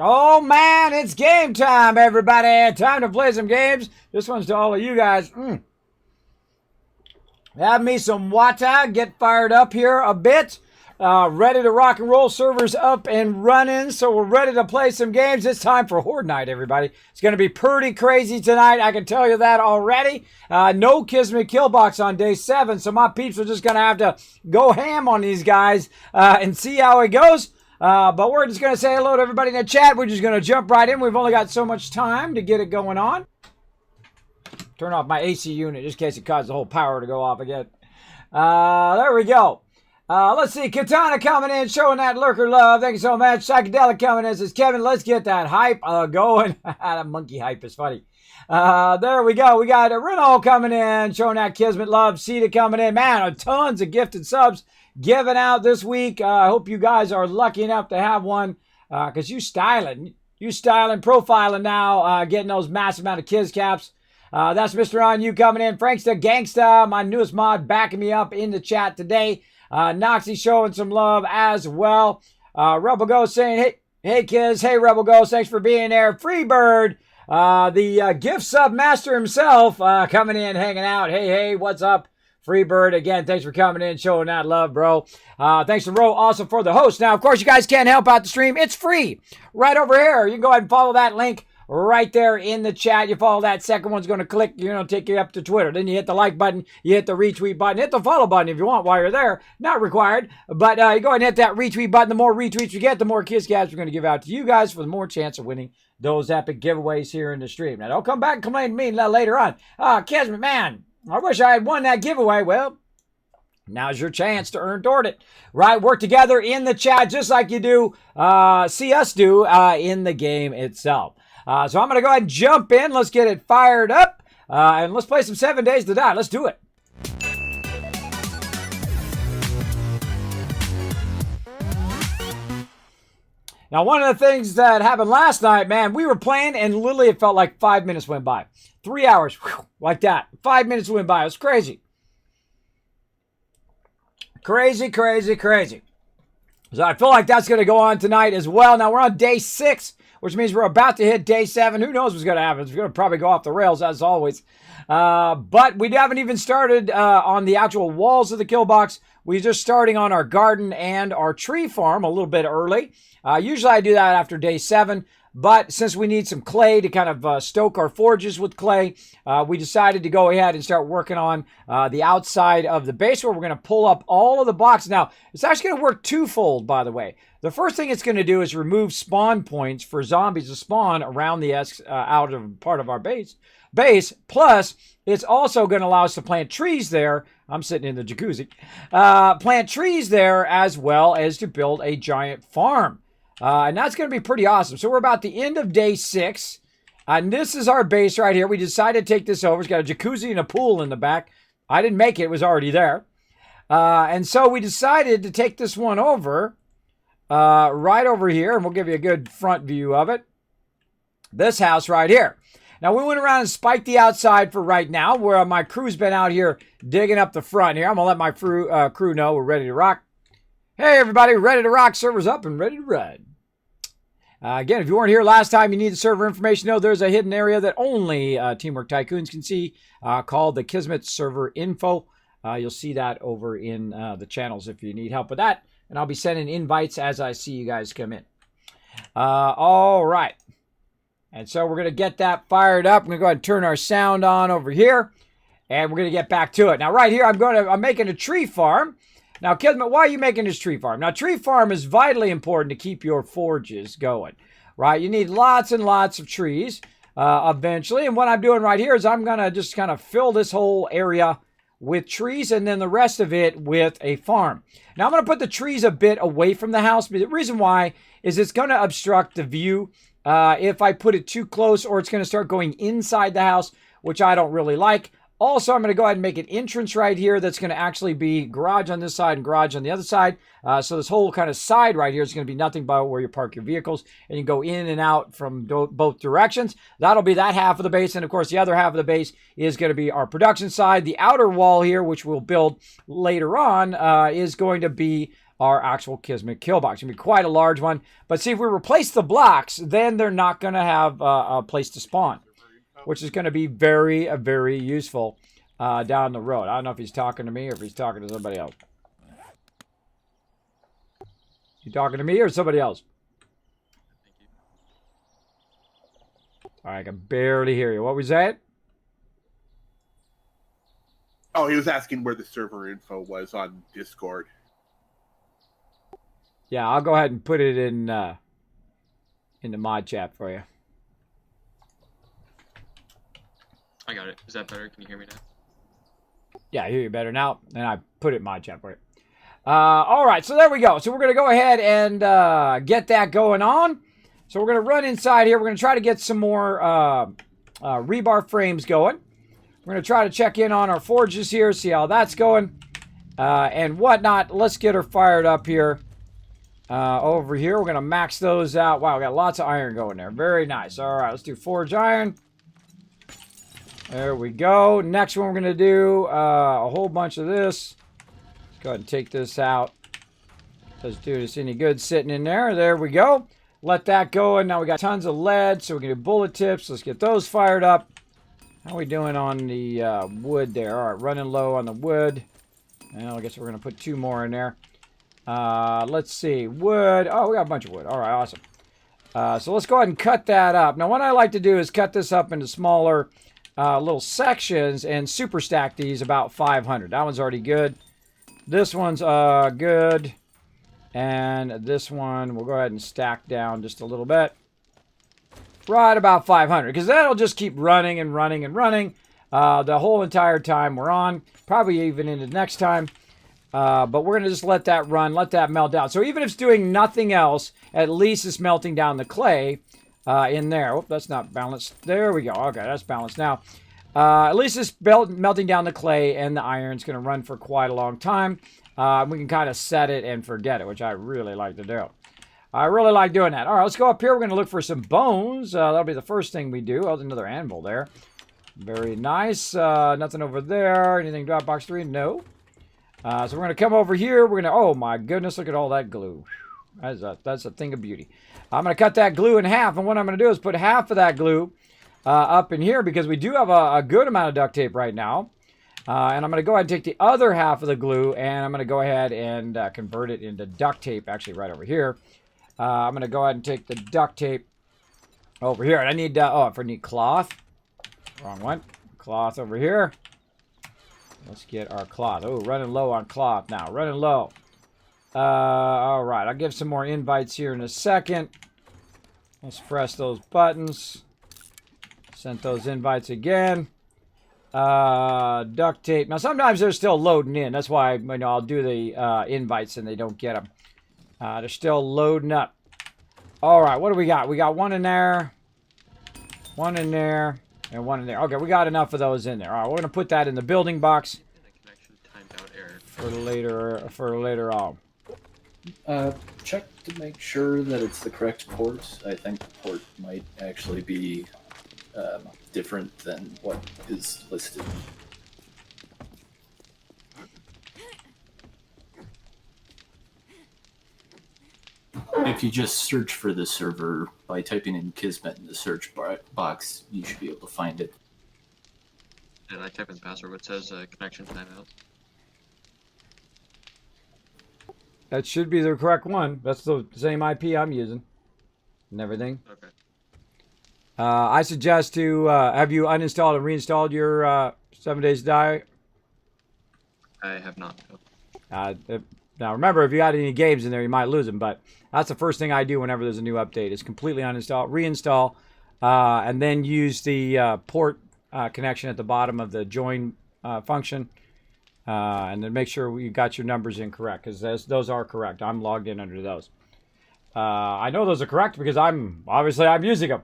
Oh man, it's game time, everybody. Time to play some games. This one's to all of you guys. Have me some water. Get fired up here a bit. Ready to rock and roll. Servers up and running. So we're ready to play some games. It's time for Horde Night, everybody. It's going to be pretty crazy tonight. I can tell you that already. No Kismet kill box on day 7. So my peeps are just going to have to go ham on these guys and see how it goes. But we're just going to say hello to everybody in the chat. We're just going to jump right in. We've only got so much time to get it going on. Turn off my AC unit just in case it causes the whole power to go off again. There we go. Let's see. Katana coming in, showing that lurker love. Thank you so much. Psychedelic coming in. Says, Kevin, let's get that hype going. That monkey hype is funny. There we go. We got Renault coming in, showing that Kismet love. Sita coming in. Man, tons of gifted subs given out this week. I hope you guys are lucky enough to have one because you styling, profiling now, getting those massive amount of Kiz caps. That's Mr. On You coming in. Franksta Gangsta, my newest mod, backing me up in the chat today. Noxy showing some love as well. Rebel Ghost saying, hey Kiz, hey Rebel Ghost, thanks for being there. Freebird, the gift sub master himself, coming in, hanging out. Hey, what's up? Freebird, again, thanks for coming in, showing that love, bro. Thanks to Ro also for the host. Now, of course, you guys can't help out the stream. It's free right over here. You can go ahead and follow that link right there in the chat. You follow that second one's going to click, take you up to Twitter. Then you hit the like button, you hit the retweet button, hit the follow button if you want while you're there. Not required, but you go ahead and hit that retweet button. The more retweets you get, the more Kiz caps we're going to give out to you guys for the more chance of winning those epic giveaways here in the stream. Now, don't come back and complain to me later on. Kismet, man, I wish I had won that giveaway. Well, now's your chance to earn toward it. Right? Work together in the chat just like you do, see us do in the game itself. So I'm going to go ahead and jump in. Let's get it fired up. And let's play some 7 Days to Die. Let's do it. Now, one of the things that happened last night, man, we were playing and literally it felt like 5 minutes went by. 3 hours, whew, like that. 5 minutes went by. It was crazy. Crazy. So I feel like that's going to go on tonight as well. Now, we're on day 6. Which means we're about to hit day 7. Who knows what's going to happen? It's going to probably go off the rails, as always. But we haven't even started on the actual walls of the kill box. We're just starting on our garden and our tree farm a little bit early. Usually I do that after day 7. But since we need some clay to kind of stoke our forges with clay, we decided to go ahead and start working on the outside of the base where we're going to pull up all of the blocks. Now, it's actually going to work twofold, by the way. The first thing it's going to do is remove spawn points for zombies to spawn around the outer part of our base. Plus, it's also going to allow us to plant trees there. I'm sitting in the jacuzzi. Plant trees there as well as to build a giant farm. And that's going to be pretty awesome. So we're about the end of day 6. And this is our base right here. We decided to take this over. It's got a jacuzzi and a pool in the back. I didn't make it. It was already there. And so we decided to take this one over. Right over here, and we'll give you a good front view of it. This house right here. Now, we went around and spiked the outside for right now, where my crew's been out here digging up the front here. I'm going to let my crew know we're ready to rock. Hey, everybody, ready to rock. Server's up and ready to run. Again, if you weren't here last time, you need the server information. No, there's a hidden area that only Teamwork Tycoons can see called the Kismet server info. You'll see that over in the channels if you need help with that. And I'll be sending invites as I see you guys come in. All right. And so we're going to get that fired up. I'm going to go ahead and turn our sound on over here. And we're going to get back to it. Now, right here, I'm making a tree farm. Now, Kismet, why are you making this tree farm? Now, tree farm is vitally important to keep your forges going, right? You need lots and lots of trees eventually. And what I'm doing right here is I'm going to just kind of fill this whole area with trees and then the rest of it with a farm. Now, I'm going to put the trees a bit away from the house. But the reason why is it's going to obstruct the view if I put it too close, or it's going to start going inside the house, which I don't really like. Also, I'm going to go ahead and make an entrance right here that's going to actually be garage on this side and garage on the other side. So this whole kind of side right here is going to be nothing but where you park your vehicles, and you go in and out from both directions. That'll be that half of the base, and of course the other half of the base is going to be our production side. The outer wall here, which we'll build later on, is going to be our actual Kismet kill box. It's going to be quite a large one. But see, if we replace the blocks, then they're not going to have a place to spawn, which is going to be very, very useful down the road. I don't know if he's talking to me or if he's talking to somebody else. You talking to me or somebody else? All right, I can barely hear you. What was that? Oh, he was asking where the server info was on Discord. Yeah, I'll go ahead and put it in the mod chat for you. I got it. Is that better? Can you hear me now? Yeah, I hear you better now. And I put it in my chat for you. All right, so there we go. So we're going to go ahead and get that going on. So we're going to run inside here. We're going to try to get some more rebar frames going. We're going to try to check in on our forges here, see how that's going and whatnot. Let's get her fired up here. Over here, we're going to max those out. Wow, we got lots of iron going there. Very nice. All right, let's do forge iron. There we go. Next one we're going to do a whole bunch of this. Let's go ahead and take this out. Doesn't do us any good sitting in there. There we go. Let that go. And now we got tons of lead, so we can do bullet tips. Let's get those fired up. How are we doing on the wood there? All right, running low on the wood. And I guess we're going to put 2 more in there. Let's see. Wood. Oh, we got a bunch of wood. All right, awesome. So let's go ahead and cut that up. Now, what I like to do is cut this up into smaller little sections and super stack these about 500. That one's already good. This one's good. And this one, we'll go ahead and stack down just a little bit. Right about 500. Because that'll just keep running and running and running the whole entire time we're on. Probably even into next time. But we're going to just let that run, let that melt down. So even if it's doing nothing else, at least it's melting down the clay in there. Oh, that's not balanced. There we go. Okay, that's balanced now. At least it's melting down the clay, and the iron's going to run for quite a long time. We can kind of set it and forget it, which I really like to do. I really like doing that. All right, let's go up here. We're going to look for some bones. That'll be the first thing we do. Oh, there's another anvil there. Very nice. Nothing over there. Anything drop box 3? No. So we're going to come over here. We're going to, oh my goodness, look at all that glue. That's a thing of beauty. I'm going to cut that glue in half, and what I'm going to do is put half of that glue up in here because we do have a good amount of duct tape right now. And I'm going to go ahead and take the other half of the glue, and I'm going to go ahead and convert it into duct tape, actually right over here. I'm going to go ahead and take the duct tape over here. And I need, I need cloth. Wrong one. Cloth over here. Let's get our cloth. Oh, running low on cloth now. Running low. All right. I'll give some more invites here in a second. Let's press those buttons. Sent those invites again. Duct tape. Now, sometimes they're still loading in. That's why I'll do the invites and they don't get them. They're still loading up. All right. What do we got? We got one in there. One in there. And one in there. Okay, we got enough of those in there. All right, we're going to put that in the building box for later on. Check to make sure that it's the correct port. I think the port might actually be different than what is listed. If you just search for the server by typing in Kismet in the search box, you should be able to find it. And I type in the password, it says connection timeout. That should be the correct one. That's the same IP I'm using and everything. Okay. I suggest to have you uninstalled and reinstalled your 7 days to die? I have not. Now remember, if you got any games in there, you might lose them. But that's the first thing I do whenever there's a new update: is completely uninstall, reinstall, and then use the port connection at the bottom of the join function, and then make sure you got your numbers in correct, because those are correct. I'm logged in under those. I know those are correct because I'm using them.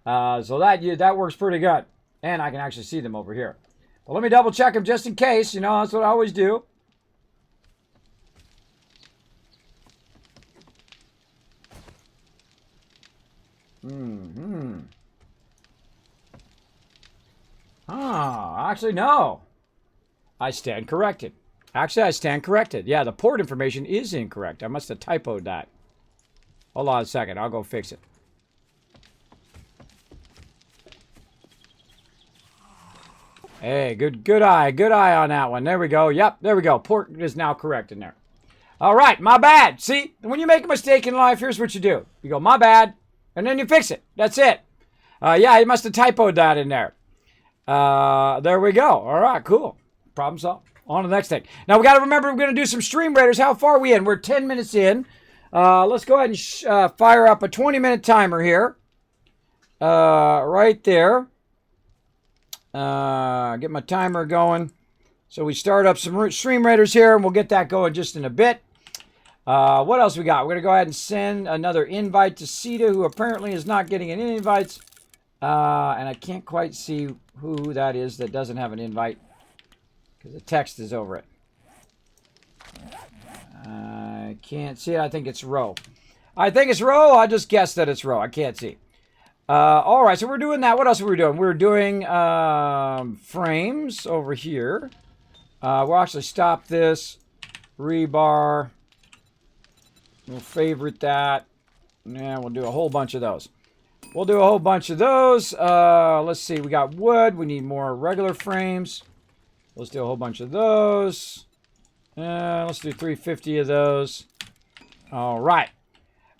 So that works pretty good, and I can actually see them over here. But let me double check them just in case. You know, that's what I always do. Actually, no. I stand corrected. Actually, I stand corrected. Yeah, the port information is incorrect. I must have typoed that. Hold on a second. I'll go fix it. Hey, good eye on that one. There we go. Yep, there we go. Port is now correct in there. All right, my bad. See, when you make a mistake in life, here's what you do. You go, my bad, and then you fix it. That's it. Yeah, you must have typoed that in there. There we go. All right, cool. Problem solved. On to the next thing. Now, we got to remember we're going to do some Stream Raiders. How far are we in? We're 10 minutes in. Let's go ahead and fire up a 20-minute timer here. Right there. Get my timer going. So we start up some Stream Raiders here, and we'll get that going just in a bit. What else we got? We're going to go ahead and send another invite to Sita, who apparently is not getting any invites. And I can't quite see who that is that doesn't have an invite, because the text is over it. I can't see it. I think it's Ro. I think it's Ro. I'll just guess that it's Ro. I can't see. All right, so we're doing that. What else are we doing? We're doing frames over here. We'll actually stop this. Rebar. We'll favorite that. Yeah, we'll do a whole bunch of those. We'll do a whole bunch of those. Let's see. We got wood. We need more regular frames. Let's do a whole bunch of those. Let's do 350 of those. All right.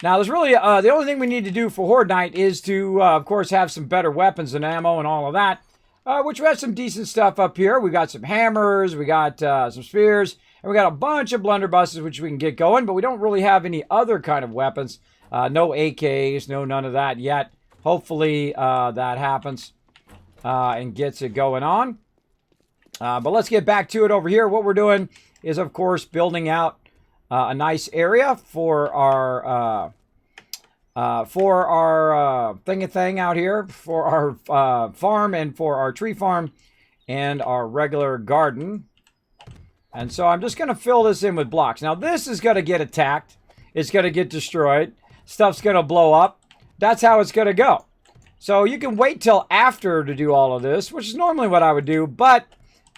Now, there's really the only thing we need to do for Horde Night is to, of course, have some better weapons and ammo and all of that, which we have some decent stuff up here. We got some hammers, we got some spears, and we got a bunch of blunderbusses, which we can get going, but we don't really have any other kind of weapons. No AKs, no none of that yet. Hopefully that happens and gets it going on. But let's get back to it over here. What we're doing is, of course, building out a nice area for our thing out here, for our farm and for our tree farm and our regular garden. And so I'm just going to fill this in with blocks. Now, this is going to get attacked. It's going to get destroyed. Stuff's going to blow up. That's how it's going to go. So you can wait till after to do all of this, which is normally what I would do. But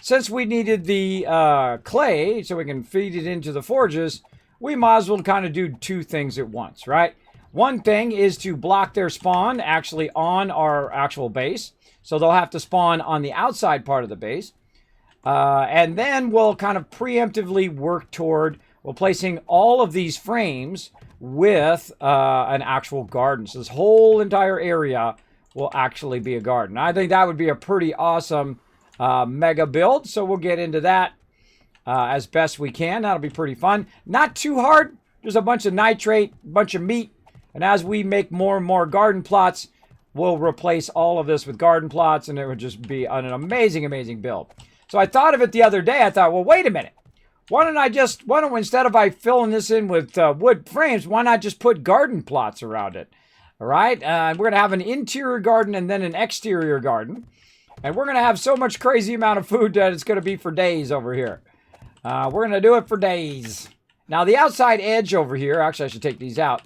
since we needed the clay so we can feed it into the forges, we might as well kind of do two things at once, right? One thing is to block their spawn actually on our actual base. So they'll have to spawn on the outside part of the base. And then we'll kind of preemptively work toward placing all of these frames with an actual garden. So this whole entire area will actually be a garden. I think that would be a pretty awesome mega build. So we'll get into that as best we can. That'll be pretty fun. Not too hard. There's a bunch of nitrate, a bunch of meat. And as we make more and more garden plots, we'll replace all of this with garden plots, and it would just be an amazing, amazing build. So I thought of it the other day. I thought, well, wait a minute. Why don't we, instead of filling this in with wood frames, why not just put garden plots around it? All right. We're going to have an interior garden and then an exterior garden. And we're going to have so much crazy amount of food that it's going to be for days over here. We're going to do it for days. Now, the outside edge over here, actually, I should take these out.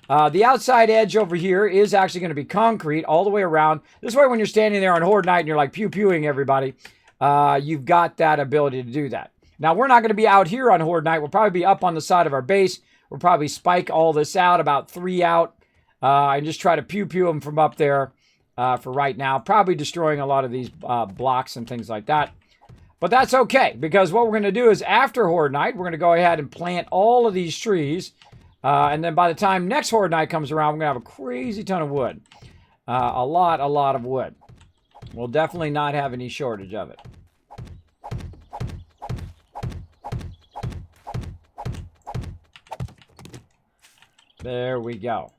The outside edge over here is actually going to be concrete all the way around. This way, when you're standing there on Horde Night and you're like pew-pewing everybody, you've got that ability to do that. Now, we're not going to be out here on Horde Night. We'll probably be up on the side of our base. We'll probably spike all this out, about 3 out, and just try to pew-pew them from up there for right now. Probably destroying a lot of these blocks and things like that. But that's okay, because what we're going to do is after Horde Night, we're going to go ahead and plant all of these trees. And then by the time next Horde Night comes around, we're going to have a crazy ton of wood. A lot of wood. We'll definitely not have any shortage of it. There we go.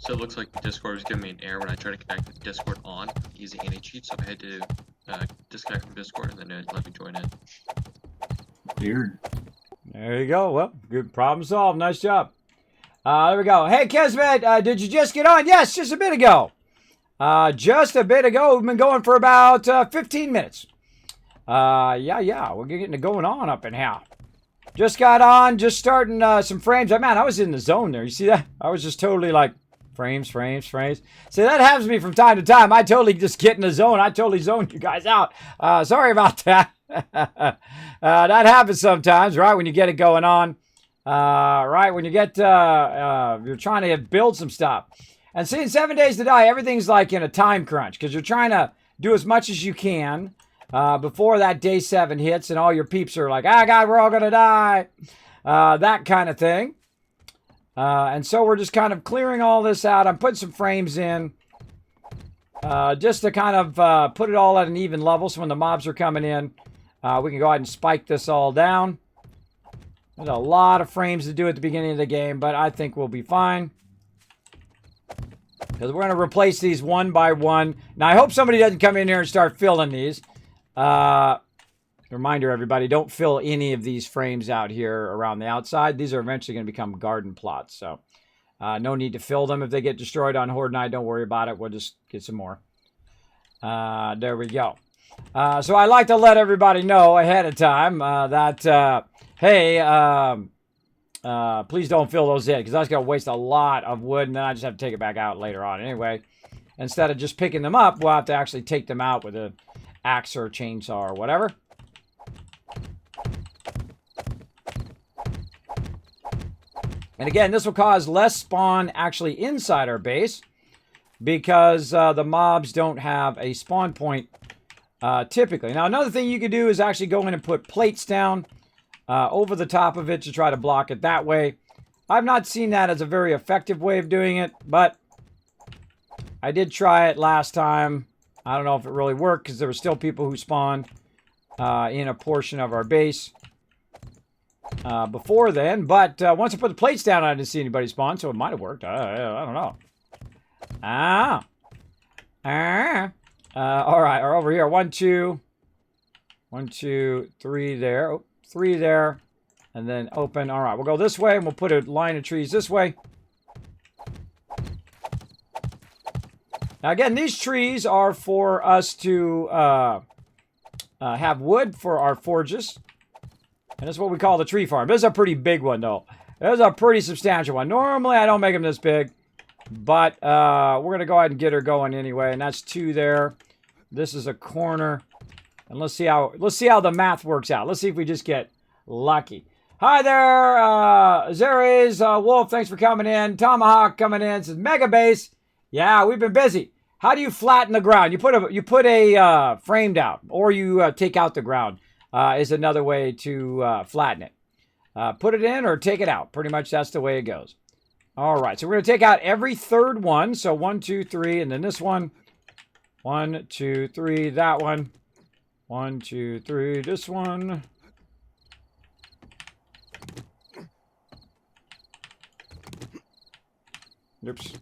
So it looks like Discord was giving me an error when I tried to connect Discord on using any cheat, so I had to disconnect from Discord and then it let me join in. Weird. There you go. Well, good problem solved. Nice job. There we go. Hey, Kismet, did you just get on? Yes, just a bit ago. Just a bit ago. We've been going for about 15 minutes. Yeah. We're getting it going on up in here. Just got on, just starting some frames. Man, I was in the zone there. You see that? I was just totally like, frames. See, that happens to me from time to time. I totally just get in the zone. I totally zoned you guys out. Sorry about that. That happens sometimes, right? When you get it going on. Right? When you get, you're trying to build some stuff. And see, in 7 Days to Die, everything's like in a time crunch because you're trying to do as much as you can before that day 7 hits and all your peeps are like, ah, God, we're all going to die. That kind of thing. And so we're just kind of clearing all this out. I'm putting some frames in just to kind of put it all at an even level. So when the mobs are coming in, we can go ahead and spike this all down. There's a lot of frames to do at the beginning of the game, but I think we'll be fine. Because we're going to replace these one by one. Now, I hope somebody doesn't come in here and start filling these. Reminder, everybody, don't fill any of these frames out here around the outside. These are eventually going to become garden plots. So, no need to fill them. If they get destroyed on Horde Night, don't worry about it. We'll just get some more. There we go. So, I like to let everybody know ahead of time that, hey, please don't fill those in. Because that's going to waste a lot of wood. And then I just have to take it back out later on. Anyway, instead of just picking them up, we'll have to actually take them out with an axe or chainsaw or whatever. And again, this will cause less spawn actually inside our base because the mobs don't have a spawn point typically. Now, another thing you could do is actually go in and put plates down over the top of it to try to block it that way. I've not seen that as a very effective way of doing it, but I did try it last time. I don't know if it really worked because there were still people who spawned in a portion of our base before then. But once I put the plates down, I didn't see anybody spawn, so it might have worked. I don't know. All right, or over here. 1, 2, 1, 2, 3 there. Oh, 3 there. And then open. All right, we'll go this way, and we'll put a line of trees this way. Now, again, these trees are for us to have wood for our forges. And that's what we call the tree farm. This is a pretty big one, though. This is a pretty substantial one. Normally, I don't make them this big. But we're going to go ahead and get her going anyway. And that's 2 there. This is a corner. And let's see how the math works out. Let's see if we just get lucky. Hi there, Zeres, Wolf, thanks for coming in. Tomahawk coming in, says Mega Base. Yeah, we've been busy. How do you flatten the ground? You put a frame down, or you take out the ground is another way to flatten it. Put it in or take it out. Pretty much that's the way it goes. All right, so we're going to take out every third one. So 1, 2, 3, and then this one. 1, 2, 3, that one. 1, 2, 3, this one. Oops.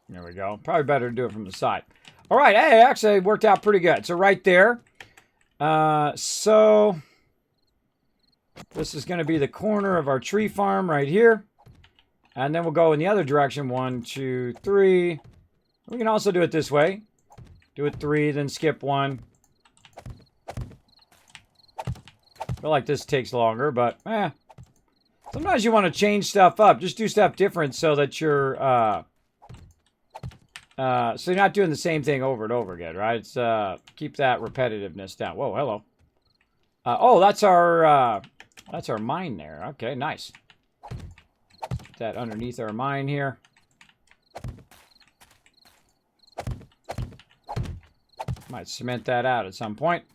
There we go. Probably better to do it from the side. All right. Hey, actually, it worked out pretty good. So right there. So this is going to be the corner of our tree farm right here. And then we'll go in the other direction. 1, 2, 3. We can also do it this way. Do it 3, then skip 1. I feel like this takes longer, but sometimes you want to change stuff up. Just do stuff different so that you're so you're not doing the same thing over and over again, right? It's keep that repetitiveness down. Whoa, hello. Oh, that's our mine there. Okay, nice. Put that underneath our mine here. Might cement that out at some point.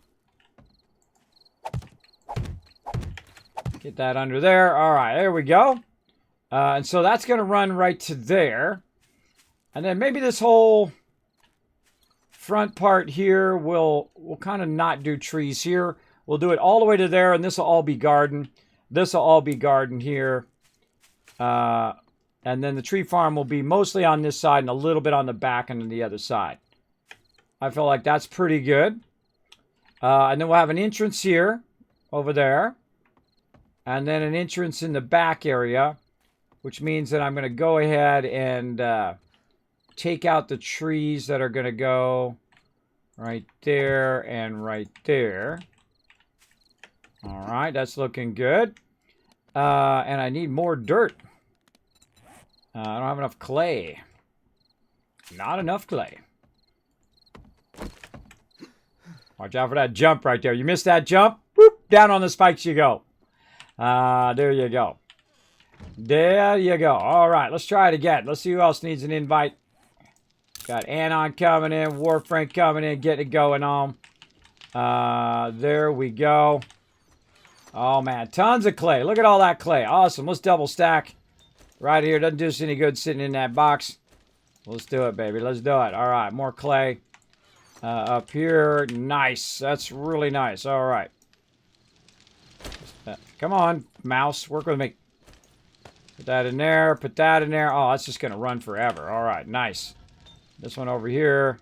Get that under there. All right, there we go. And so that's going to run right to there. And then maybe this whole front part here, we'll kind of not do trees here. We'll do it all the way to there, and this will all be garden. This will all be garden here. And then the tree farm will be mostly on this side and a little bit on the back and on the other side. I feel like that's pretty good. And then we'll have an entrance here, over there. And then an entrance in the back area, which means that I'm going to go ahead and take out the trees that are going to go right there and right there. All right, that's looking good. And I need more dirt. I don't have enough clay. Not enough clay. Watch out for that jump right there. You missed that jump? Whoop, down on the spikes you go. There you go. There you go. All right, let's try it again. Let's see who else needs an invite. Got Anon coming in, Warframe coming in, getting it going on. There we go. Oh, man, tons of clay. Look at all that clay. Awesome. Let's double stack right here. Doesn't do us any good sitting in that box. Let's do it, baby. Let's do it. All right, more clay up here. Nice. That's really nice. All right. Come on, mouse. Work with me. Put that in there. Put that in there. Oh, that's just going to run forever. All right, nice. This one over here.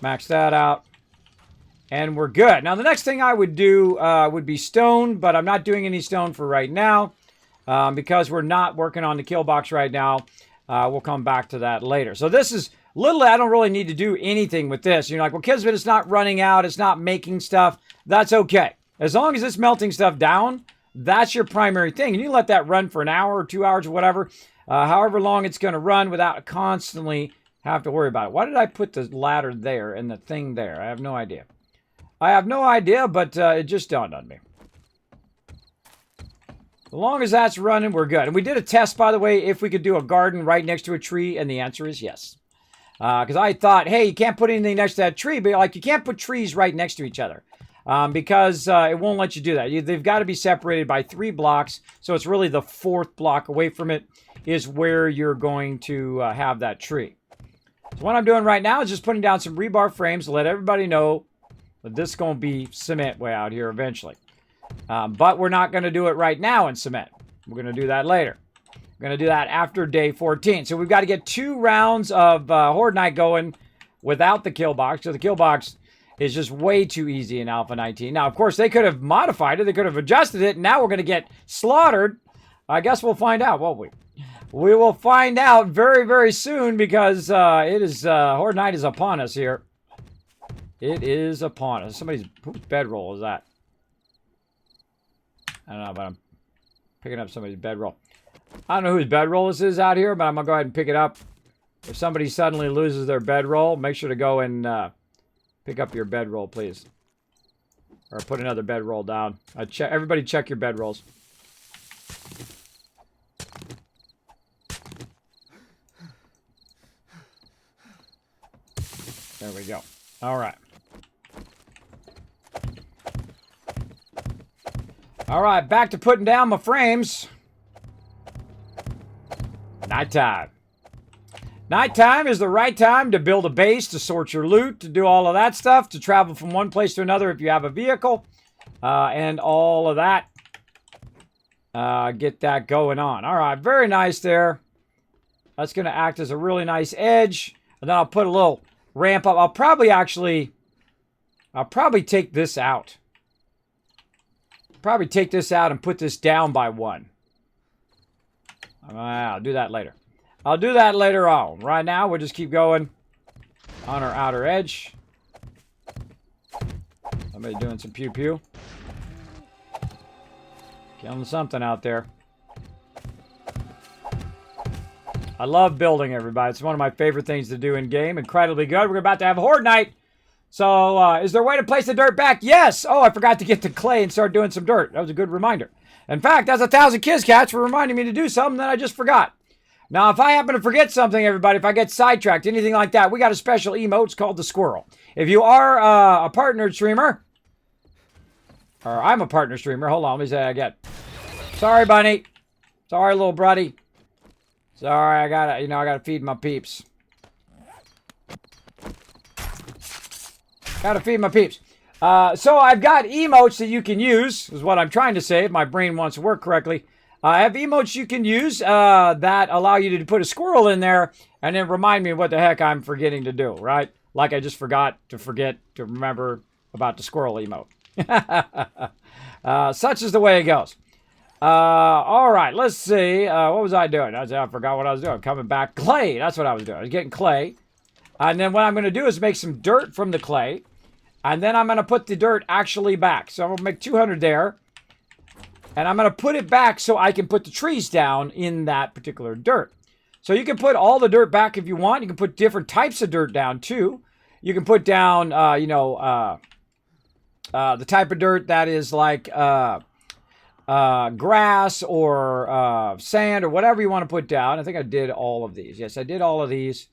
Max that out. And we're good. Now, the next thing I would do would be stone, but I'm not doing any stone for right now because we're not working on the kill box right now. We'll come back to that later. So this is literally, I don't really need to do anything with this. You're like, well, Kismet, it's not running out. It's not making stuff. That's okay. As long as it's melting stuff down, that's your primary thing. And you let that run for an hour or 2 hours or whatever, however long it's going to run without constantly have to worry about it. Why did I put the ladder there and the thing there? I have no idea. I have no idea, but it just dawned on me. As long as that's running, we're good. And we did a test, by the way, if we could do a garden right next to a tree, and the answer is yes. Because I thought, hey, you can't put anything next to that tree, but like you can't put trees right next to each other. Because it won't let you do that. They've got to be separated by 3 blocks. So it's really the 4th block away from it is where you're going to have that tree. So what I'm doing right now is just putting down some rebar frames to let everybody know that this is going to be cement way out here eventually. But we're not going to do it right now in cement. We're going to do that later. We're going to do that after day 14. So we've got to get 2 rounds of Horde Night going without the kill box. So the kill box is just way too easy in Alpha 19. Now, of course, they could have modified it. They could have adjusted it. And now we're going to get slaughtered. I guess we'll find out, won't we? We will find out very, very soon because it is Horde Night is upon us here. It is upon us. Whose bedroll is that? I don't know, but I'm picking up somebody's bedroll. I don't know whose bedroll this is out here, but I'm going to go ahead and pick it up. If somebody suddenly loses their bedroll, make sure to go and pick up your bedroll, please. Or put another bedroll down. Everybody check your bedrolls. There we go. All right. All right, back to putting down my frames. Nighttime. Nighttime is the right time to build a base, to sort your loot, to do all of that stuff, to travel from one place to another if you have a vehicle, and all of that. Get that going on. All right, very nice there. That's going to act as a really nice edge. And then I'll put a little ramp up. I'll probably take this out. Probably take this out and put this down by 1. I'll do that later. I'll do that later on. Right now, we'll just keep going on our outer edge. Somebody doing some pew-pew. Killing something out there. I love building, everybody. It's one of my favorite things to do in game. Incredibly good. We're about to have Horde Night. So, is there a way to place the dirt back? Yes. Oh, I forgot to get the clay and start doing some dirt. That was a good reminder. In fact, that's 1,000 Kiz Cats for reminding me to do something that I just forgot. Now, if I happen to forget something, everybody, if I get sidetracked, anything like that, we got a special emote. It's called the squirrel. If you are a partner streamer, or I'm a partner streamer. Hold on, let me say that again. Sorry, bunny. Sorry, little buddy. Sorry, I gotta feed my peeps. Gotta feed my peeps. So I've got emotes that you can use, is what I'm trying to say, if my brain wants to work correctly. I have emotes you can use that allow you to put a squirrel in there and then remind me what the heck I'm forgetting to do, right? Like I just forget to remember about the squirrel emote. Such is the way it goes. All right, let's see. What was I doing? I forgot what I was doing. Coming back. Clay. That's what I was doing. I was getting clay. And then what I'm going to do is make some dirt from the clay. And then I'm going to put the dirt actually back. So I'm going to make 200 there. And I'm going to put it back so I can put the trees down in that particular dirt. So you can put all the dirt back if you want. You can put different types of dirt down too. You can put down, the type of dirt that is like grass or sand or whatever you want to put down. I think I did all of these. Yes, I did all of these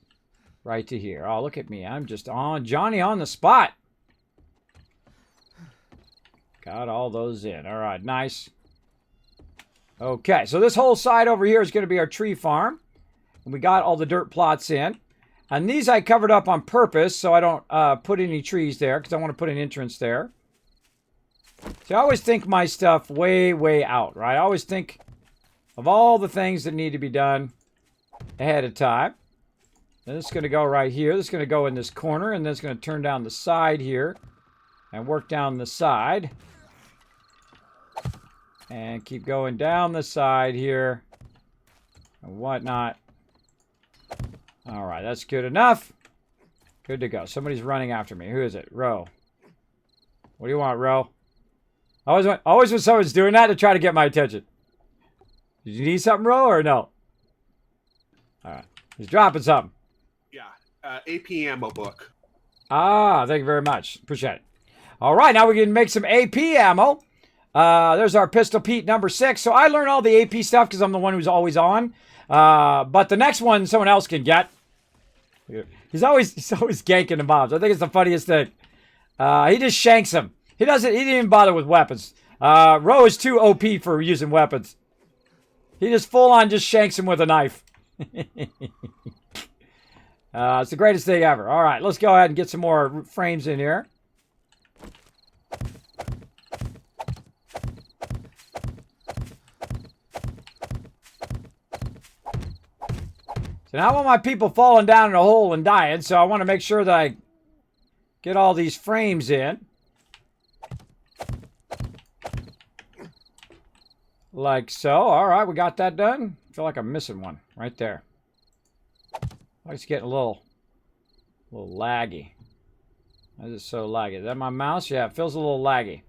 right to here. Oh, look at me. I'm just on Johnny on the spot. Got all those in. All right, nice. Okay, so this whole side over here is going to be our tree farm. And we got all the dirt plots in. And these I covered up on purpose so I don't put any trees there because I want to put an entrance there. So I always think my stuff way, way out, right? I always think of all the things that need to be done ahead of time. And this is going to go right here. This is going to go in this corner, and then it's going to turn down the side here and work down the side. And keep going down the side here and whatnot. All right, that's good enough. Good to go. Somebody's running after me. Who is it? Ro. What do you want, Ro? Always when someone's doing that to try to get my attention. Did you need something, Ro, or no? All right. He's dropping something. Yeah. AP ammo book. Ah, thank you very much. Appreciate it. All right, now we can make some AP ammo. There's our Pistol Pete number 6. So I learned all the AP stuff because I'm the one who's always on. But the next one someone else can get. He's always ganking the mobs. I think it's the funniest thing. He just shanks them. He didn't even bother with weapons. Ro is too OP for using weapons. He just full on just shanks him with a knife. It's the greatest thing ever. All right, let's go ahead and get some more frames in here. So now I want my people falling down in a hole and dying, so I want to make sure that I get all these frames in. Like so. All right, we got that done. I feel like I'm missing one right there. It's getting a little laggy. Why is it so laggy? Is that my mouse? Yeah, it feels a little laggy.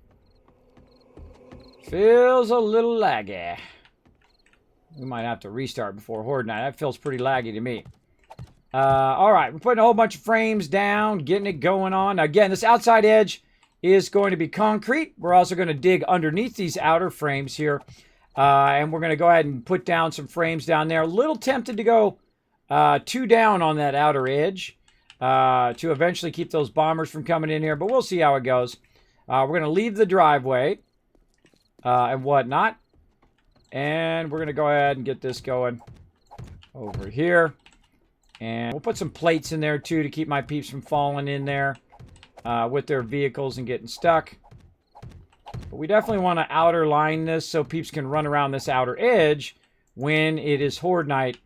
Feels a little laggy. We might have to restart before Horde Night. That feels pretty laggy to me. All right, we're putting a whole bunch of frames down, getting it going on. Now, again, this outside edge is going to be concrete. We're also going to dig underneath these outer frames here. And we're going to go ahead and put down some frames down there. A little tempted to go 2 down on that outer edge to eventually keep those bombers from coming in here. But we'll see how it goes. We're going to leave the driveway and whatnot. And we're going to go ahead and get this going over here. And we'll put some plates in there, too, to keep my peeps from falling in there with their vehicles and getting stuck. But we definitely want to outer line this so peeps can run around this outer edge when it is Horde Night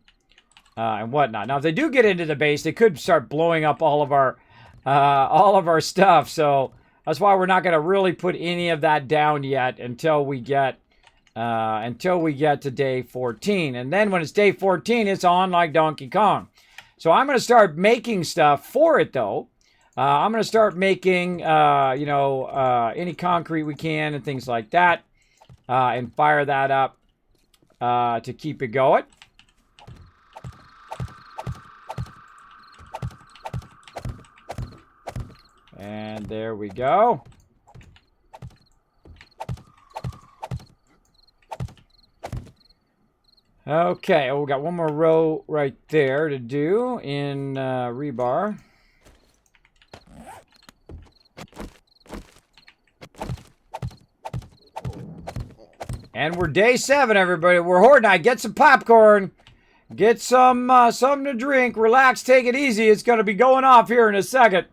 and whatnot. Now, if they do get into the base, they could start blowing up all of our stuff. So that's why we're not going to really put any of that down yet until we get to day 14. And then when it's day 14, it's on like Donkey Kong. So I'm going to start making stuff for it, though. I'm going to start making, any concrete we can and things like that. And fire that up to keep it going. And there we go. Okay, we got one more row right there to do in rebar. And we're day 7, everybody. We're Horde Night. Get some popcorn. Get some something to drink. Relax. Take it easy. It's going to be going off here in a second.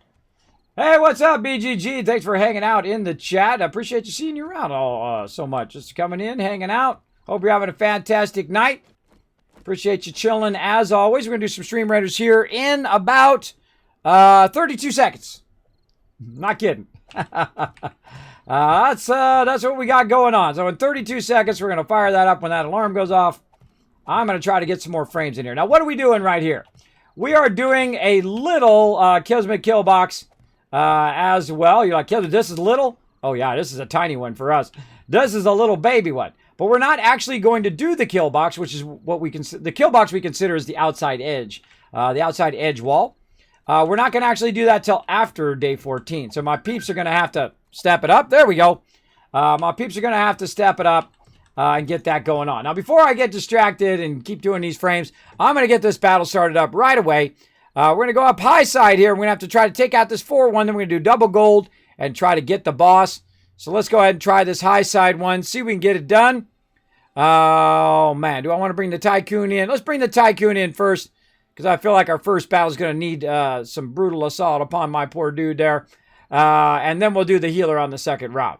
Hey, what's up, BGG? Thanks for hanging out in the chat. I appreciate you seeing you around all so much. Just coming in, hanging out, Hope you're having a fantastic night. Appreciate you chilling as always. We're going to do some Stream Raiders here in about 32 seconds. Not kidding. That's what we got going on. So in 32 seconds, we're going to fire that up when that alarm goes off. I'm going to try to get some more frames in here. Now, what are we doing right here? We are doing a little Kismet kill box as well. You're like, Kismet, this is little? Oh, yeah, this is a tiny one for us. This is a little baby one. But we're not actually going to do the kill box, which is what we consider. The kill box we consider is the outside edge wall. We're not going to actually do that till after day 14. So my peeps are going to have to step it up. There we go. My peeps are going to have to step it up and get that going on. Now, before I get distracted and keep doing these frames, I'm going to get this battle started up right away. We're going to go up high side here. We're going to have to try to take out this 4-1. Then we're going to do double gold and try to get the boss. So let's go ahead and try this high side one. See if we can get it done. Oh, man. Do I want to bring the Tycoon in? Let's bring the Tycoon in first, because I feel like our first battle is going to need some brutal assault upon my poor dude there. And then we'll do the healer on the second round.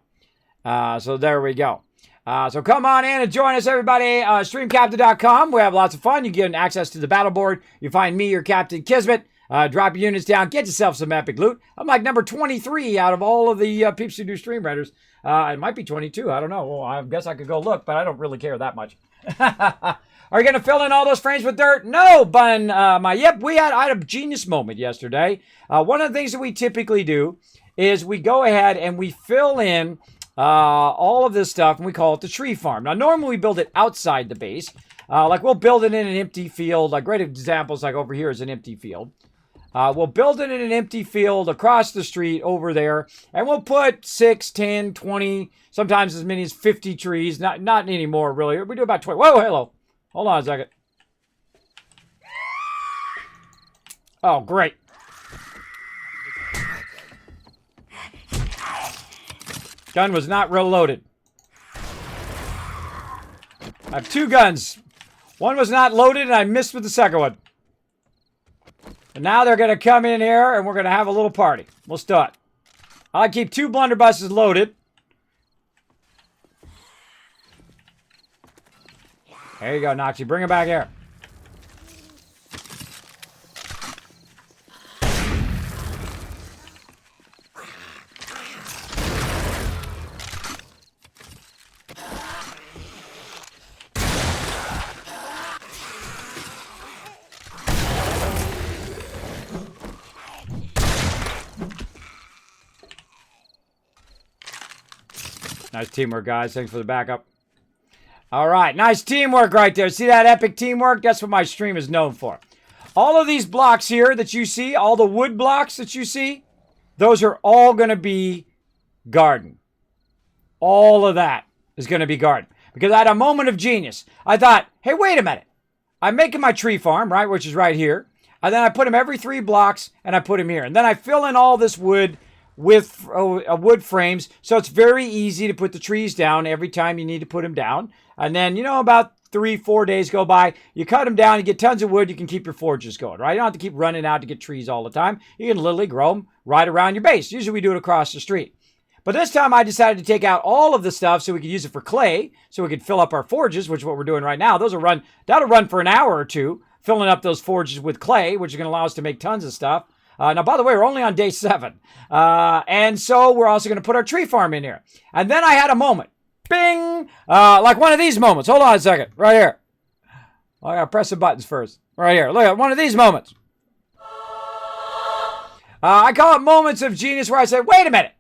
So there we go. So come on in and join us, everybody. Streamcaptain.com. We have lots of fun. You get access to the battle board. You find me, your Captain Kismet. Drop your units down. Get yourself some epic loot. I'm like number 23 out of all of the peeps who do Stream Raiders. It might be 22. I don't know. Well, I guess I could go look, but I don't really care that much. Are you going to fill in all those frames with dirt? No, Bun. I had a genius moment yesterday. One of the things that we typically do is we go ahead and we fill in all of this stuff, and we call it the tree farm. Now, normally we build it outside the base. Like we'll build it in an empty field. Like great examples like over here is an empty field. We'll build it in an empty field across the street over there, and we'll put 6, 10, 20, sometimes as many as 50 trees. Not anymore, really. We do about 20. Whoa, hello. Hold on a second. Oh, great. Gun was not reloaded. I have 2 guns. One was not loaded, and I missed with the second one. And now they're going to come in here, and we're going to have a little party. We'll start. I'll keep 2 blunderbusses loaded. There you go, Noxie. Bring it back here. Nice teamwork, guys. Thanks for the backup. All right. Nice teamwork right there. See that epic teamwork? That's what my stream is known for. All of these blocks here that you see, all the wood blocks that you see, those are all going to be garden. All of that is going to be garden. Because I had a moment of genius. I thought, hey, wait a minute. I'm making my tree farm, right, which is right here. And then I put them every 3 blocks, and I put them here. And then I fill in all this wood with wood frames, so it's very easy to put the trees down every time you need to put them down. And then, about 3-4 days go by, you cut them down, you get tons of wood, you can keep your forges going, right? You don't have to keep running out to get trees all the time. You can literally grow them right around your base. Usually we do it across the street. But this time I decided to take out all of the stuff so we could use it for clay, so we could fill up our forges, which is what we're doing right now. That'll run for an hour or two, filling up those forges with clay, which is going to allow us to make tons of stuff. Now, by the way, we're only on day 7. And so we're also going to put our tree farm in here. And then I had a moment. Bing! Like one of these moments. Hold on a second. Right here. I got to press the buttons first. Right here. Look at one of these moments. I call it moments of genius where I say, wait a minute.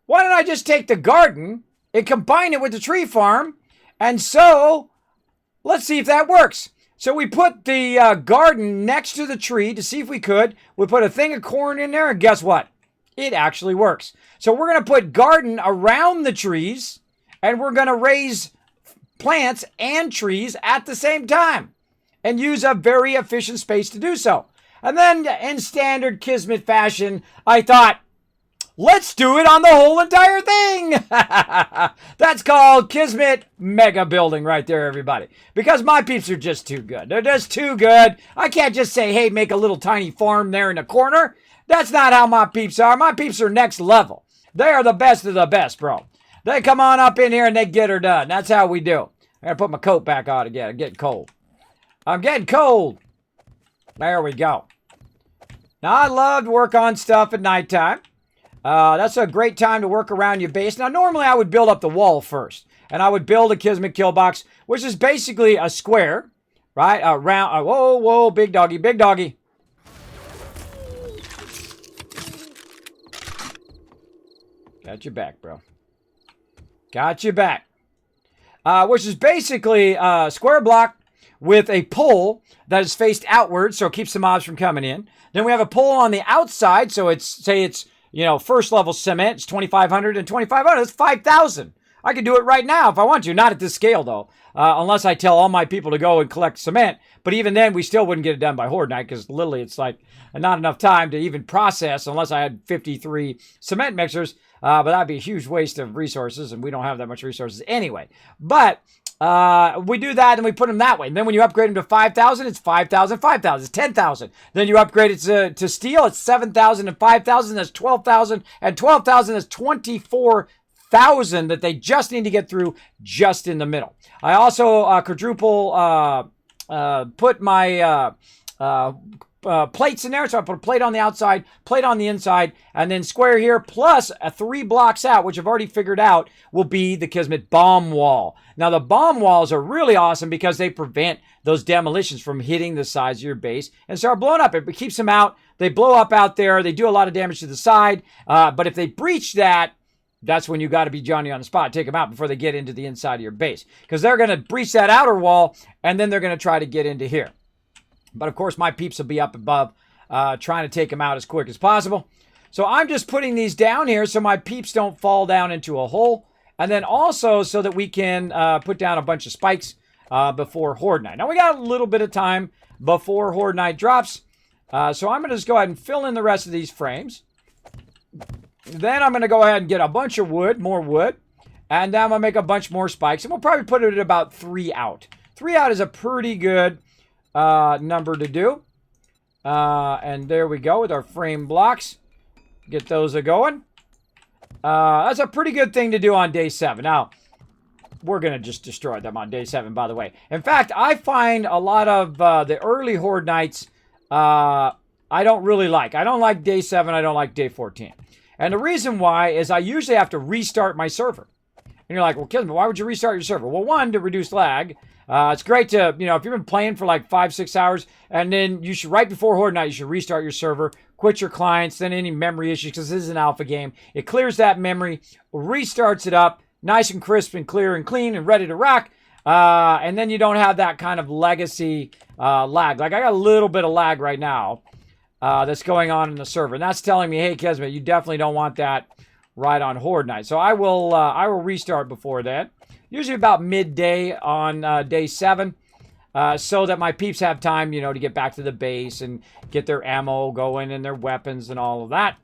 Why don't I just take the garden and combine it with the tree farm? And so, let's see if that works. So we put the garden next to the tree to see if we could. We put a thing of corn in there, and guess what? It actually works. So we're going to put garden around the trees, and we're going to raise plants and trees at the same time and use a very efficient space to do so. And then in standard Kismet fashion, I thought, let's do it on the whole entire thing. That's called Kismet Mega Building right there, everybody. Because my peeps are just too good. They're just too good. I can't just say, hey, make a little tiny farm there in the corner. That's not how my peeps are. My peeps are next level. They are the best of the best, bro. They come on up in here and they get her done. That's how we do. I gotta put my coat back on again. I'm getting cold. I'm getting cold. There we go. Now, I love to work on stuff at nighttime. That's a great time to work around your base. Now, normally I would build up the wall first. And I would build a Kismet kill box, which is basically a square, right? A round. Whoa, whoa, big doggy, big doggy. Got your back, bro. Got your back. Which is basically a square block with a pole that is faced outward, so it keeps the mobs from coming in. Then we have a pole on the outside, so it's, say it's, you know, first level cement, it's 2,500 and 2,500, that's 5,000. I could do it right now if I want to. Not at this scale, though, unless I tell all my people to go and collect cement. But even then, we still wouldn't get it done by Horde Night, because literally it's like not enough time to even process unless I had 53 cement mixers. But that'd be a huge waste of resources, and we don't have that much resources anyway. But we do that, and we put them that way. And then when you upgrade them to 5,000, it's 5,000, 5,000. It's 10,000. Then you upgrade it to steel, it's 7,000 and 5,000. That's 12,000. And 12,000 is 24,000 that they just need to get through just in the middle. I also quadruple put my plates in there. So I put a plate on the outside, plate on the inside, and then square here, plus 3 blocks out, which I've already figured out will be the Kismet bomb wall. Now, the bomb walls are really awesome because they prevent those demolitions from hitting the sides of your base and start blowing up. It keeps them out. They blow up out there. They do a lot of damage to the side. But if they breach that, that's when you got to be Johnny on the spot. Take them out before they get into the inside of your base, because they're going to breach that outer wall, and then they're going to try to get into here. But, of course, my peeps will be up above trying to take them out as quick as possible. So I'm just putting these down here so my peeps don't fall down into a hole. And then also so that we can put down a bunch of spikes before Horde Night. Now, we got a little bit of time before Horde Night drops. So I'm going to just go ahead and fill in the rest of these frames. Then I'm going to go ahead and get a bunch of wood, more wood. And then I'm going to make a bunch more spikes. And we'll probably put it at about 3 out. 3 out is a pretty good number to do. And there we go with our frame blocks. Get those a-going. That's a pretty good thing to do on day 7. Now, we're going to just destroy them on day 7, by the way. In fact, I find a lot of the early Horde Nights I don't really like. I don't like day 7. I don't like day 14. And the reason why is I usually have to restart my server. And you're like, well, Kismet, why would you restart your server? Well, one, to reduce lag. It's great to, you know, if you've been playing for like 5-6 hours, and then you should, right before Horde Night, you should restart your server, quit your clients, then any memory issues, because this is an alpha game. It clears that memory, restarts it up, nice and crisp and clear and clean and ready to rock. And then you don't have that kind of legacy lag. Like, I got a little bit of lag right now that's going on in the server. And that's telling me, hey, Kismet, you definitely don't want that right on Horde Night. So I will restart before that. Usually about midday on day 7, so that my peeps have time, you know, to get back to the base and get their ammo going and their weapons and all of that.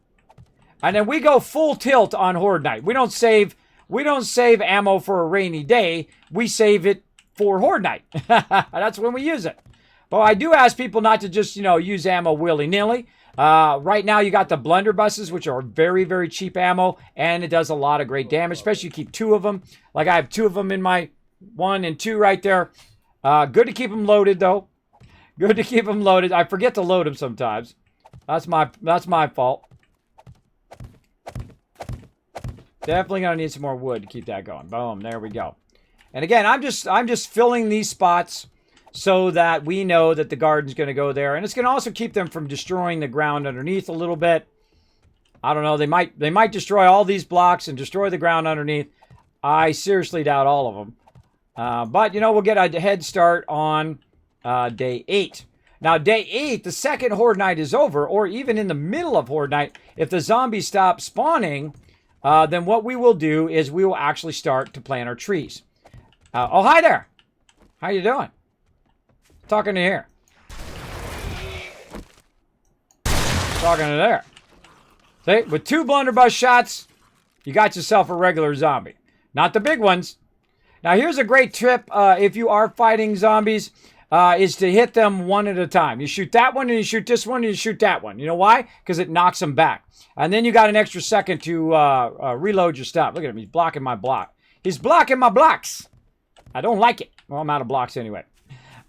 And then we go full tilt on Horde Night. We don't save ammo for a rainy day. We save it for Horde Night. That's when we use it. But I do ask people not to just, you know, use ammo willy-nilly. Right now, you got the blunderbusses, which are very, very cheap ammo, and it does a lot of great damage, especially you keep 2 of them. Like, I have 2 of them in my 1 and 2 right there. Good to keep them loaded, though. Good to keep them loaded. I forget to load them sometimes. That's my fault. Definitely gonna need some more wood to keep that going. Boom, there we go. And again, I'm just filling these spots so that we know that the garden's going to go there. And it's going to also keep them from destroying the ground underneath a little bit. I don't know. They might destroy all these blocks and destroy the ground underneath. I seriously doubt all of them. But, you know, we'll get a head start on day 8. Now, day 8, the second Horde Night is over, or even in the middle of Horde Night, if the zombies stop spawning, then what we will do is we will actually start to plant our trees. Oh, hi there. How you doing? Talking to here. Talking to there. See, with 2 blunderbuss shots, you got yourself a regular zombie. Not the big ones. Now, here's a great tip if you are fighting zombies, is to hit them one at a time. You shoot that one, and you shoot this one, and you shoot that one. You know why? Because it knocks them back. And then you got an extra second to reload your stuff. Look at him. He's blocking my block. He's blocking my blocks. I don't like it. Well, I'm out of blocks anyway.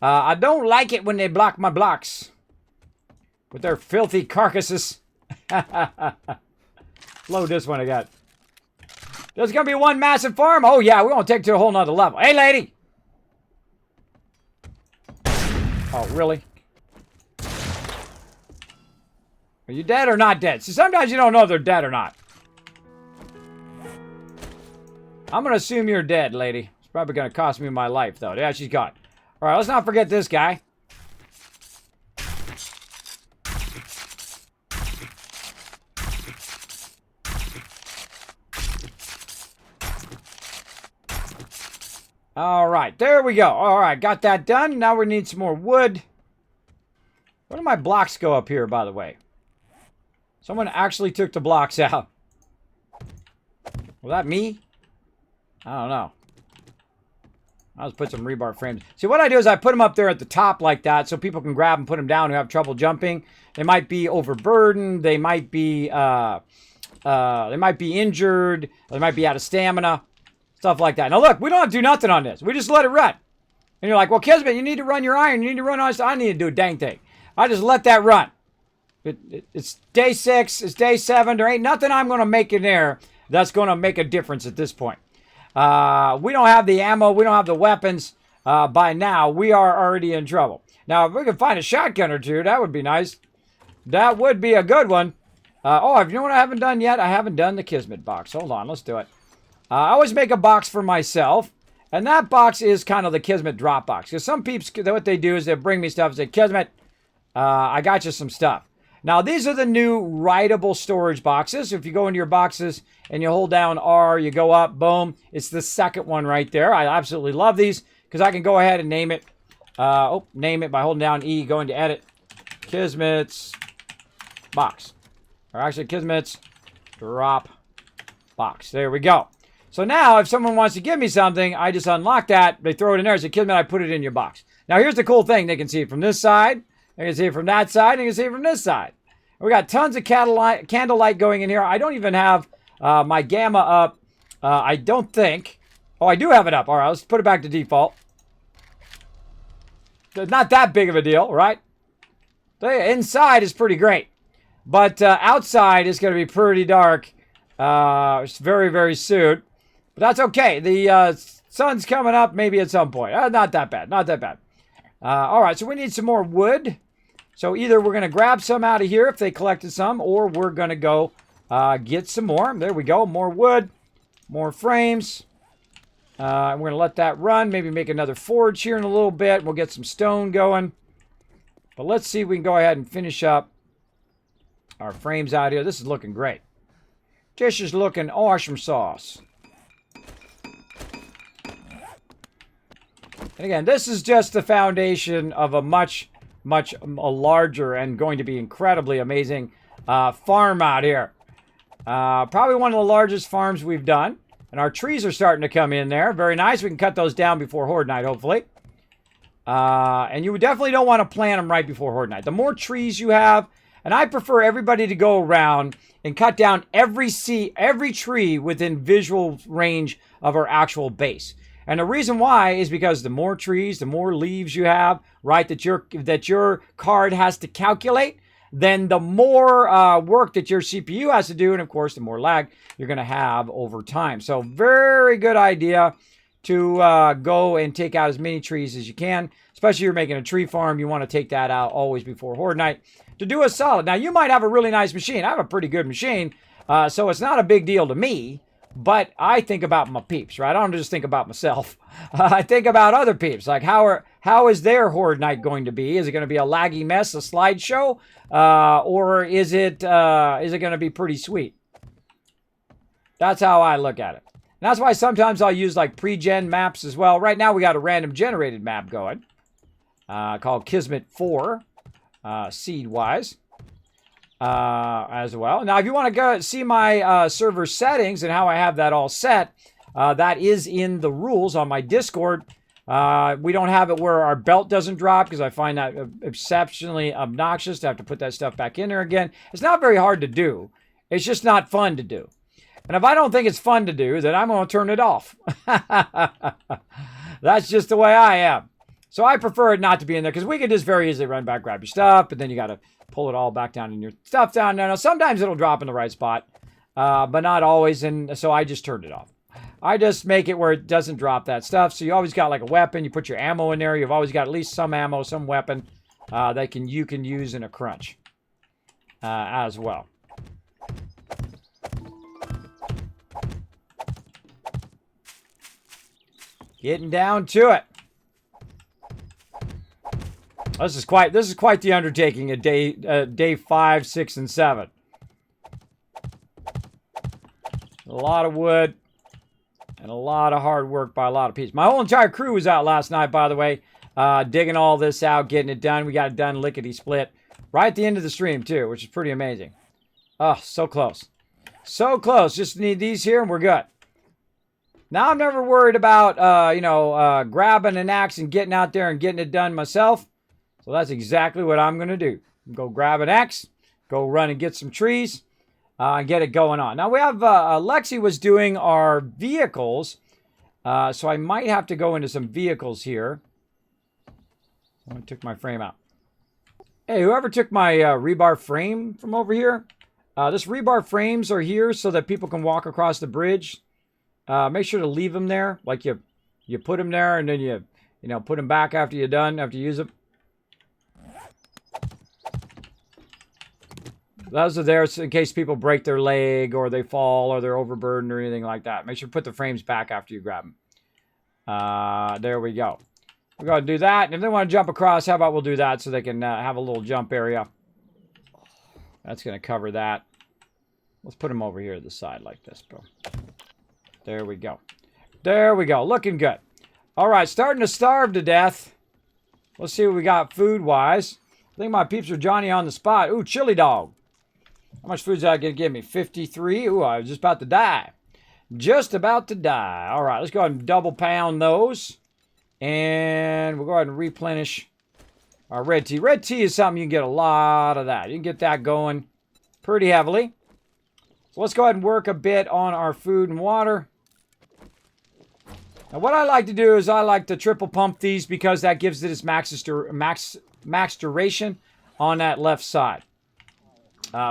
I don't like it when they block my blocks with their filthy carcasses. Load this one I got. There's going to be one massive farm. Oh, yeah, we're going to take it to a whole nother level. Hey, lady. Oh, really? Are you dead or not dead? See, sometimes you don't know if they're dead or not. I'm going to assume you're dead, lady. It's probably going to cost me my life, though. Yeah, she's gone. All right, let's not forget this guy. All right, there we go. All right, got that done. Now we need some more wood. Where do my blocks go up here, by the way? Someone actually took the blocks out. Was that me? I don't know. I'll just put some rebar frames. See, what I do is I put them up there at the top like that so people can grab and put them down who have trouble jumping. They might be overburdened. They might be injured. They might be out of stamina. Stuff like that. Now, look, we don't have to do nothing on this. We just let it run. And you're like, well, Kismet, you need to run your iron. You need to run on. I need to do a dang thing. I just let that run. It's day 6. It's day 7. There ain't nothing I'm going to make in there that's going to make a difference at this point. We don't have the ammo. We don't have the weapons. By now, we are already in trouble. Now, if we could find a shotgun or two, that would be nice. That would be a good one. Oh, you know what I haven't done yet? I haven't done the Kismet box. Hold on. Let's do it. I always make a box for myself, and that box is kind of the Kismet drop box. Because some peeps, what they do is they bring me stuff and say, Kismet, I got you some stuff. Now, these are the new writable storage boxes. If you go into your boxes and you hold down R, you go up, boom. It's the second one right there. I absolutely love these because I can go ahead and name it. Name it by holding down E, go into edit. Kismet's box. Or actually, Kismet's drop box. There we go. So now, if someone wants to give me something, I just unlock that. They throw it in there. I say, Kismet, I put it in your box. Now, here's the cool thing. They can see it from this side. They can see it from that side. They can see it from this side. We got tons of candlelight going in here. I don't even have my gamma up. I don't think. Oh, I do have it up. All right, let's put it back to default. Not that big of a deal, right? The inside is pretty great. But outside is going to be pretty dark. It's very, very soon. But that's okay. The sun's coming up maybe at some point. Not that bad. Not that bad. All right, so we need some more wood. So either we're going to grab some out of here if they collected some, or we're going to go get some more. There we go. More wood. More frames. We're going to let that run. Maybe make another forge here in a little bit. We'll get some stone going. But let's see if we can go ahead and finish up our frames out here. This is looking great. This is looking awesome sauce. And again, this is just the foundation of a much larger and going to be incredibly amazing farm out here. Probably one of the largest farms we've done. And our trees are starting to come in there. Very nice. We can cut those down before Horde Night, hopefully. And you definitely don't want to plant them right before Horde Night. The more trees you have, and I prefer everybody to go around and cut down every tree within visual range of our actual base. And the reason why is because the more trees, the more leaves you have, right, that your card has to calculate, then the more work that your CPU has to do, and of course, the more lag you're going to have over time. So very good idea to go and take out as many trees as you can, especially if you're making a tree farm. You want to take that out always before Horde Night to do a solid. Now, you might have a really nice machine. I have a pretty good machine, so it's not a big deal to me. But I think about my peeps, right? I don't just think about myself. I think about other peeps. Like, how is their Horde Night going to be? Is it going to be a laggy mess, a slideshow? Or is it going to be pretty sweet? That's how I look at it. And that's why sometimes I'll use, like, pre-gen maps as well. Right now, we got a random generated map going called Kismet 4, seed-wise. As well. Now, if you want to go see my server settings and how I have that all set, that is in the rules on my Discord. We don't have it where our belt doesn't drop because I find that exceptionally obnoxious to have to put that stuff back in there again. It's not very hard to do. It's just not fun to do. And if I don't think it's fun to do, then I'm going to turn it off. That's just the way I am. So I prefer it not to be in there because we can just very easily run back, grab your stuff, but then you got to pull it all back down in your stuff down there. Now, sometimes it'll drop in the right spot, but not always, and so I just turned it off. I just make it where it doesn't drop that stuff. So you always got like a weapon. You put your ammo in there. You've always got at least some ammo, some weapon that you can use in a crunch as well. Getting down to it. This is quite the undertaking of day 5, 6, and 7. A lot of wood and a lot of hard work by a lot of people. My whole entire crew was out last night, by the way, digging all this out, getting it done. We got it done lickety-split right at the end of the stream, too, which is pretty amazing. Oh, so close. So close. Just need these here, and we're good. Now I'm never worried about, grabbing an axe and getting out there and getting it done myself. So that's exactly what I'm going to do. Go grab an axe, go run and get some trees, and get it going on. Now we have, Lexi was doing our vehicles, so I might have to go into some vehicles here. I took my frame out. Hey, whoever took my rebar frame from over here, this rebar frames are here so that people can walk across the bridge. Make sure to leave them there, like you put them there and then you put them back after you're done, after you use them. Those are there in case people break their leg or they fall or they're overburdened or anything like that. Make sure to put the frames back after you grab them. There we go. We're going to do that. And if they want to jump across, how about we'll do that so they can have a little jump area. That's going to cover that. Let's put them over here to the side like this, bro. There we go. There we go. Looking good. All right, starting to starve to death. Let's see what we got food-wise. I think my peeps are Johnny on the spot. Ooh, chili dog. How much food is that going to give me? 53? Ooh, I was just about to die. Just about to die. All right, let's go ahead and double pound those. And we'll go ahead and replenish our red tea. Red tea is something you can get a lot of that. You can get that going pretty heavily. So let's go ahead and work a bit on our food and water. Now what I like to do is I like to triple pump these because that gives it its max duration on that left side.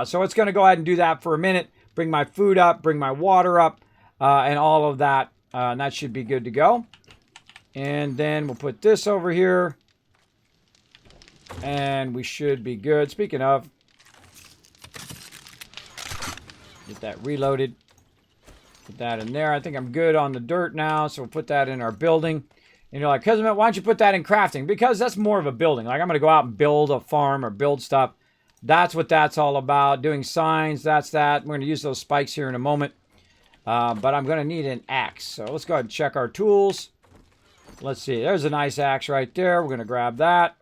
So it's going to go ahead and do that for a minute. Bring my food up, bring my water up, and all of that. And that should be good to go. And then we'll put this over here. And we should be good. Speaking of, get that reloaded. Put that in there. I think I'm good on the dirt now. So we'll put that in our building. And you're like, Kismet, why don't you put that in crafting? Because that's more of a building. Like I'm going to go out and build a farm or build stuff. That's what that's all about. Doing signs, that's that. We're going to use those spikes here in a moment. But I'm going to need an axe. So let's go ahead and check our tools. Let's see. There's a nice axe right there. We're going to grab that.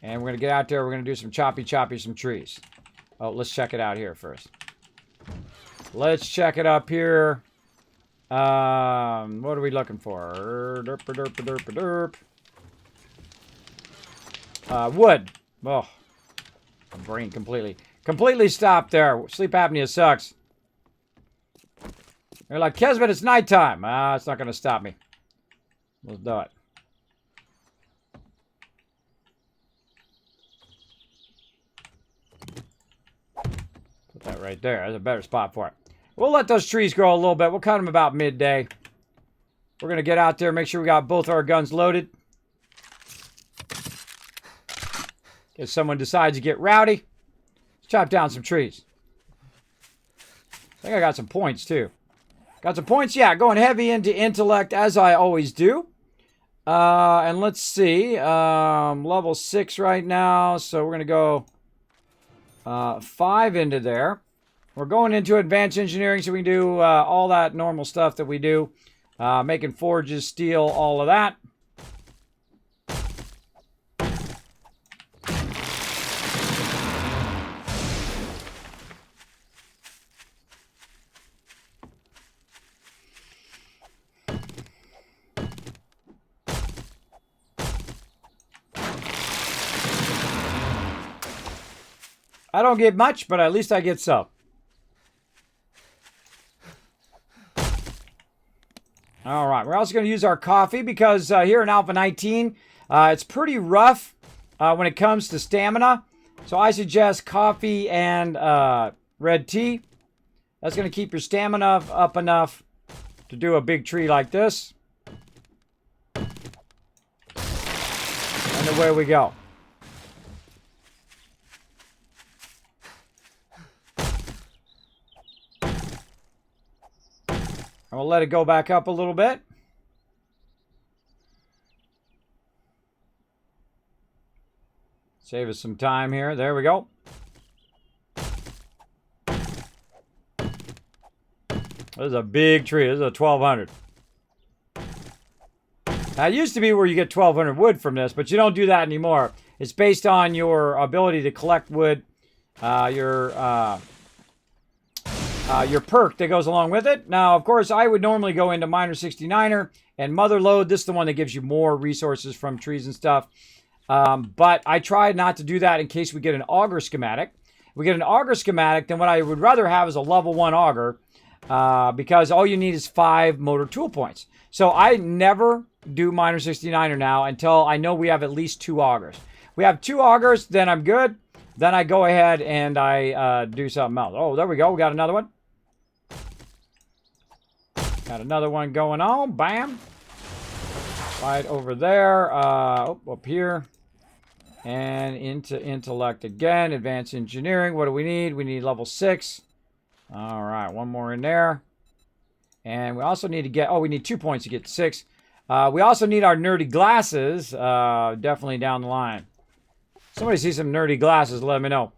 And we're going to get out there. We're going to do some choppy some trees. Oh, let's check it out here first. Let's check it up here. What are we looking for? Wood. Oh, my brain completely stopped there. Sleep apnea sucks. You're like, Kismet, it's nighttime. It's not going to stop me. Let's do it. Put that right there. That's a better spot for it. We'll let those trees grow a little bit. We'll cut them about midday. We're going to get out there, make sure we got both our guns loaded. If someone decides to get rowdy, let's chop down some trees. I think I got some points, too. Got some points? Yeah, going heavy into intellect, as I always do. And let's see. Level 6 right now, so we're going to go 5 into there. We're going into advanced engineering, so we can do all that normal stuff that we do. Making forges, steel, all of that. I don't get much, but at least I get some. All right, we're also going to use our coffee because here in Alpha 19, it's pretty rough when it comes to stamina. So I suggest coffee and red tea. That's going to keep your stamina up enough to do a big tree like this. And away we go. And we'll let it go back up a little bit. Save us some time here. There we go. This is a big tree. This is a 1200. Now, it used to be where you get 1200 wood from this, but you don't do that anymore. It's based on your ability to collect wood, your perk that goes along with it. Now, of course, I would normally go into Miner 69er and Mother Lode. This is the one that gives you more resources from trees and stuff. But I tried not to do that in case we get an auger schematic. If we get an auger schematic, then what I would rather have is a level 1 auger because all you need is 5 motor tool points. So I never do Miner 69er now until I know we have at least 2 augers. We have 2 augers, then I'm good. Then I go ahead and I do something else. Oh, there we go. We got another one. Got another one going on. Bam. Right over there. Up here. And into intellect again. Advanced engineering. What do we need? We need level 6. All right. One more in there. And we also need to get... Oh, we need 2 points to get to 6. We also need our nerdy glasses. Definitely down the line. Somebody sees some nerdy glasses, let me know.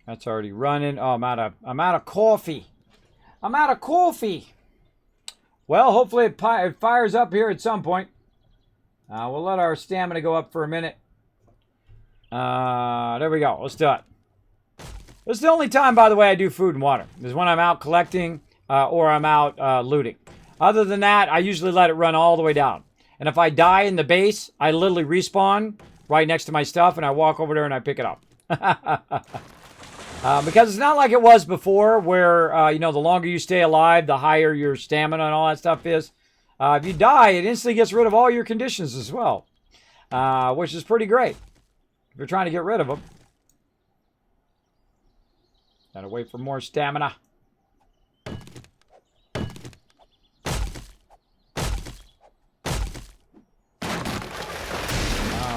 That's already running. Oh, I'm out of coffee. I'm out of coffee. Well, hopefully it fires up here at some point. We'll let our stamina go up for a minute. There we go. Let's do it. This is the only time, by the way, I do food and water. Is when I'm out collecting or I'm out looting. Other than that, I usually let it run all the way down. And if I die in the base, I literally respawn right next to my stuff and I walk over there and I pick it up. Because it's not like it was before where, you know, the longer you stay alive, the higher your stamina and all that stuff is. If you die, it instantly gets rid of all your conditions as well, which is pretty great if you're trying to get rid of them. Gotta wait for more stamina. All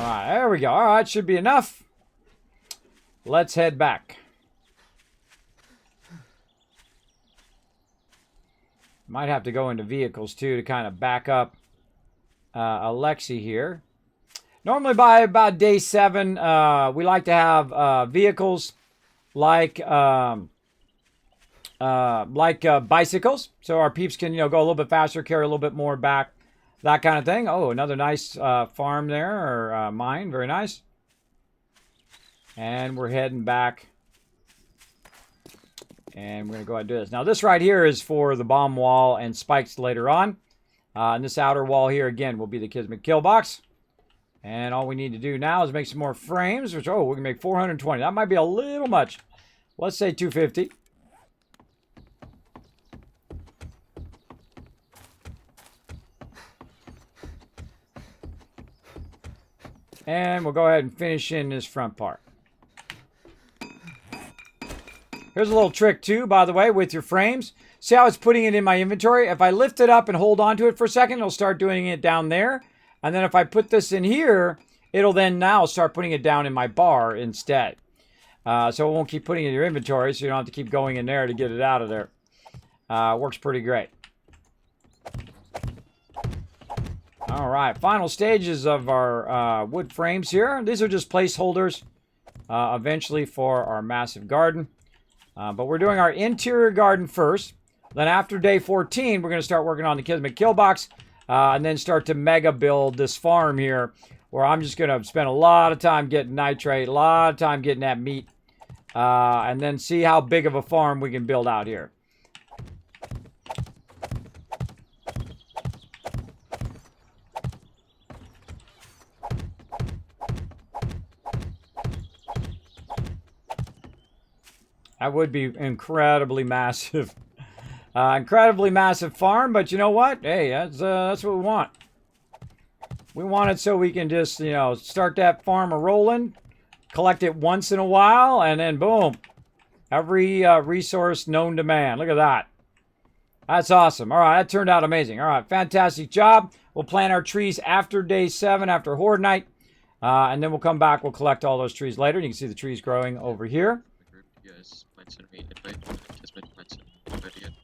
right, there we go. All right, should be enough. Let's head back. Might have to go into vehicles, too, to kind of back up Alexi here. Normally, by about day 7, we like to have vehicles like bicycles. So our peeps can, you know, go a little bit faster, carry a little bit more back, that kind of thing. Oh, another nice farm there, or mine. Very nice. And we're heading back. And we're going to go ahead and do this. Now, this right here is for the bomb wall and spikes later on. And this outer wall here, again, will be the Kismet kill box. And all we need to do now is make some more frames, which, oh, we can make 420. That might be a little much. Let's say 250. And we'll go ahead and finish in this front part. Here's a little trick too, by the way, with your frames. See how it's putting it in my inventory? If I lift it up and hold on to it for a second, it'll start doing it down there. And then if I put this in here, it'll then now start putting it down in my bar instead. So it won't keep putting it in your inventory, so you don't have to keep going in there to get it out of there. Works pretty great. All right, final stages of our wood frames here. These are just placeholders eventually for our massive garden. But we're doing our interior garden first. Then after day 14, we're going to start working on the Kismet kill box. And then start to mega build this farm here. Where I'm just going to spend a lot of time getting nitrate. A lot of time getting that meat. and then see how big of a farm we can build out here. That would be incredibly massive. Incredibly massive farm, but you know what? Hey, that's what we want. We want it so we can just, you know, start that farm a-rolling, collect it once in a while, and then boom. Every resource known to man. Look at that. That's awesome. All right, that turned out amazing. All right, fantastic job. We'll plant our trees after day 7, after Horde Night. And then we'll come back. We'll collect all those trees later. You can see the trees growing over here. Yes, might send me an invite. Kismet might send me an invite again.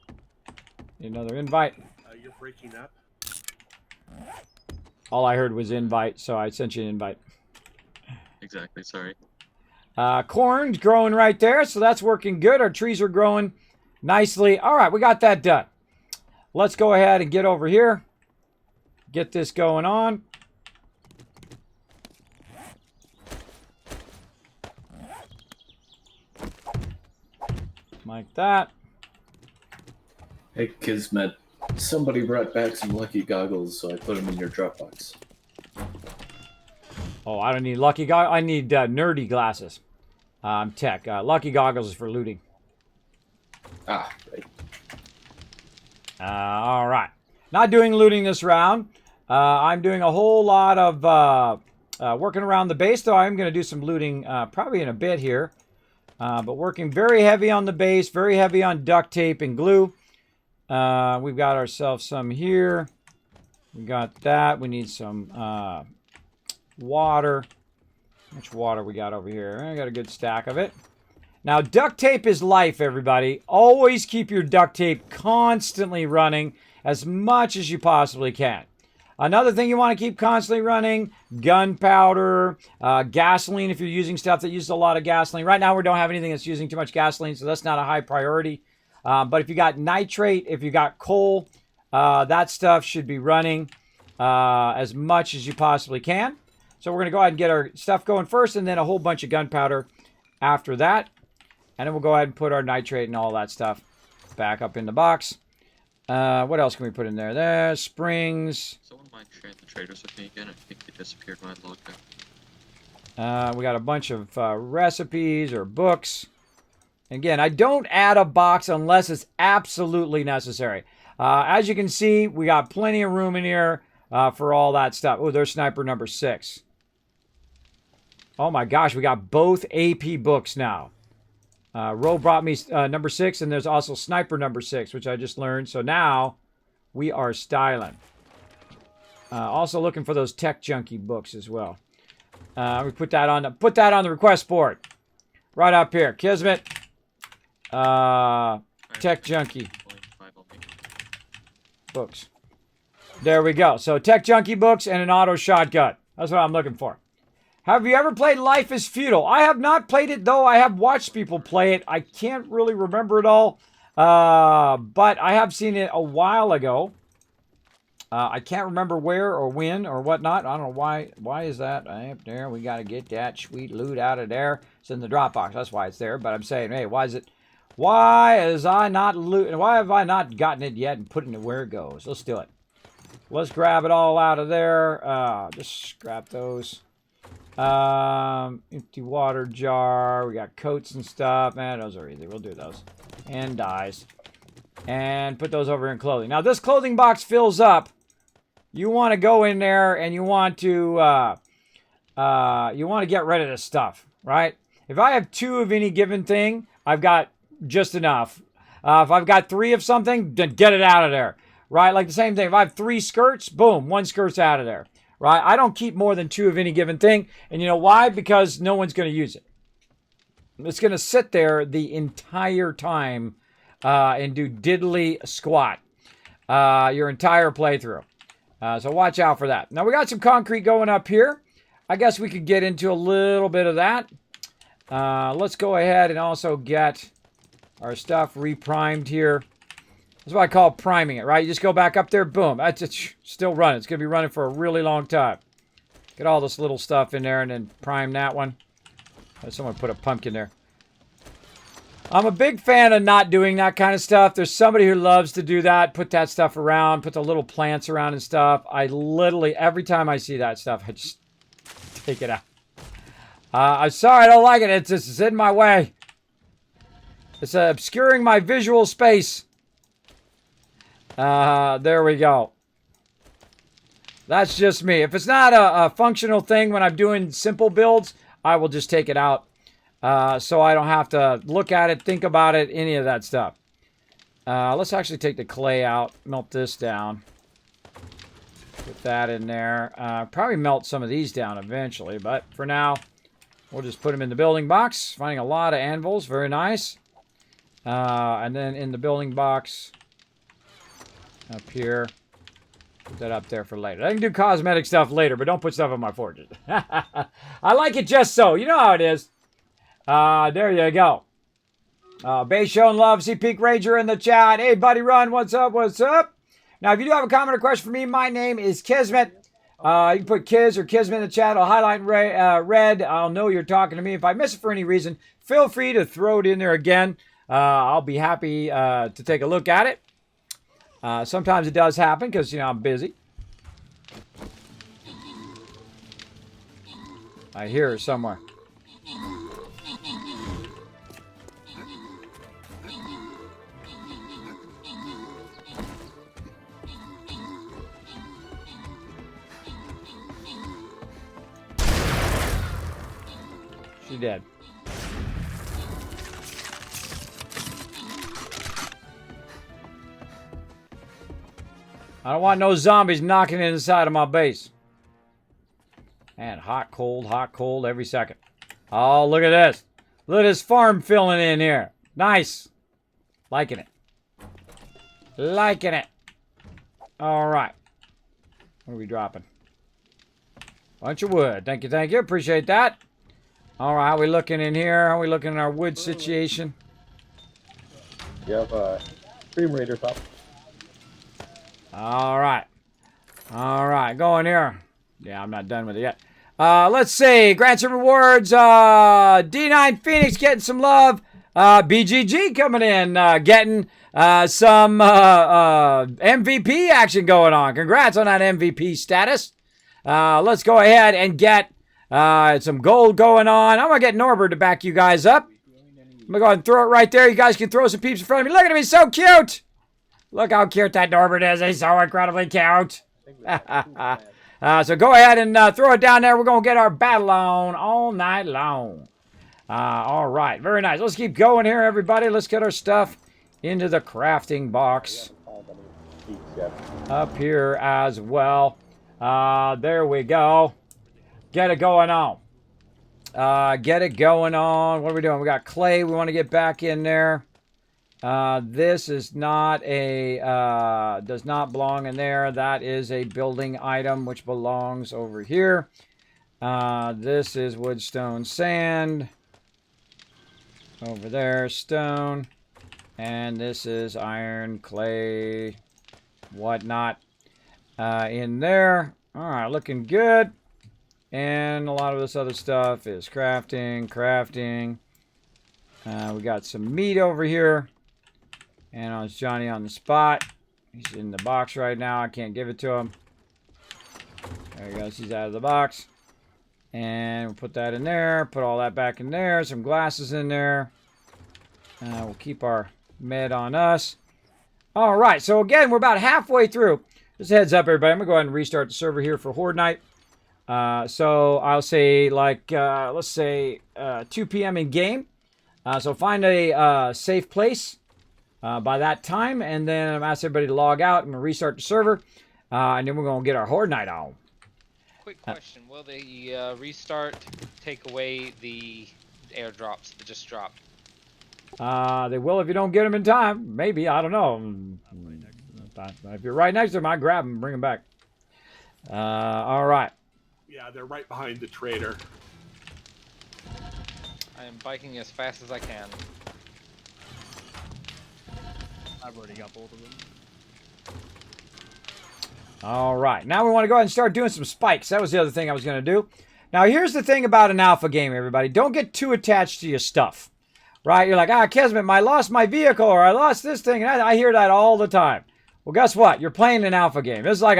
Another invite. You're breaking up. All I heard was invite, so I sent you an invite. Exactly, sorry. Corn's growing right there, so that's working good. Our trees are growing nicely. All right, we got that done. Let's go ahead and get over here. Get this going on. Like that. Hey, Kismet. Somebody brought back some lucky goggles, so I put them in your Dropbox. Oh, I don't need lucky goggles. I need nerdy glasses. Tech. Lucky goggles is for looting. Ah, right. All right. Not doing looting this round. I'm doing a whole lot of working around the base, though I'm going to do some looting probably in a bit here. But working very heavy on the base, very heavy on duct tape and glue. We've got ourselves some here. We got that. We need some water. How much water we got over here? I got a good stack of it. Now, duct tape is life, everybody. Always keep your duct tape constantly running as much as you possibly can. Another thing you want to keep constantly running, gunpowder, gasoline if you're using stuff that uses a lot of gasoline. Right now we don't have anything that's using too much gasoline, so that's not a high priority. But if you got nitrate, if you got coal, that stuff should be running as much as you possibly can. So we're going to go ahead and get our stuff going first, and then a whole bunch of gunpowder after that. And then we'll go ahead and put our nitrate and all that stuff back up in the box. What else can we put in there? There's springs. Someone mind sharing the traders with me again? I think they disappeared when I logged in. We got a bunch of recipes or books. Again, I don't add a box unless it's absolutely necessary. As you can see, we got plenty of room in here for all that stuff. Oh, there's sniper number 6. Oh my gosh, we got both AP books now. Ro brought me number 6, and there's also sniper number 6, which I just learned. So now we are styling. Also looking for those tech junkie books as well. We put that on the request board, right up here. Kismet, tech junkie books. There we go. So tech junkie books and an auto shotgun. That's what I'm looking for. Have you ever played Life is Feudal? I have not played it, though. I have watched people play it. I can't really remember it all. But I have seen it a while ago. I can't remember where or when or whatnot. I don't know why. Why is that? Up there. We got to get that sweet loot out of there. It's in the Dropbox. That's why it's there. But I'm saying, hey, why is it? Why is I not loot? Why have I not gotten it yet and put it where it goes? Let's do it. Let's grab it all out of there. Just scrap those. Empty water jar. We got coats and stuff. Man, those are easy. We'll do those. And dyes. And put those over in clothing. Now, this clothing box fills up. You want to go in there and you want to get rid of this stuff, right? If I have 2 of any given thing, I've got just enough. If I've got 3 of something, then get it out of there, right? Like the same thing. If I have 3 skirts, boom, 1 skirt's out of there. Right? I don't keep more than 2 of any given thing. And you know why? Because no one's going to use it. It's going to sit there the entire time and do diddly squat your entire playthrough. So watch out for that. Now we got some concrete going up here. I guess we could get into a little bit of that. Let's go ahead and also get our stuff reprimed here. That's what I call priming it, right? You just go back up there, boom. That's it's still running. It's going to be running for a really long time. Get all this little stuff in there and then prime that one. Someone put a pumpkin there. I'm a big fan of not doing that kind of stuff. There's somebody who loves to do that, put that stuff around, put the little plants around and stuff. I literally, every time I see that stuff, I just take it out. I'm sorry, I don't like it. It's just in my way. It's obscuring my visual space. There we go. That's just me. If it's not a functional thing when I'm doing simple builds, I will just take it out. So I don't have to look at it, think about it, any of that stuff. Let's actually take the clay out, melt this down. Put that in there. Probably melt some of these down eventually, but for now, we'll just put them in the building box. Finding a lot of anvils, very nice. And then in the building box, up here, put that up there for later. I can do cosmetic stuff later, but don't put stuff on my forges. I like it just so. You know how it is. There you go. Bay showing love. See Peak Ranger in the chat. Hey, Buddy Run. What's up? What's up? Now, if you do have a comment or question for me, my name is Kismet. You can put Kiz or Kismet in the chat. I'll highlight in red. I'll know you're talking to me. If I miss it for any reason, feel free to throw it in there again. I'll be happy to take a look at it. Sometimes it does happen because, you know, I'm busy. I hear her somewhere. She did. I don't want no zombies knocking inside of my base. And hot, cold every second. Oh, look at this. Look at this farm filling in here. Nice. Liking it. Liking it. All right. What are we dropping? Bunch of wood. Thank you, thank you. Appreciate that. All right, how are we looking in here? How are we looking in our wood situation? You have Stream Raiders up. All right. All right, go in here. Yeah, I'm not done with it yet. Let's see. Grants and rewards. D9 Phoenix getting some love. BGG coming in. Getting some MVP action going on. Congrats on that MVP status. Let's go ahead and get some gold going on. I'm going to get Norbert to back you guys up. I'm going to go ahead and throw it right there. You guys can throw some peeps in front of me. Look at him. He's so cute. Look how cute that Norbert is. He's so incredibly cute. So go ahead and throw it down there. We're going to get our battle on all night long. All right. Very nice. Let's keep going here, everybody. Let's get our stuff into the crafting box. Up here as well. There we go. Get it going on. Get it going on. What are we doing? We got clay. We want to get back in there. This is not a, does not belong in there. That is a building item which belongs over here. This is wood, stone, sand. Over there, stone. And this is iron, clay, whatnot. In there. All right, looking good. And a lot of this other stuff is crafting. We got some meat over here. And it's Johnny on the spot. He's in the box right now. I can't give it to him. There he goes. He's out of the box. And we'll put that in there. Put all that back in there. Some glasses in there. We'll keep our med on us. All right. So again, we're about halfway through. Just a heads up, everybody. I'm going to go ahead and restart the server here for Horde Night. So I'll say like, let's say 2 p.m. in game. So find a safe place by that time. And then I'm asking everybody to log out and restart the server. And then we're going to get our Horde Night on. Quick question. Will the restart take away the airdrops that just dropped? They will if you don't get them in time. Maybe. I don't know. If you're right next to them, I grab them and bring them back. All right. Yeah, they're right behind the trader. I am biking as fast as I can. I've already got both of them. All right. Now we want to go ahead and start doing some spikes. That was the other thing I was going to do. Now, here's the thing about an alpha game, everybody. Don't get too attached to your stuff. right? You're like, Kismet, I lost my vehicle, or I lost this thing. And I hear that all the time. Well, guess what? You're playing an alpha game. This is like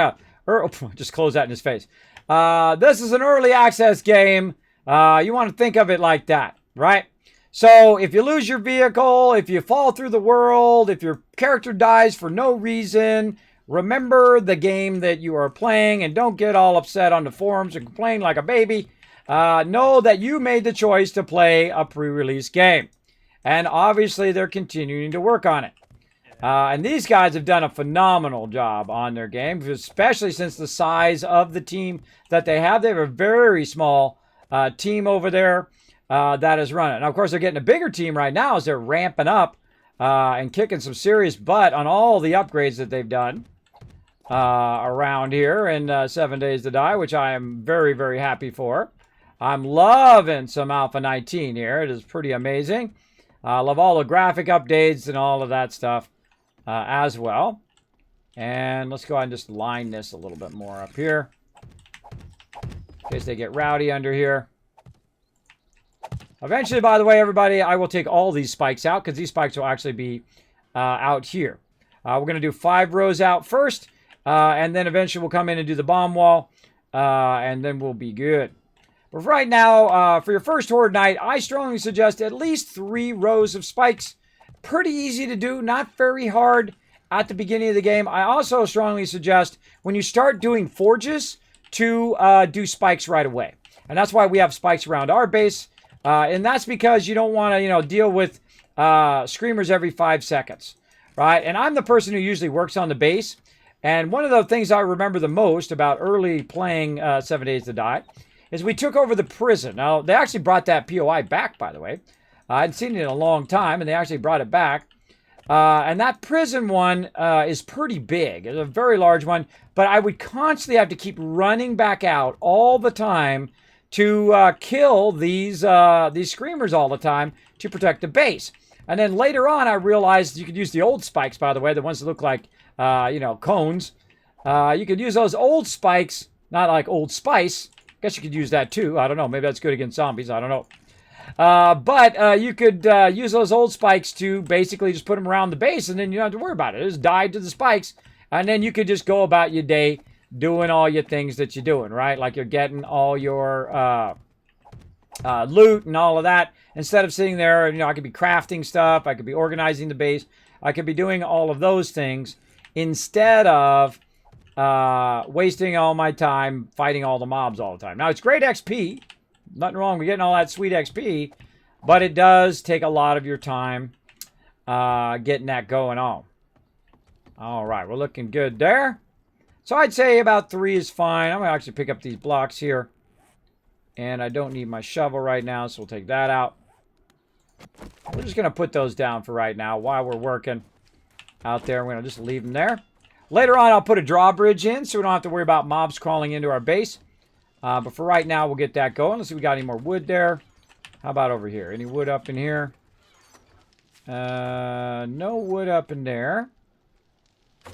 just close that in his face. This is an early access game. You want to think of it like that, right? So if you lose your vehicle, if you fall through the world, if your character dies for no reason, remember the game that you are playing and don't get all upset on the forums and complain like a baby. Know that you made the choice to play a pre-release game. And obviously they're continuing to work on it. And these guys have done a phenomenal job on their game, especially since the size of the team that they have. They have a very small team over there that is running. Now, of course, they're getting a bigger team right now as they're ramping up and kicking some serious butt on all the upgrades that they've done around here in 7 Days to Die, which I am very, very happy for. I'm loving some Alpha 19 here. It is pretty amazing. I love all the graphic updates and all of that stuff as well. And let's go ahead and just line this a little bit more up here in case they get rowdy under here. Eventually, by the way, everybody, I will take all these spikes out because these spikes will actually be out here. We're going to do 5 rows out first, and then eventually we'll come in and do the bomb wall, and then we'll be good. But right now, for your first Horde Night, I strongly suggest at least 3 rows of spikes. Pretty easy to do, not very hard at the beginning of the game. I also strongly suggest when you start doing forges to do spikes right away. And that's why we have spikes around our base. And that's because you don't want to, deal with screamers every 5 seconds, right? And I'm the person who usually works on the base. And one of the things I remember the most about early playing 7 Days to Die is we took over the prison. Now, they actually brought that POI back, by the way. I hadn't seen it in a long time, and they actually brought it back. And that prison one is pretty big. It's a very large one. But I would constantly have to keep running back out all the time to kill these screamers all the time to protect the base. And then later on, I realized you could use the old spikes, by the way, the ones that look like, cones. You could use those old spikes, not like Old Spice. I guess you could use that too. I don't know. Maybe that's good against zombies. I don't know. But you could use those old spikes to basically just put them around the base, and then you don't have to worry about it. Just die to the spikes, and then you could just go about your day doing all your things that you're doing, right? Like you're getting all your loot and all of that. Instead of sitting there, I could be crafting stuff. I could be organizing the base. I could be doing all of those things instead of wasting all my time fighting all the mobs all the time. Now, it's great XP. Nothing wrong with getting all that sweet XP, but it does take a lot of your time getting that going on. All right, we're looking good there. So I'd say about 3 is fine. I'm going to actually pick up these blocks here. And I don't need my shovel right now, so we'll take that out. We're just going to put those down for right now while we're working out there. We're going to just leave them there. Later on, I'll put a drawbridge in so we don't have to worry about mobs crawling into our base. But for right now, we'll get that going. Let's see if we got any more wood there. How about over here? Any wood up in here? No wood up in there.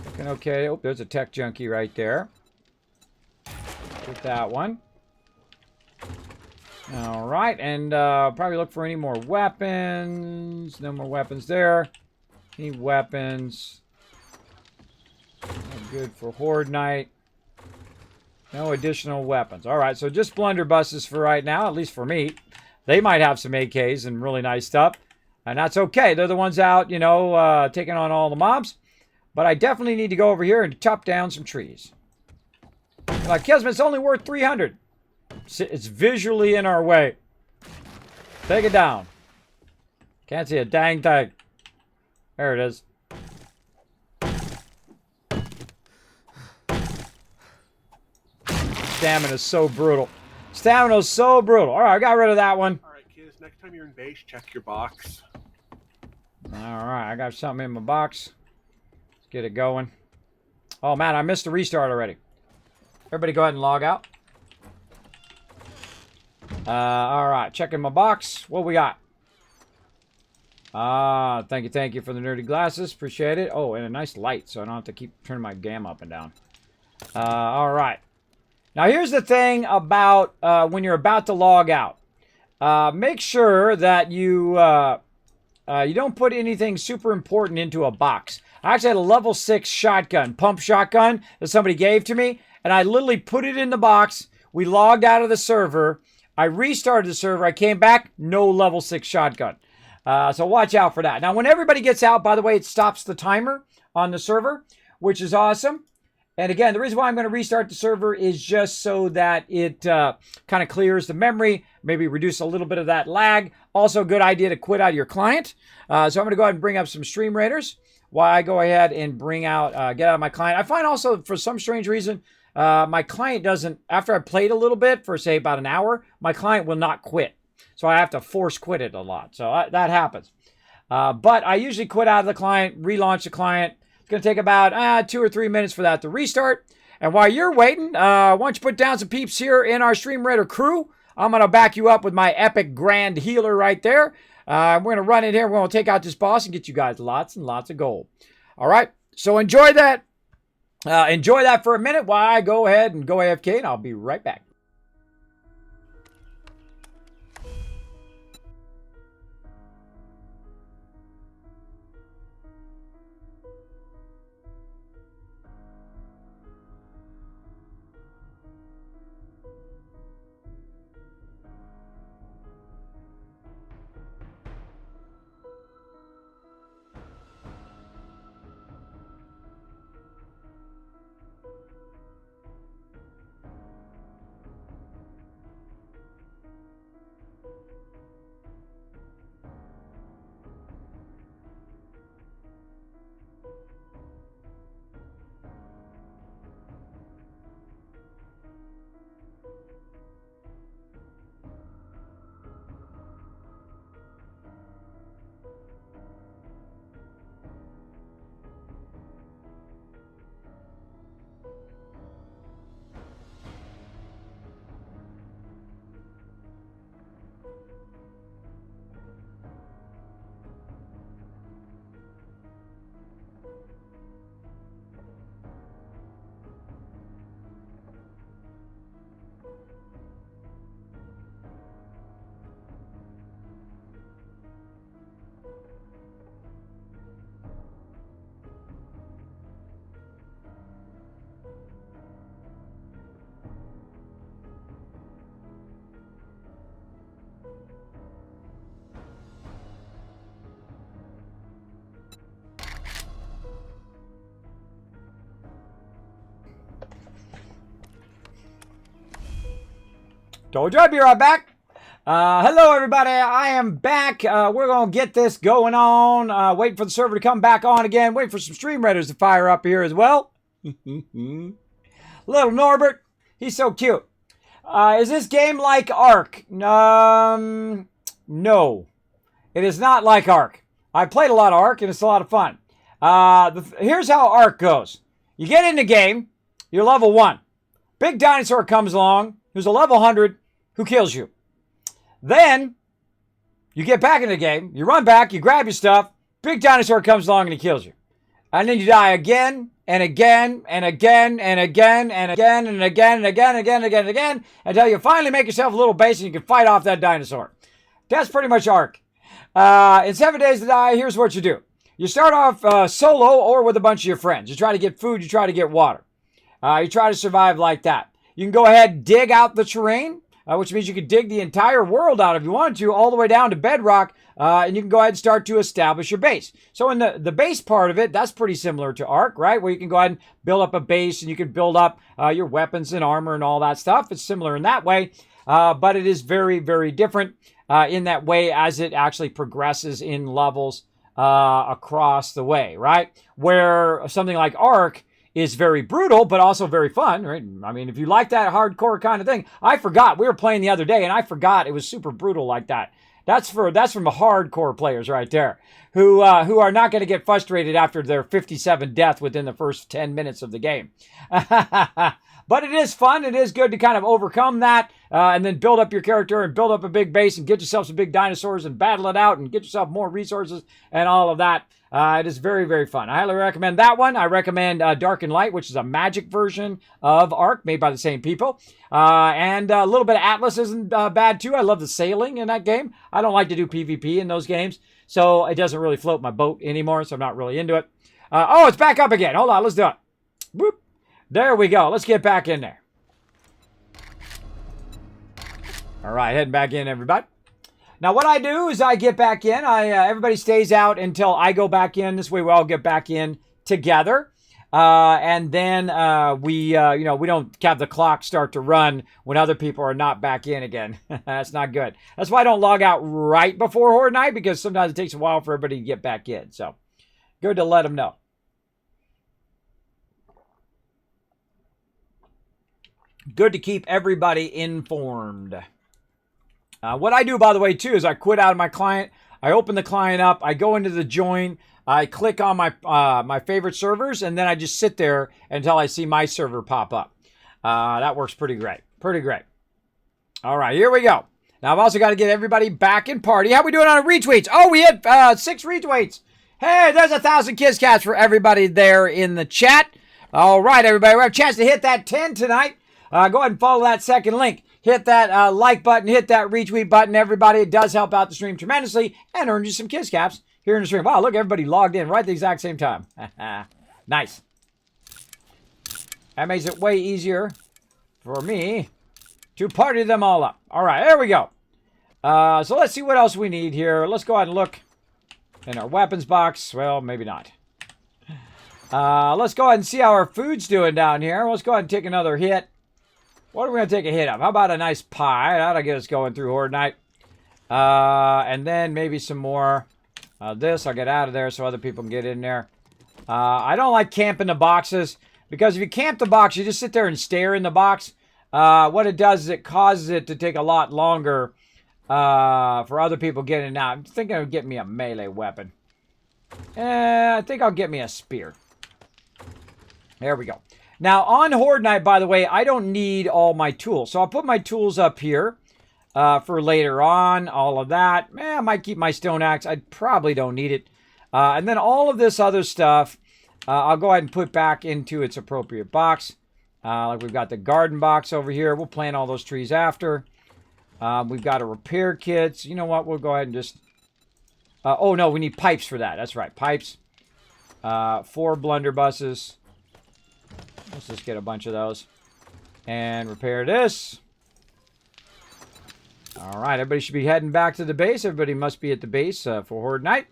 Looking okay. Oh, there's a tech junkie right there. Get that one. All right, and probably look for any more weapons. No more weapons there. Any weapons? Good for Horde Night. No additional weapons. All right, so just blunderbusses for right now, at least for me. They might have some AKs and really nice stuff, and that's okay. They're the ones out, taking on all the mobs. But I definitely need to go over here and chop down some trees. Like, Kismet, it's only worth 300. It's visually in our way. Take it down. Can't see a dang thing. There it is. Stamina's so brutal. Stamina's so brutal. All right, I got rid of that one. All right, kids. Next time you're in base, check your box. All right, I got something in my box. Let's get it going. Oh, man, I missed the restart already. Everybody go ahead and log out. All right, checking my box. What we got? Thank you for the nerdy glasses. Appreciate it. Oh, and a nice light, so I don't have to keep turning my gamma up and down. All right. Now, here's the thing about when you're about to log out. Make sure that you you don't put anything super important into a box. I actually had a level 6 shotgun, pump shotgun, that somebody gave to me, and I literally put it in the box. We logged out of the server. I restarted the server. I came back, no level 6 shotgun. So watch out for that. Now, when everybody gets out, by the way, it stops the timer on the server, which is awesome. And again, the reason why I'm going to restart the server is just so that it kind of clears the memory, maybe reduce a little bit of that lag. Also, a good idea to quit out of your client. So I'm going to go ahead and bring up some Stream Raiders while I go ahead and bring out, get out of my client. I find also, for some strange reason, my client doesn't, after I played a little bit for, say, about an hour, my client will not quit. So I have to force quit it a lot. So that happens. But I usually quit out of the client, relaunch the client. It's going to take about 2 or 3 minutes for that to restart. And while you're waiting, why don't you put down some peeps here in our Stream Raider crew. I'm going to back you up with my epic grand healer right there. We're going to run in here. We're going to take out this boss and get you guys lots and lots of gold. All right. So enjoy that. Enjoy that for a minute while I go ahead and go AFK, and I'll be right back. Told you I'd be right back. Hello, everybody. I am back. We're going to get this going on. Waiting for the server to come back on again. Waiting for some Stream Raiders to fire up here as well. Little Norbert. He's so cute. Is this game like Ark? No. It is not like Ark. I've played a lot of Ark, and it's a lot of fun. Here's how Ark goes. You get in the game. You're level 1. Big dinosaur comes along. Who's a level 100. Who kills you. Then, you get back in the game, you run back, you grab your stuff, big dinosaur comes along and he kills you. And then you die again, and again, and again, and again, and again, and again, and again, and again, and again, and again, until you finally make yourself a little base and you can fight off that dinosaur. That's pretty much Ark. In 7 Days to Die, here's what you do. You start off solo or with a bunch of your friends. You try to get food, you try to get water. You try to survive like that. You can go ahead and dig out the terrain. Which means you could dig the entire world out if you wanted to, all the way down to bedrock, and you can go ahead and start to establish your base. So in the base part of it, that's pretty similar to Ark, right? Where you can go ahead and build up a base, and you can build up your weapons and armor and all that stuff. It's similar in that way, but it is very, very different in that way as it actually progresses in levels across the way, right? Where something like Ark is very brutal, but also very fun, right? I mean, if you like that hardcore kind of thing, I forgot. We were playing the other day, and I forgot it was super brutal like that. That's from the hardcore players right there, who are not going to get frustrated after their 57 death within the first 10 minutes of the game. But it is fun. It is good to kind of overcome that and then build up your character and build up a big base and get yourself some big dinosaurs and battle it out and get yourself more resources and all of that. It is very, very fun. I highly recommend that one. I recommend Dark and Light, which is a magic version of Ark made by the same people. And a little bit of Atlas isn't bad too. I love the sailing in that game. I don't like to do PvP in those games, so it doesn't really float my boat anymore, so I'm not really into it. Oh, it's back up again. Hold on, let's do it. Whoop. There we go. Let's get back in there. All right, heading back in, everybody. Now, what I do is I get back in. Everybody stays out until I go back in. This way, we all get back in together. And then we don't have the clock start to run when other people are not back in again. That's not good. That's why I don't log out right before Horde Night, because sometimes it takes a while for everybody to get back in. So, good to let them know. Good to keep everybody informed. What I do, by the way, too, is I quit out of my client. I open the client up. I go into the join. I click on my my favorite servers, and then I just sit there until I see my server pop up. That works pretty great. Pretty great. All right, here we go. Now, I've also got to get everybody back in party. How we doing on retweets? Oh, we hit 6 retweets. Hey, there's 1,000 kiss cats for everybody there in the chat. All right, everybody. We have a chance to hit that 10 tonight. Go ahead and follow that second link. Hit that like button. Hit that retweet button, everybody. It does help out the stream tremendously and earn you some kiss caps here in the stream. Wow, look, everybody logged in right at the exact same time. Nice. That makes it way easier for me to party them all up. All right, there we go. So let's see what else we need here. Let's go ahead and look in our weapons box. Well, maybe not. Let's go ahead and see how our food's doing down here. Let's go ahead and take another hit. What are we going to take a hit of? How about a nice pie? That'll get us going through Horde Night. And then maybe some more this. I'll get out of there so other people can get in there. I don't like camping the boxes, because if you camp the box, you just sit there and stare in the box. What it does is it causes it to take a lot longer for other people getting out. I'm thinking of getting me a melee weapon. I think I'll get me a spear. There we go. Now, on Horde Night, by the way, I don't need all my tools. So I'll put my tools up here for later on, all of that. I might keep my stone axe. I probably don't need it. And then all of this other stuff, I'll go ahead and put back into its appropriate box. Like we've got the garden box over here. We'll plant all those trees after. We've got a repair kit. You know what? We'll go ahead and just... oh, no, we need pipes for that. That's right, pipes. 4 blunderbusses. Let's just get a bunch of those. And repair this. All right, everybody should be heading back to the base. Everybody must be at the base for Horde Night.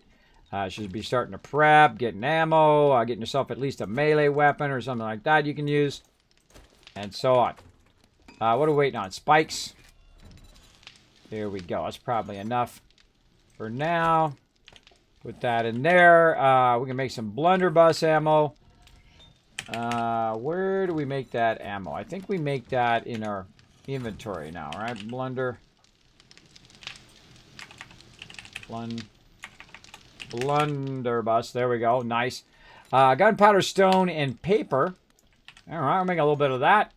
Should be starting to prep, getting ammo, getting yourself at least a melee weapon or something like that you can use. And so on. What are we waiting on? Spikes. There we go. That's probably enough for now. Put that in there. We can make some blunderbuss ammo. Where do we make that ammo? I think we make that in our inventory now, right? Blunderbuss. There we go. Nice. Gunpowder, stone, and paper. All right, we'll make a little bit of that.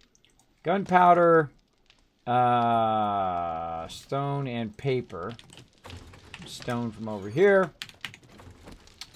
Gunpowder, stone, and paper. Stone from over here.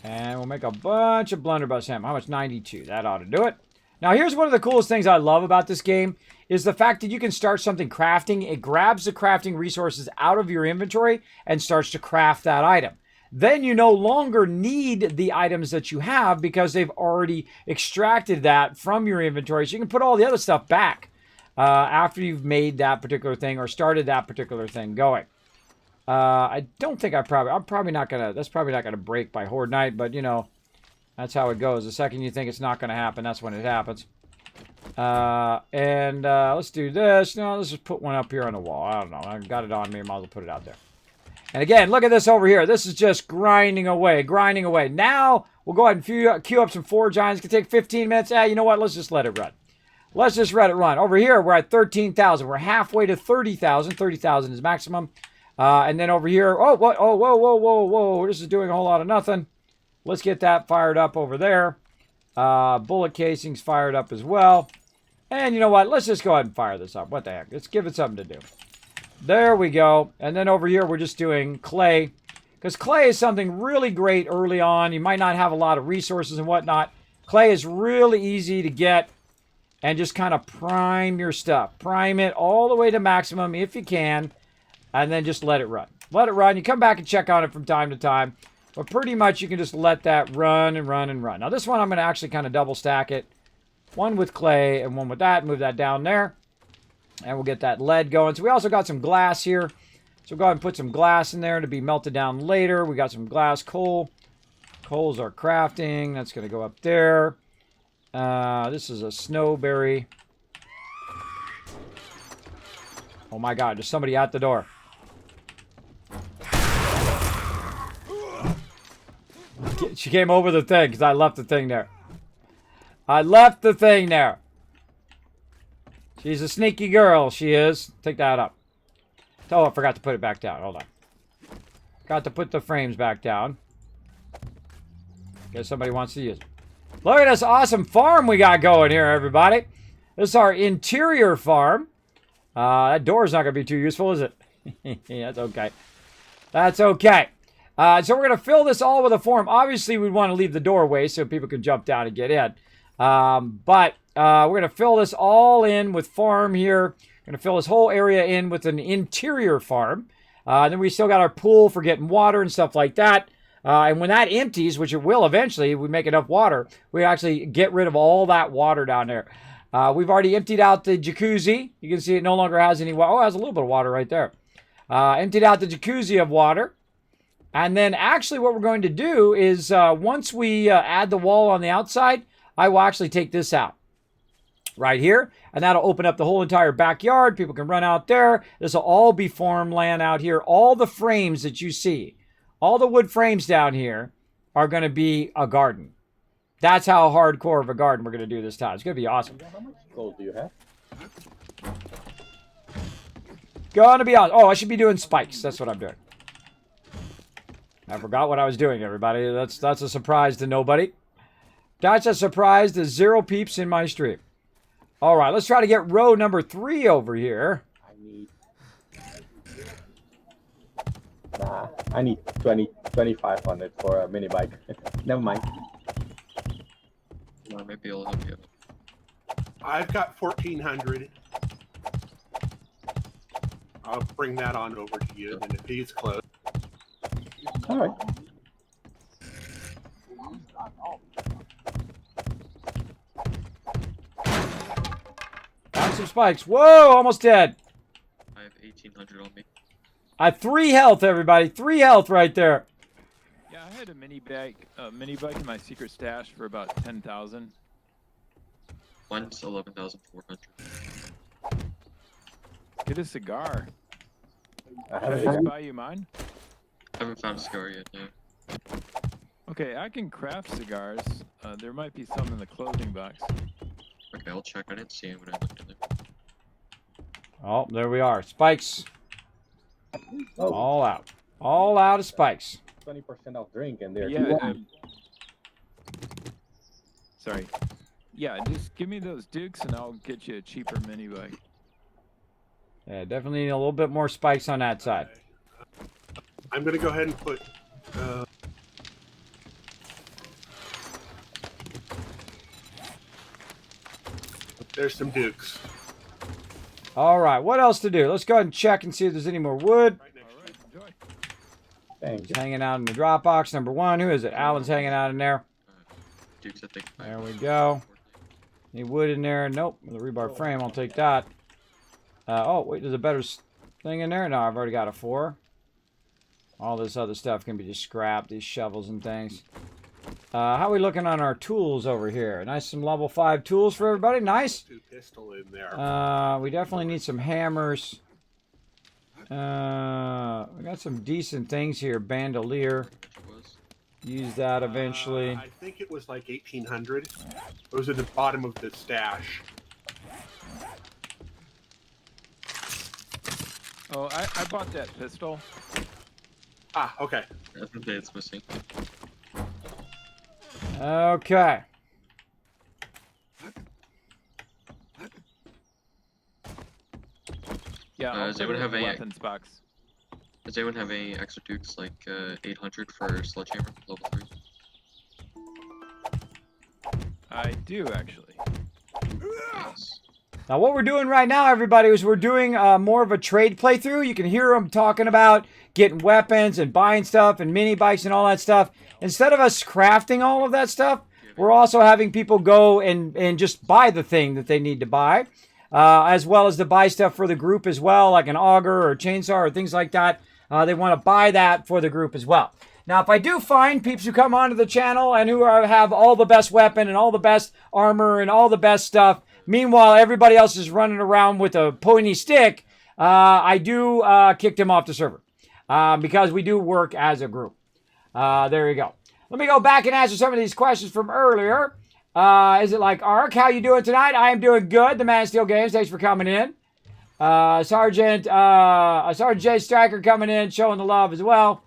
And we'll make a bunch of blunderbuss ammo. How much? 92. That ought to do it. Now, here's one of the coolest things I love about this game is the fact that you can start something crafting. It grabs the crafting resources out of your inventory and starts to craft that item. Then you no longer need the items that you have because they've already extracted that from your inventory. So you can put all the other stuff back after you've made that particular thing or started that particular thing going. I don't think I'm probably not going to, that's probably not going to break by Horde Night, but you know, that's how it goes. The second you think it's not going to happen, that's when it happens. Let's do this. No, let's just put one up here on the wall. I don't know. I got it on me. I might as well put it out there. And again, look at this over here. This is just grinding away, grinding away. Now, we'll go ahead and queue up some forge irons. It can take 15 minutes. You know what? Let's just let it run. Let's just let it run. Over here, we're at 13,000. We're halfway to 30,000. 30,000 is maximum. And then over here, oh, what? Oh, whoa, whoa, whoa, whoa. This is doing a whole lot of nothing. Let's get that fired up over there. Bullet casings fired up as well. And you know what? Let's just go ahead and fire this up. What the heck? Let's give it something to do. There we go. And then over here, we're just doing clay. Because clay is something really great early on. You might not have a lot of resources and whatnot. Clay is really easy to get. and just kind of prime your stuff. Prime it all the way to maximum if you can, and then just let it run. Let it run. You come back and check on it from time to time, but pretty much you can just let that run and run and run. Now this one I'm going to actually kind of double stack it. One with clay and one with that. Move that down there, and we'll get that lead going. So we also got some glass here. So we'll go ahead and put some glass in there to be melted down later. We got some glass coal. Coals are crafting. That's going to go up there. This is a snowberry. Oh my god, there's somebody at the door. She came over the thing because I left the thing there. I left the thing there. She's a sneaky girl, she is. Take that up. Oh, I forgot to put it back down. Hold on. Got to put the frames back down. Guess somebody wants to use it. Look at this awesome farm we got going here, everybody. This is our interior farm. That door's not going to be too useful, is it? That's okay. That's okay. So we're going to fill this all with a form. Obviously, we'd want to leave the doorway so people can jump down and get in. But we're going to fill this all in with farm here. We're going to fill this whole area in with an interior farm. Then we still got our pool for getting water and stuff like that. And when that empties, which it will eventually, we make enough water, we actually get rid of all that water down there. We've already emptied out the jacuzzi. You can see it no longer has any water. Oh, it has a little bit of water right there. Emptied out the jacuzzi of water. And then actually what we're going to do is once we add the wall on the outside, I will actually take this out right here. And that'll open up the whole entire backyard. People can run out there. This will all be farmland out here. All the frames that you see, all the wood frames down here are going to be a garden. That's how hardcore of a garden we're going to do this time. It's going to be awesome. How much gold do you have? Going to be awesome. Oh, I should be doing spikes. That's what I'm doing. I forgot what I was doing, everybody. That's a surprise to nobody. That's a surprise to 0 peeps in my stream. All right, let's try to get row number 3 over here. I need 2,500 for a mini bike. Never mind. I might be able to help you. I've got 1,400. I'll bring that on over to you, and if he's close. All right. Got some spikes. Whoa, almost dead. I have 1,800 on me. I have 3 health, everybody. 3 health right there. Yeah, I had a mini bike in my secret stash for about 10,000. Mine's 11,400. Get a cigar. I Should I have just buy you mine? Haven't found a cigar yet, no. Okay, I can craft cigars. There might be some in the clothing box. Okay, I'll check. I didn't see it when I looked in there. Oh, there we are. Spikes. Oh, All out. All out of spikes. 20% off drink and there. Yeah. Sorry. Yeah, just give me those dukes and I'll get you a cheaper mini bike. Yeah, definitely need a little bit more spikes on that side. I'm going to go ahead and put... there's some dukes. All right, what else to do? Let's go ahead and check and see if there's any more wood. Right next All right, enjoy. Thank He's you. hanging out in the drop box, number 1. Who is it? Alan's hanging out in there. Dukes, I think. There we go. Any wood in there? Nope. The rebar frame, I'll take that. Oh, wait, there's a better thing in there? No, I've already got a 4. All this other stuff can be just scrapped, these shovels and things. How are we looking on our tools over here? Nice, some level 5 tools for everybody. Nice. 2 pistol in there. We definitely need some hammers. We got some decent things here. Bandolier. Use that eventually. I think it was like 1,800. It was at the bottom of the stash. Oh, I bought that pistol. Ah, okay. I think it's missing. Okay. Yeah, I'll does put anyone it in have the any- weapons box. Does anyone have any extra dukes like 800 for sledgehammer level 3? I do actually. Yes. Now, what we're doing right now, everybody, is we're doing more of a trade playthrough. You can hear them talking about getting weapons and buying stuff and mini bikes and all that stuff. Instead of us crafting all of that stuff, we're also having people go and just buy the thing that they need to buy, as well as to buy stuff for the group as well, like an auger or a chainsaw or things like that. They want to buy that for the group as well. Now, if I do find peeps who come onto the channel and who have all the best weapon and all the best armor and all the best stuff, meanwhile everybody else is running around with a pointy stick, I do kick them off the server because we do work as a group. There you go. Let me go back and answer some of these questions from earlier. Is it like Ark? How you doing tonight? I am doing good. The Man of Steel Games. Thanks for coming in. Sergeant J Striker coming in, showing the love as well.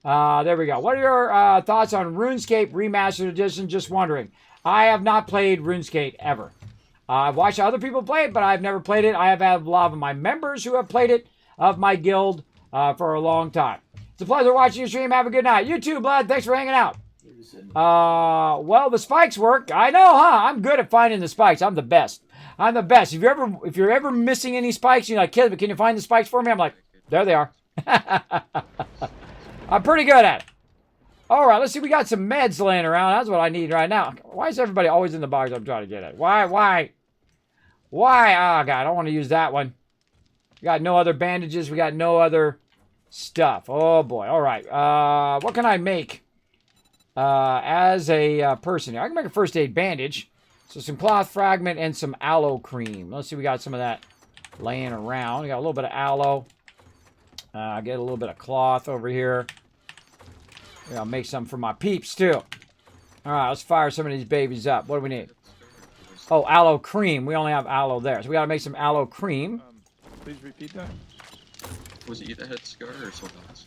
There we go. What are your thoughts on RuneScape Remastered Edition? Just wondering. I have not played RuneScape ever. I've watched other people play it, but I've never played it. I have had a lot of my members who have played it of my guild for a long time. It's a pleasure watching your stream. Have a good night. You too, Blood. Thanks for hanging out. Well, the spikes work. I know, huh? I'm good at finding the spikes. I'm the best. I'm the best. If you're ever missing any spikes, you're like, Kismet, can you find the spikes for me? I'm like, there they are. I'm pretty good at it. All right, let's see. We got some meds laying around. That's what I need right now. Why is everybody always in the box I'm trying to get at? Why? Oh, God, I don't want to use that one. We got no other bandages. We got no other stuff. Oh, boy. All right. What can I make as a person here? I can make a first aid bandage. So some cloth fragment and some aloe cream. Let's see. We got some of that laying around. We got a little bit of aloe. Get a little bit of cloth over here. I'll make some for my peeps, too. All right, let's fire some of these babies up. What do we need? Oh, aloe cream. We only have aloe there. So we got to make some aloe cream. Please repeat that. Was it you that had the cigar or someone else?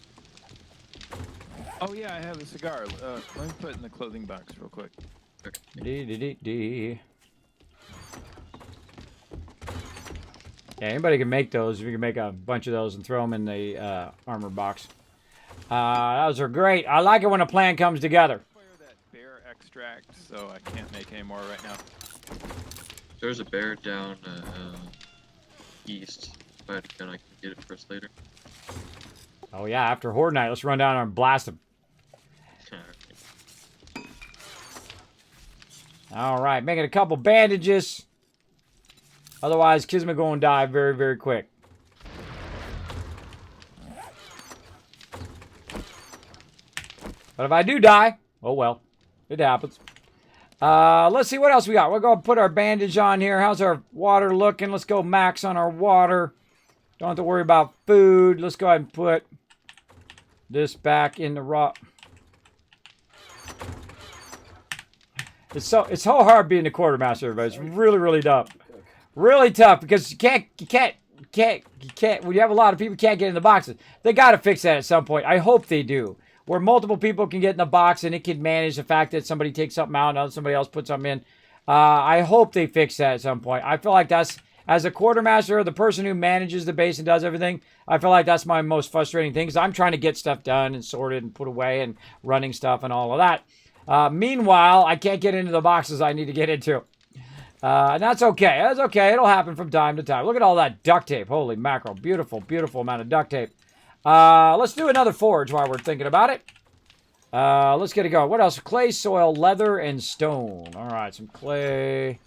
Oh, yeah, I have a cigar. Let me put it in the clothing box real quick. Yeah, anybody can make those. We can make a bunch of those and throw them in the armor box. Those are great. I like it when a plan comes together. That bear extract, so I can't make any more right now. There's a bear down east. If I can get it first later. Oh yeah, after Horde Night, let's run down there and blast him. All right, making a couple bandages. Otherwise, Kismet going to die very, very quick. But if I do die, oh well, it happens. Let's see what else we got. We'll go put our bandage on here. How's our water looking? Let's go max on our water. Don't have to worry about food. Let's go ahead and put this back in the raw. It's so hard being the quartermaster, everybody. It's really, really tough. Really tough because you can't, when you have a lot of people, you can't get in the boxes. They got to fix that at some point. I hope they do. Where multiple people can get in the box and it can manage the fact that somebody takes something out and somebody else puts something in. I hope they fix that at some point. I feel like that's, as a quartermaster, the person who manages the base and does everything, I feel like that's my most frustrating thing because I'm trying to get stuff done and sorted and put away and running stuff and all of that. Meanwhile, I can't get into the boxes I need to get into. And that's okay. That's okay. It'll happen from time to time. Look at all that duct tape. Holy mackerel. Beautiful, beautiful amount of duct tape. Let's do another forge while we're thinking about it. Let's get it going. What else? Clay, soil, leather, and stone. All right, some clay,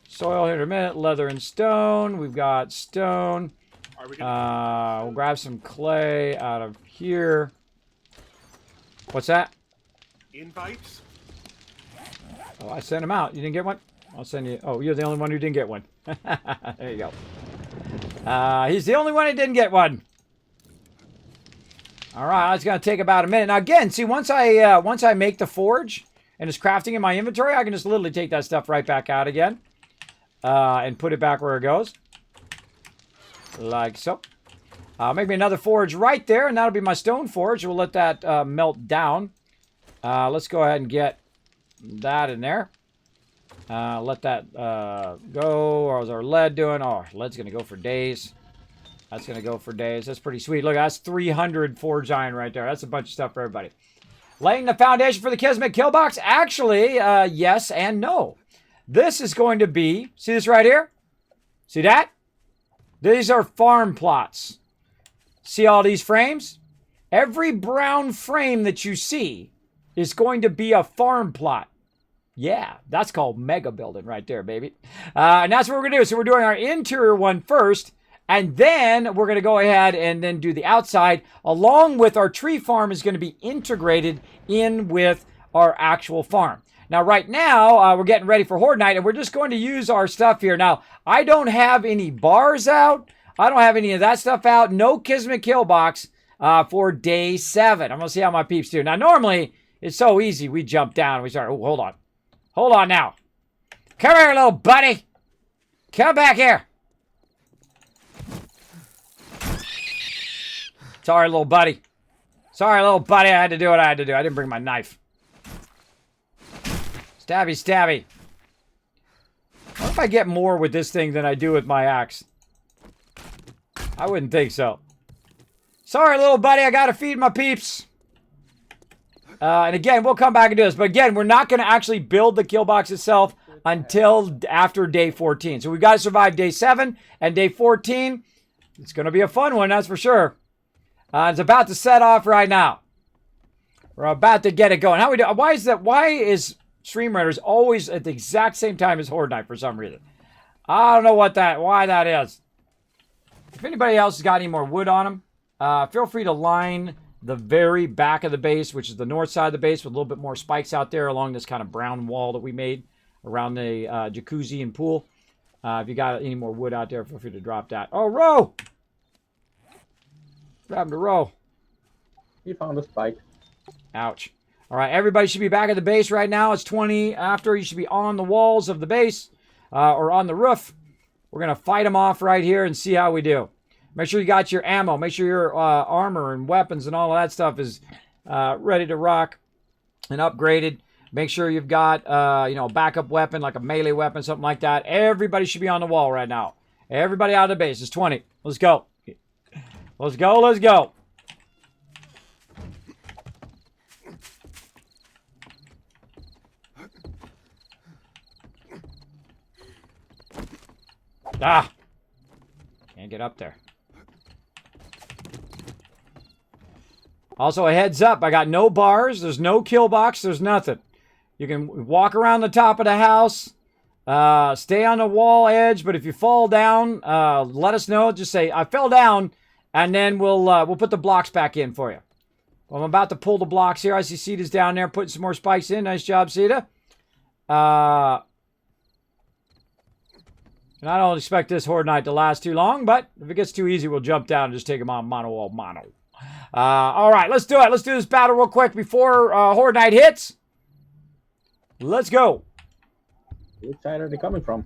soil here in a minute. Leather and stone. We've got stone. We'll grab some clay out of here. What's that? Invites? Oh, I sent him out. You didn't get one? I'll send you. Oh, you're the only one who didn't get one. There you go. He's the only one who didn't get one. All right, it's going to take about a minute. Now, again, see, once I make the forge and it's crafting in my inventory, I can just literally take that stuff right back out again and put it back where it goes. Like so. Make me another forge right there, and that'll be my stone forge. We'll let that melt down. Let's go ahead and get that in there. Let that go. How's our lead doing? Oh, lead's going to go for days. That's going to go for days. That's pretty sweet. Look, that's 300 forge iron right there. That's a bunch of stuff for everybody. Laying the foundation for the Kismet kill box? Actually, yes and no. This is going to be, see this right here? See that? These are farm plots. See all these frames? Every brown frame that you see is going to be a farm plot. Yeah, that's called mega building right there, baby. And that's what we're going to do. So we're doing our interior one first, and then we're going to go ahead and then do the outside, along with our tree farm is going to be integrated in with our actual farm. Now, right now, we're getting ready for Horde Night, and we're just going to use our stuff here. Now, I don't have any bars out. I don't have any of that stuff out. No Kismet kill box for day 7. I'm going to see how my peeps do. Now, normally, it's so easy. We jump down. We start. Oh, hold on. Hold on now. Come here, little buddy. Come back here. Sorry, little buddy. Sorry, little buddy. I had to do what I had to do. I didn't bring my knife. Stabby, stabby. What if I get more with this thing than I do with my axe? I wouldn't think so. Sorry, little buddy. I got to feed my peeps. And again, we'll come back and do this. But again, we're not going to actually build the kill box itself until after day 14. So we've got to survive day 7 and day 14. It's going to be a fun one, that's for sure. It's about to set off right now. We're about to get it going. How we do? Why is that? Why is Stream Raiders always at the exact same time as Horde Night for some reason? I don't know why that is. If anybody else has got any more wood on them, feel free to line the very back of the base, which is the north side of the base, with a little bit more spikes out there along this kind of brown wall that we made around the jacuzzi and pool. If you got any more wood out there, feel free to drop that. Oh, Row! Grab the Row. You found a spike. Ouch. All right, everybody should be back at the base right now. It's 20 after. You should be on the walls of the base or on the roof. We're going to fight them off right here and see how we do. Make sure you got your ammo. Make sure your armor and weapons and all of that stuff is ready to rock and upgraded. Make sure you've got, a backup weapon, like a melee weapon, something like that. Everybody should be on the wall right now. Everybody out of the base. It's 20. Let's go. Let's go. Let's go. Ah! Can't get up there. Also, a heads up, I got no bars, there's no kill box, there's nothing. You can walk around the top of the house, stay on the wall edge, but if you fall down, let us know. Just say, I fell down, and then we'll put the blocks back in for you. Well, I'm about to pull the blocks here. I see Sita's down there putting some more spikes in. Nice job, Sita. And I don't expect this Horde Night to last too long, but if it gets too easy, we'll jump down and just take them on mono. All right, let's do it. Let's do this battle real quick before Horde Night hits. Let's go. Which side are they coming from?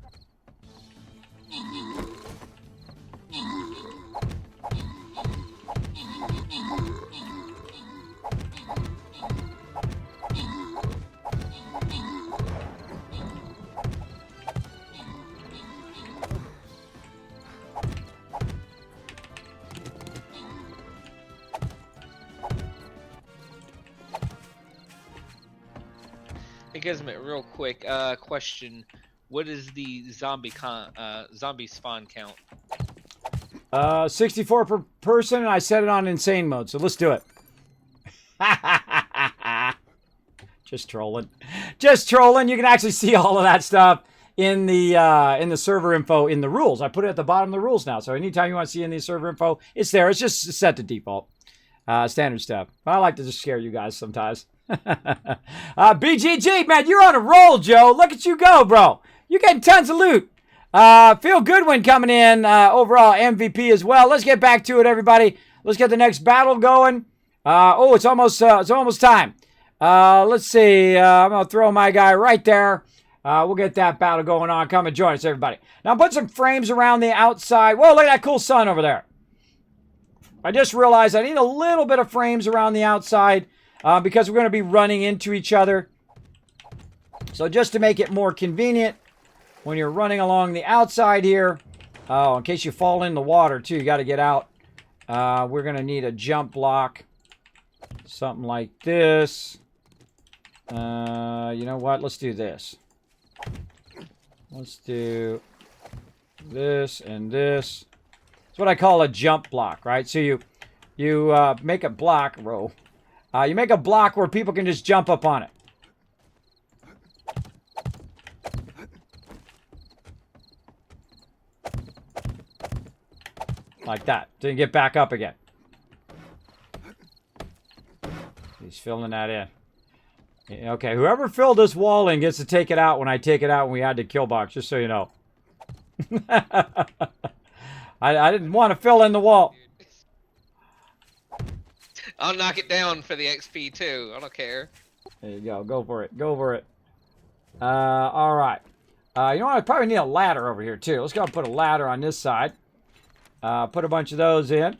Hey Kismet, real quick, question. What is the zombie spawn count? 64 per person, and I set it on insane mode, so let's do it. Just trolling. Just trolling. You can actually see all of that stuff in the server info in the rules. I put it at the bottom of the rules now, so anytime you want to see in the server info, it's there. It's just set to default. Standard stuff. I like to just scare you guys sometimes. BGG, man, you're on a roll, Joe. Look at you go, bro. You're getting tons of loot. Feel good when coming in. Overall MVP as well. Let's get back to it, everybody. Let's get the next battle going. It's almost time. Let's see. I'm gonna throw my guy right there. We'll get that battle going on. Come and join us, everybody. Now put some frames around the outside. Whoa, look at that cool sun over there. I just realized I need a little bit of frames around the outside because we're going to be running into each other. So just to make it more convenient when you're running along the outside here, in case you fall in the water too, you got to get out. We're going to need a jump block, something like this. You know what? Let's do this. Let's do this and this. It's what I call a jump block, right? So you make a block row. You make a block where people can just jump up on it. Like that. Then get back up again. He's filling that in. Okay, whoever filled this wall in gets to take it out when I take it out when we add the kill box, just so you know. I didn't want to fill in the wall. I'll knock it down for the XP too. I don't care. There you go. Go for it. Go for it. All right. You know what? I probably need a ladder over here too. Let's go and put a ladder on this side. Put a bunch of those in.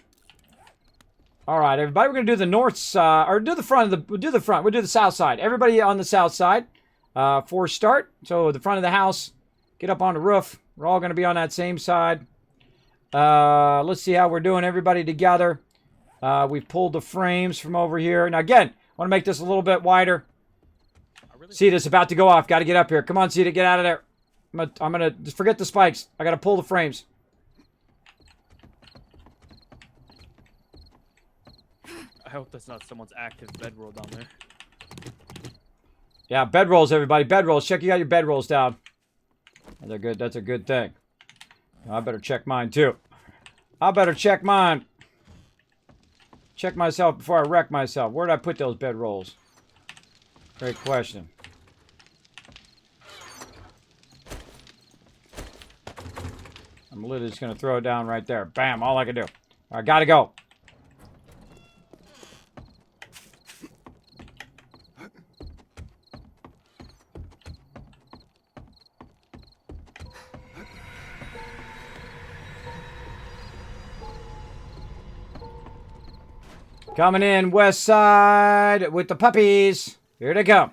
All right, everybody. We're gonna do the north side, or do the front of the. We'll do the front. We'll do the south side. Everybody on the south side for start. So the front of the house. Get up on the roof. We're all gonna be on that same side. Let's see how we're doing. Everybody together. We've pulled the frames from over here. Now again, I want to make this a little bit wider. See, this about to go off. Got to get up here. Come on, Cedar, get out of there. I'm gonna just forget the spikes. I gotta pull the frames. I hope that's not someone's active bedroll down there. Yeah, bedrolls, everybody. Bedrolls. Check you got your bedrolls down. They're good. That's a good thing. I better check mine too. I better check mine. Check myself before I wreck myself. Where did I put those bedrolls? Great question. I'm literally just going to throw it down right there. Bam, all I can do. All right, gotta go. Coming in west side with the puppies. Here they come.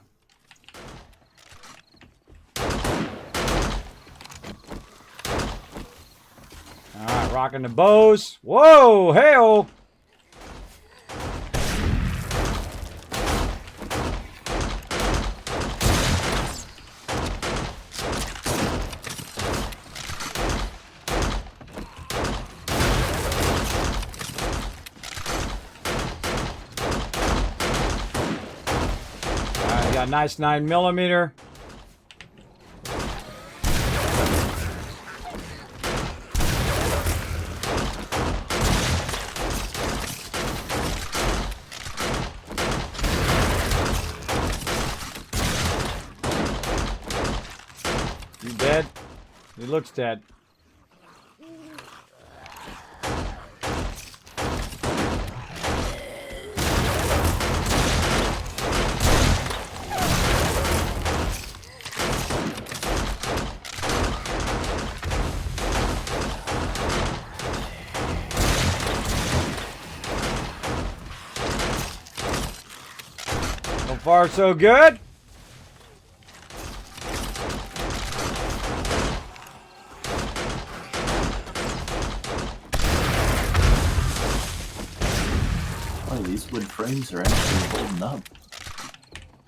All right, rocking the bows. Whoa, hey-oh. Got a nice 9mm. You dead? He looks dead. So far, so good. Oh, these wood frames are actually holding up.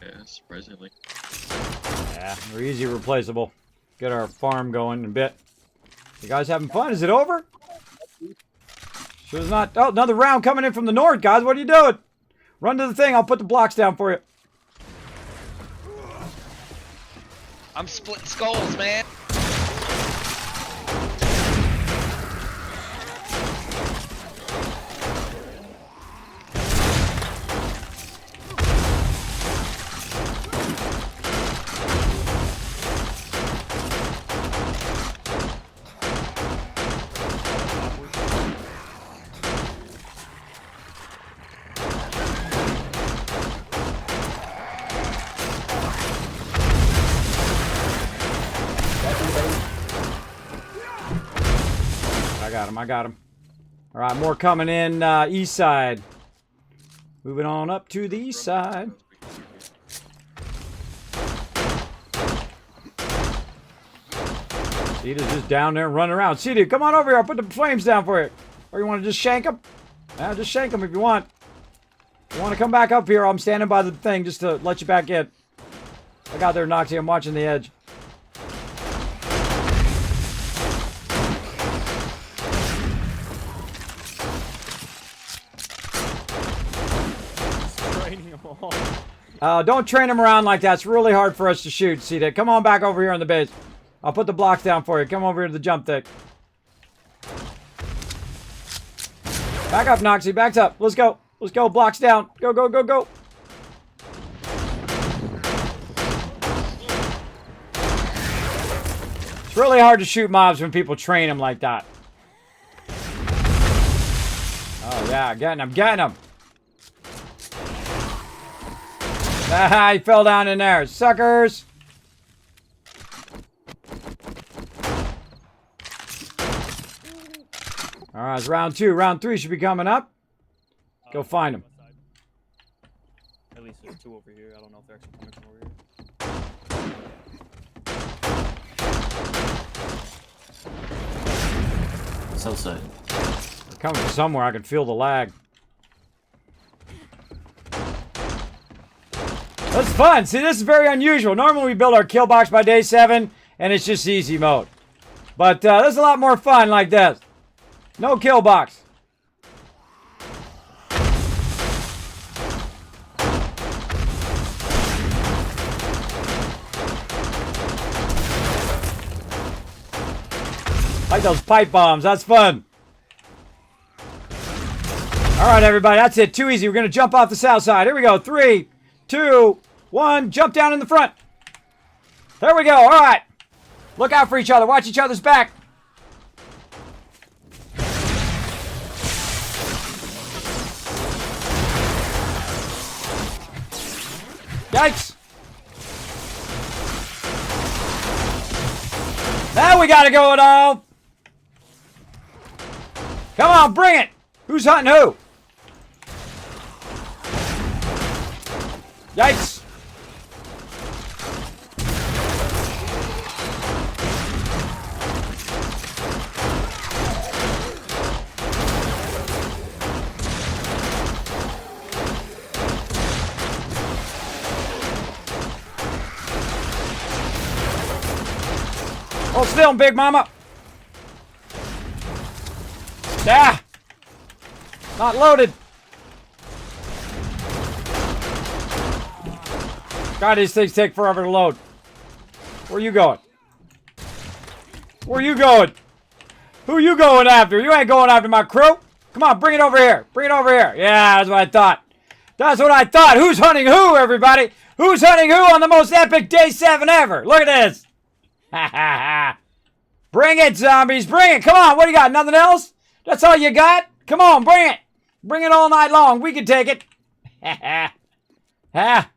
Yeah, surprisingly. Yeah, they're easy replaceable. Get our farm going in a bit. You guys having fun? Is it over? Sure is not. Oh, another round coming in from the north, guys. What are you doing? Run to the thing. I'll put the blocks down for you. I'm splitting skulls, man. I got him. All right, more coming in east side. Moving on up to the east side. Cedar's just down there running around. Cedar, come on over here. I'll put the flames down for you. Or you want to just shank him? Yeah, just shank him if you want. If you want to come back up here, I'm standing by the thing just to let you back in. I got there, Noxie. I'm watching the edge. Don't train them around like that. It's really hard for us to shoot. See that? Come on back over here on the base. I'll put the blocks down for you. Come over here to the jump thick. Back up, Noxie. Back up. Let's go. Let's go. Blocks down. Go, go, go, go. It's really hard to shoot mobs when people train them like that. Oh, yeah. Getting him. Getting him. Ah, he fell down in there. Suckers. All right, it's round 2. Round 3 should be coming up. Go find them. At least there's 2 over here. I don't know if they're actually coming from over here. South side. They're coming from somewhere. I can feel the lag. That's fun. See, this is very unusual. Normally we build our kill box by day 7, and it's just easy mode. But this is a lot more fun like this. No kill box. Like those pipe bombs. That's fun. All right, everybody. That's it. Too easy. We're going to jump off the south side. Here we go. 3, 2, 1. Jump down in the front. There we go. All right. Look out for each other. Watch each other's back. Yikes. Now we got to go it all. Come on, bring it. Who's hunting who? Yikes. Hold still, Big Mama. Ah! Not loaded. God, these things take forever to load. Where you going? Where you going? Who you going after? You ain't going after my crew. Come on, bring it over here. Bring it over here. Yeah, that's what I thought. That's what I thought. Who's hunting who, everybody? Who's hunting who on the most epic day 7 ever? Look at this. Ha ha ha. Bring it, zombies. Bring it. Come on. What do you got? Nothing else? That's all you got? Come on, bring it. Bring it all night long. We can take it. Ha ha. Ha.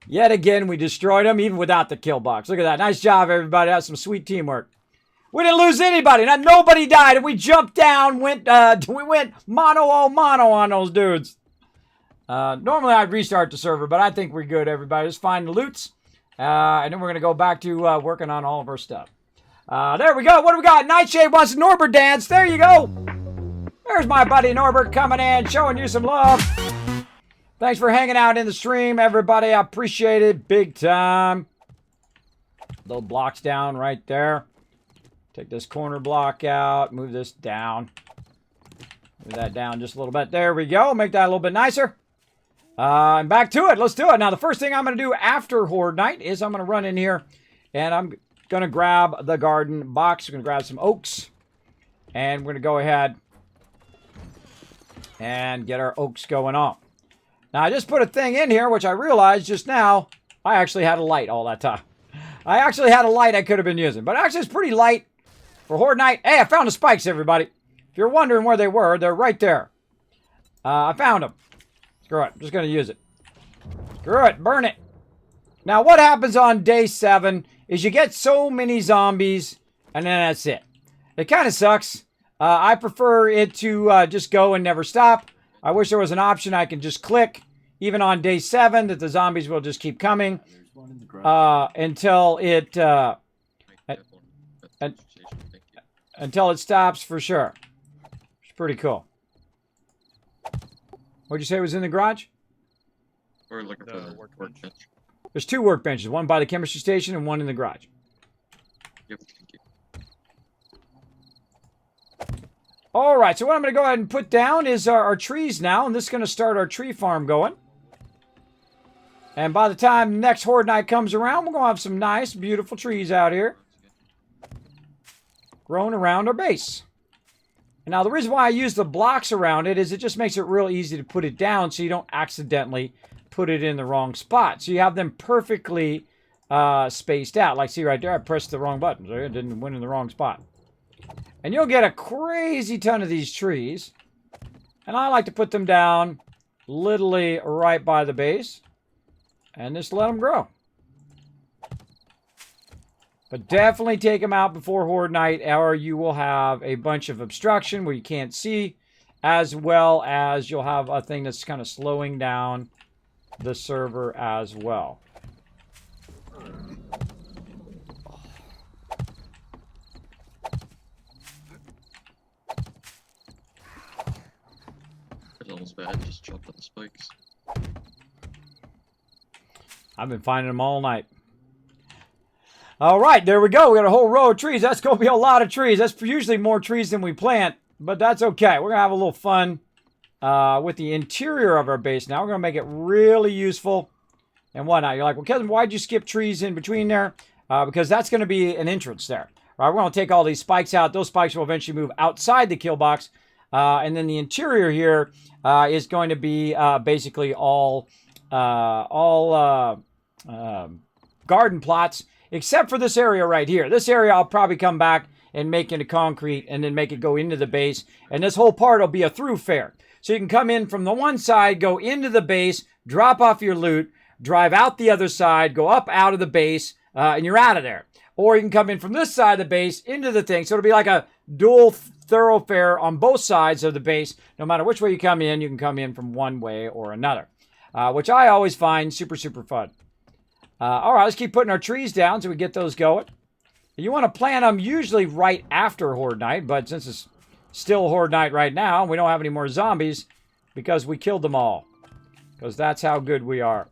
Yet again, we destroyed them even without the kill box. Look at that. Nice job, everybody. That's some sweet teamwork. We didn't lose anybody. Not nobody died. And we jumped down, we went mano a mano on those dudes. Normally, I'd restart the server, but I think we're good, everybody. Just find the loots. And then we're going to go back to working on all of our stuff. There we go. What do we got? Nightshade wants Norbert dance. There you go. There's my buddy Norbert coming in, showing you some love. Thanks for hanging out in the stream, everybody. I appreciate it big time. Little blocks down right there. Take this corner block out. Move this down. Move that down just a little bit. There we go. Make that a little bit nicer. And back to it. Let's do it. Now, the first thing I'm going to do after Horde Night is I'm going to run in here and I'm going to grab the garden box. We're going to grab some oaks. And we're going to go ahead and get our oaks going on. Now, I just put a thing in here, which I realized just now, I actually had a light all that time. I actually had a light I could have been using. But actually, it's pretty light for Horde Night. Hey, I found the spikes, everybody. If you're wondering where they were, they're right there. I found them. Screw it. I'm just going to use it. Screw it. Burn it. Now, what happens on day 7 is you get so many zombies, and then that's it. It kind of sucks. I prefer it to just go and never stop. I wish there was an option I can just click, even on day 7, that the zombies will just keep coming until it until it stops for sure. It's pretty cool. What'd you say was in the garage? We're looking for the workbench. There's 2 workbenches, one by the chemistry station and one in the garage. Yep, thank you. All right, so what I'm going to go ahead and put down is our trees now, and this is going to start our tree farm going. And by the time next Horde Night comes around, we're going to have some nice, beautiful trees out here growing around our base. And now, the reason why I use the blocks around it is it just makes it real easy to put it down so you don't accidentally put it in the wrong spot. So you have them perfectly spaced out. Like, see right there, I pressed the wrong button. So it didn't went in the wrong spot. And you'll get a crazy ton of these trees. And I like to put them down literally right by the base. And just let them grow. But definitely take them out before Horde Night, or you will have a bunch of obstruction where you can't see, as well as you'll have a thing that's kind of slowing down the server as well. It's almost bad. Just dropped on the spikes. I've been finding them all night. All right, there we go. We got a whole row of trees. That's going to be a lot of trees. That's usually more trees than we plant, but that's okay. We're going to have a little fun with the interior of our base now. We're going to make it really useful and whatnot. You're like, well, Kevin, why'd you skip trees in between there? Because that's going to be an entrance there. All right, we're going to take all these spikes out. Those spikes will eventually move outside the kill box. And then the interior here is going to be basically all garden plots, except for this area right here. This area I'll probably come back and make into concrete and then make it go into the base. And this whole part will be a thoroughfare. So you can come in from the one side, go into the base, drop off your loot, drive out the other side, go up out of the base, and you're out of there. Or you can come in from this side of the base into the thing. So it'll be like a dual thoroughfare on both sides of the base. No matter which way you come in, you can come in from one way or another. Which I always find super, super fun. All right, let's keep putting our trees down so we get those going. You want to plant them usually right after Horde Night, but since it's still Horde Night right now, we don't have any more zombies because we killed them all. Because that's how good we are.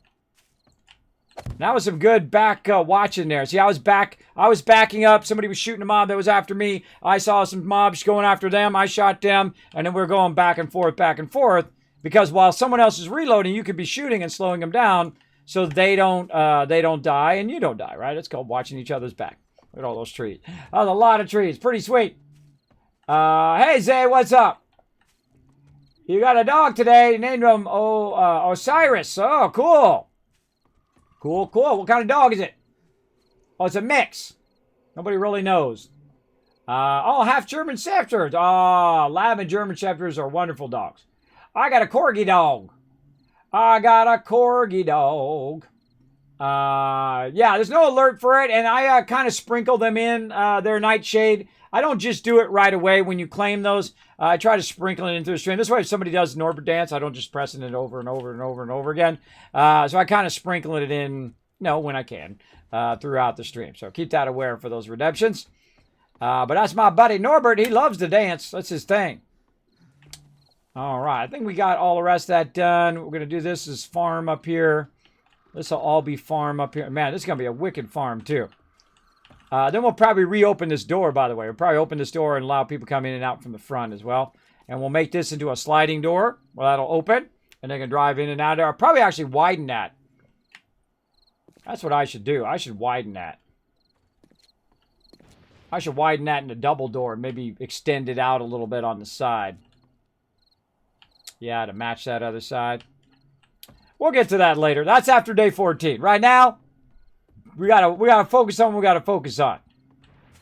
That was some good back watching there. See, I was backing up. Somebody was shooting a mob that was after me. I saw some mobs going after them. I shot them, and then we're going back and forth, because while someone else is reloading, you could be shooting and slowing them down. So they don't die and you don't die, right? It's called watching each other's back. Look at all those trees. Oh, a lot of trees. Pretty sweet. Hey, Zay, what's up? You got a dog today. You named him Osiris. Oh, cool. Cool. What kind of dog is it? Oh, it's a mix. Nobody really knows. Half German Shepherds. Lab and German Shepherds are wonderful dogs. I got a Corgi dog. Yeah, there's no alert for it, and I kind of sprinkle them in their nightshade. I don't just do it right away when you claim those. I try to sprinkle it into the stream. This way, if somebody does Norbert dance, I don't just press it over and over again. So I kind of sprinkle it in, when I can, throughout the stream. So keep that aware for those redemptions. But that's my buddy Norbert. He loves to dance. That's his thing. All right, I think we got all the rest of that done. We're going to do this as farm up here. This will all be farm up here. Man, this is going to be a wicked farm, too. Then we'll probably reopen this door, by the way. We'll probably open this door and allow people to come in and out from the front as well. And we'll make this into a sliding door. Well, that'll open, and they can drive in and out. I'll probably actually widen that. That's what I should do. I should widen that. I should widen that into a double door and maybe extend it out a little bit on the side. Yeah, to match that other side. We'll get to that later. That's after day 14. Right now, we gotta focus on what we gotta focus on.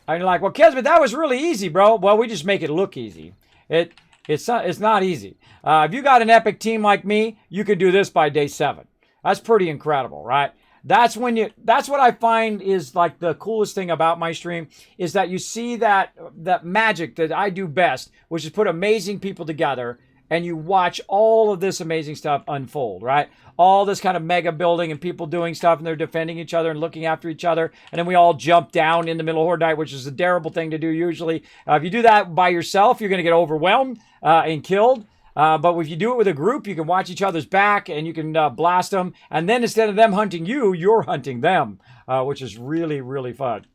And you're like, well, Kismet, that was really easy, bro. Well, we just make it look easy. It's not easy. If you got an epic team like me, you could do this by day 7. That's pretty incredible, right? That's what I find is like the coolest thing about my stream is that you see that magic that I do best, which is put amazing people together. And you watch all of this amazing stuff unfold, right? All this kind of mega building and people doing stuff and they're defending each other and looking after each other. And then we all jump down in the middle of Horde Night, which is a terrible thing to do usually. If you do that by yourself, you're going to get overwhelmed and killed. But if you do it with a group, you can watch each other's back and you can blast them. And then instead of them hunting you, you're hunting them, which is really, really fun.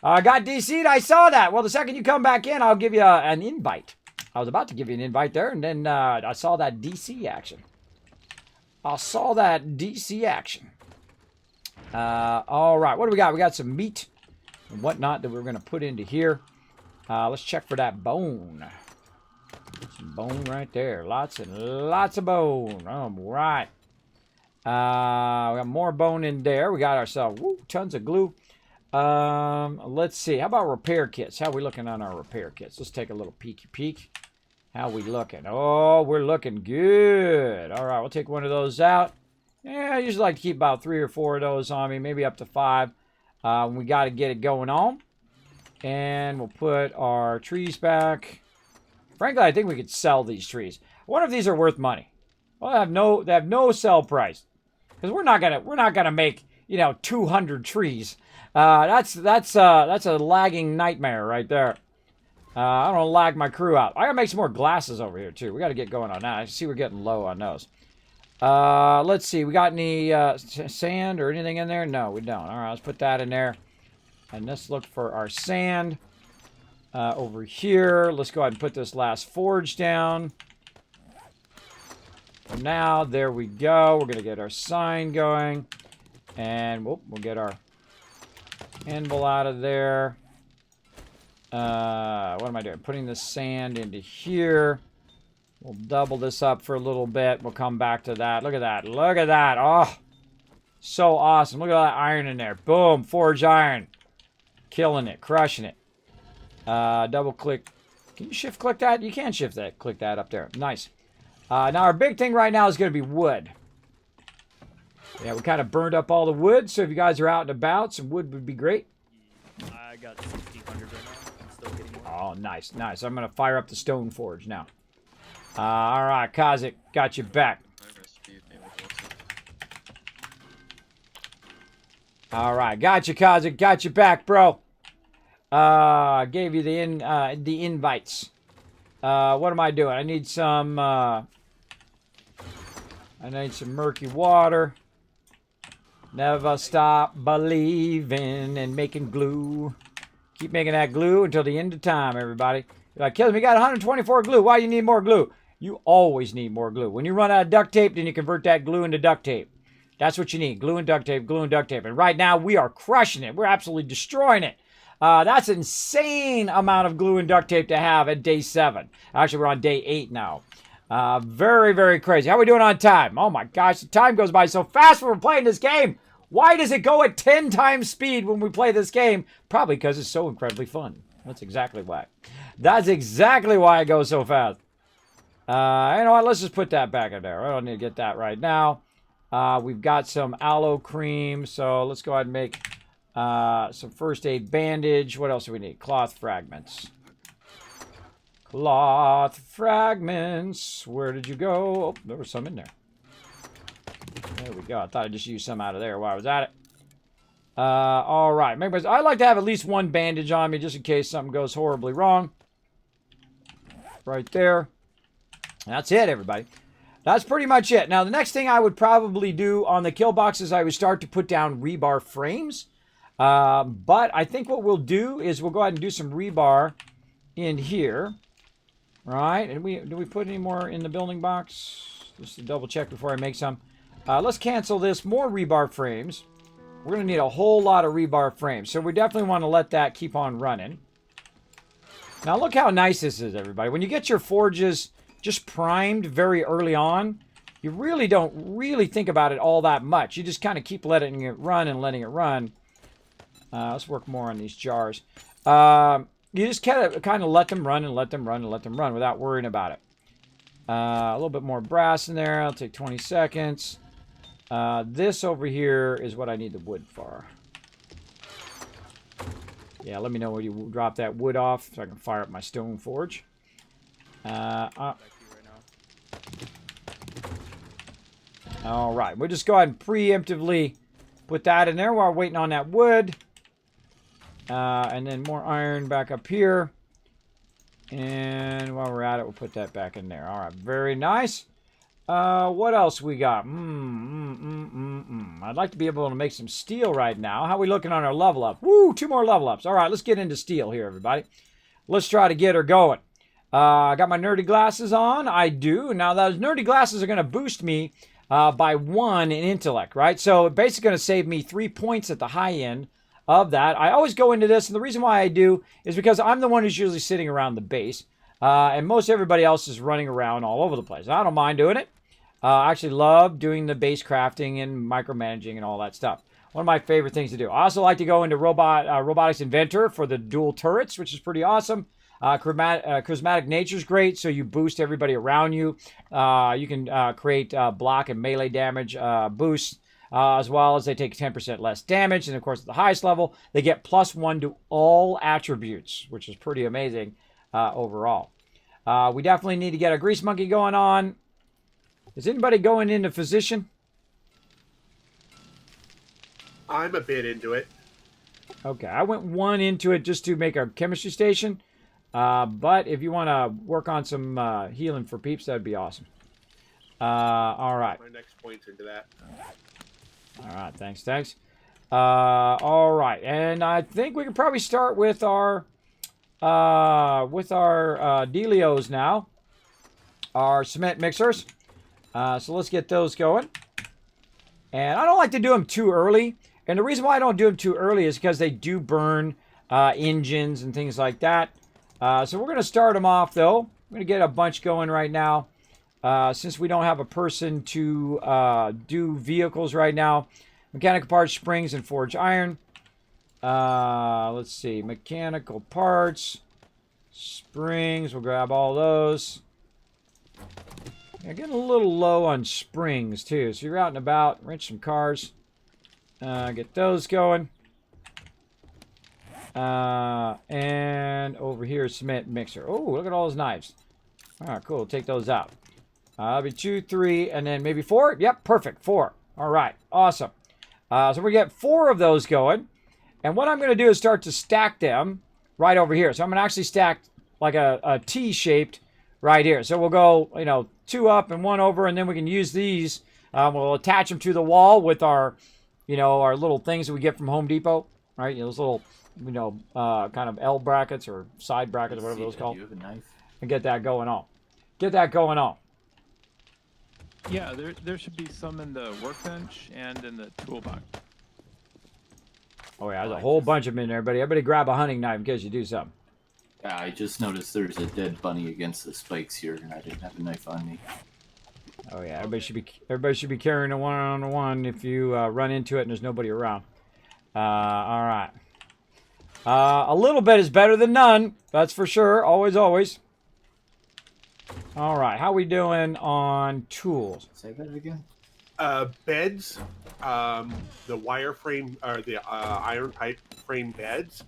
Got DC'd. I saw that. Well, the second you come back in, I'll give you an invite. I was about to give you an invite there, and then I saw that DC action. All right, what do we got? We got some meat and whatnot that we're going to put into here. Let's check for that bone. Some bone right there. Lots and lots of bone. All right. We got more bone in there. We got ourselves tons of glue. Let's see. How about repair kits? How are we looking on our repair kits? Let's take a little peeky peek. How we looking? Oh, we're looking good. All right, we'll take one of those out. Yeah, I usually like to keep about 3 or 4 of those on me, maybe up to 5. We got to get it going on. And we'll put our trees back. Frankly, I think we could sell these trees. I wonder if these are worth money. Well, they have no sell price. Because we're not gonna make 200 trees. That's a lagging nightmare right there. I don't want to lag my crew out. I gotta make some more glasses over here too. We gotta get going on that. I see we're getting low on those. Let's see. We got any sand or anything in there? No, we don't. All right, let's put that in there. And let's look for our sand over here. Let's go ahead and put this last forge down. Now, there we go. We're going to get our sign going. And we'll get our anvil out of there. What am I doing? Putting the sand into here. We'll double this up for a little bit. We'll come back to that. Look at that. Look at that. Oh, so awesome. Look at all that iron in there. Boom. Forged iron. Killing it. Crushing it. Double click. Can you shift click that? You can shift that. Click that up there. Nice. Now, our big thing right now is going to be wood. Yeah, we kind of burned up all the wood, so if you guys are out and about, some wood would be great. I got 1,600 right now. I'm still getting more. Oh, nice, nice. I'm going to fire up the stone forge now. All right, Kazik, got you back. All right, got you, Kazik, got you back, bro. Gave you the invites. What am I doing? I need some murky water. Never stop believing and making glue. Keep making that glue until the end of time, everybody. You're like, Killian, we got 124 glue. Why do you need more glue? You always need more glue. When you run out of duct tape, then you convert that glue into duct tape. That's what you need. Glue and duct tape, glue and duct tape. And right now, we are crushing it. We're absolutely destroying it. That's an insane amount of glue and duct tape to have at day 7. Actually, we're on day 8 now. Very, very crazy. How are we doing on time? Oh my gosh, the time goes by so fast when we're playing this game. Why does it go at 10 times speed when we play this game? Probably because it's so incredibly fun. That's exactly why. That's exactly why it goes so fast. You know what? Let's just put that back in there. I don't need to get that right now. We've got some aloe cream, so let's go ahead and make some first aid bandage. What else do we need? Cloth fragments. Cloth fragments. Where did you go? Oh, there was some in there. There we go. I thought I just used some out of there while I was at it. All right. I like to have at least one bandage on me just in case something goes horribly wrong. Right there. That's it, everybody. That's pretty much it. Now, the next thing I would probably do on the kill boxes, I would start to put down rebar frames. But I think what we'll do is we'll go ahead and do some rebar in here. Right? And do we put any more in the building box? Just to double check before I make some. Let's cancel this. More rebar frames. We're going to need a whole lot of rebar frames. So we definitely want to let that keep on running. Now look how nice this is, everybody. When you get your forges just primed very early on, you really don't really think about it all that much. You just kind of keep letting it run and letting it run. Let's work more on these jars. You just kind of let them run and let them run and let them run without worrying about it. A little bit more brass in there. I'll take 20 seconds. This over here is what I need the wood for. Yeah, let me know where you drop that wood off so I can fire up my stone forge. All right, we'll just go ahead and preemptively put that in there while we're waiting on that wood. And then more iron back up here. And while we're at it, we'll put that back in there. All right, very nice. What else we got? I'd like to be able to make some steel right now. How are we looking on our level up? Woo, 2 more level ups. All right, let's get into steel here, everybody. Let's try to get her going. I got my nerdy glasses on. I do. Now, those nerdy glasses are going to boost me by 1 in intellect, right? So basically going to save me 3 points at the high end of that. I always go into this, and the reason why I do is because I'm the one who's usually sitting around the base, and most everybody else is running around all over the place. And I don't mind doing it. I actually love doing the base crafting and micromanaging and all that stuff. One of my favorite things to do. I also like to go into Robotics Inventor for the dual turrets, which is pretty awesome. Charismatic Nature is great, so you boost everybody around you. You can create block and melee damage boosts, as well as they take 10% less damage. And of course, at the highest level, they get +1 to all attributes, which is pretty amazing overall. We definitely need to get a Grease Monkey going on. Is anybody going into Physician? I'm a bit into it. Okay, I went 1 into it just to make a chemistry station. But if you want to work on some healing for peeps, that'd be awesome. All right. My next point's into that. All right, thanks. All right, and I think we can probably start with our Delios now, our cement mixers. So let's get those going. And I don't like to do them too early. And the reason why I don't do them too early is because they do burn engines and things like that. So we're going to start them off, though. I'm going to get a bunch going right now. Since we don't have a person to do vehicles right now. Mechanical parts, springs, and forged iron. Let's see. Mechanical parts. Springs. We'll grab all those. Yeah, getting a little low on springs, too. So you're out and about. Wrench some cars. Get those going. And over here, cement mixer. Oh, look at all those knives. All right, cool. Take those out. That'll be 2, 3, and then maybe 4. Yep, perfect. 4. All right, awesome. So we get 4 of those going. And what I'm going to do is start to stack them right over here. So I'm going to actually stack like a T-shaped right here. So we'll go, 2 up and 1 over, and then we can use these. We'll attach them to the wall with our, our little things that we get from Home Depot, right? Those little, kind of L brackets or side brackets, whatever those called. You have a knife? And get that going on. Get that going on. Yeah, there should be some in the workbench and in the toolbox. Oh yeah, there's a whole bunch of them in there, buddy. Everybody grab a hunting knife in case you do something. Yeah, I just noticed there's a dead bunny against the spikes here, and I didn't have a knife on me. Oh yeah, everybody should be carrying a one-on-one if you run into it and there's nobody around. All right. A little bit is better than none. That's for sure. Always, always. All right. How we doing on tools? Say that again. Beds, the wire frame or the iron pipe frame beds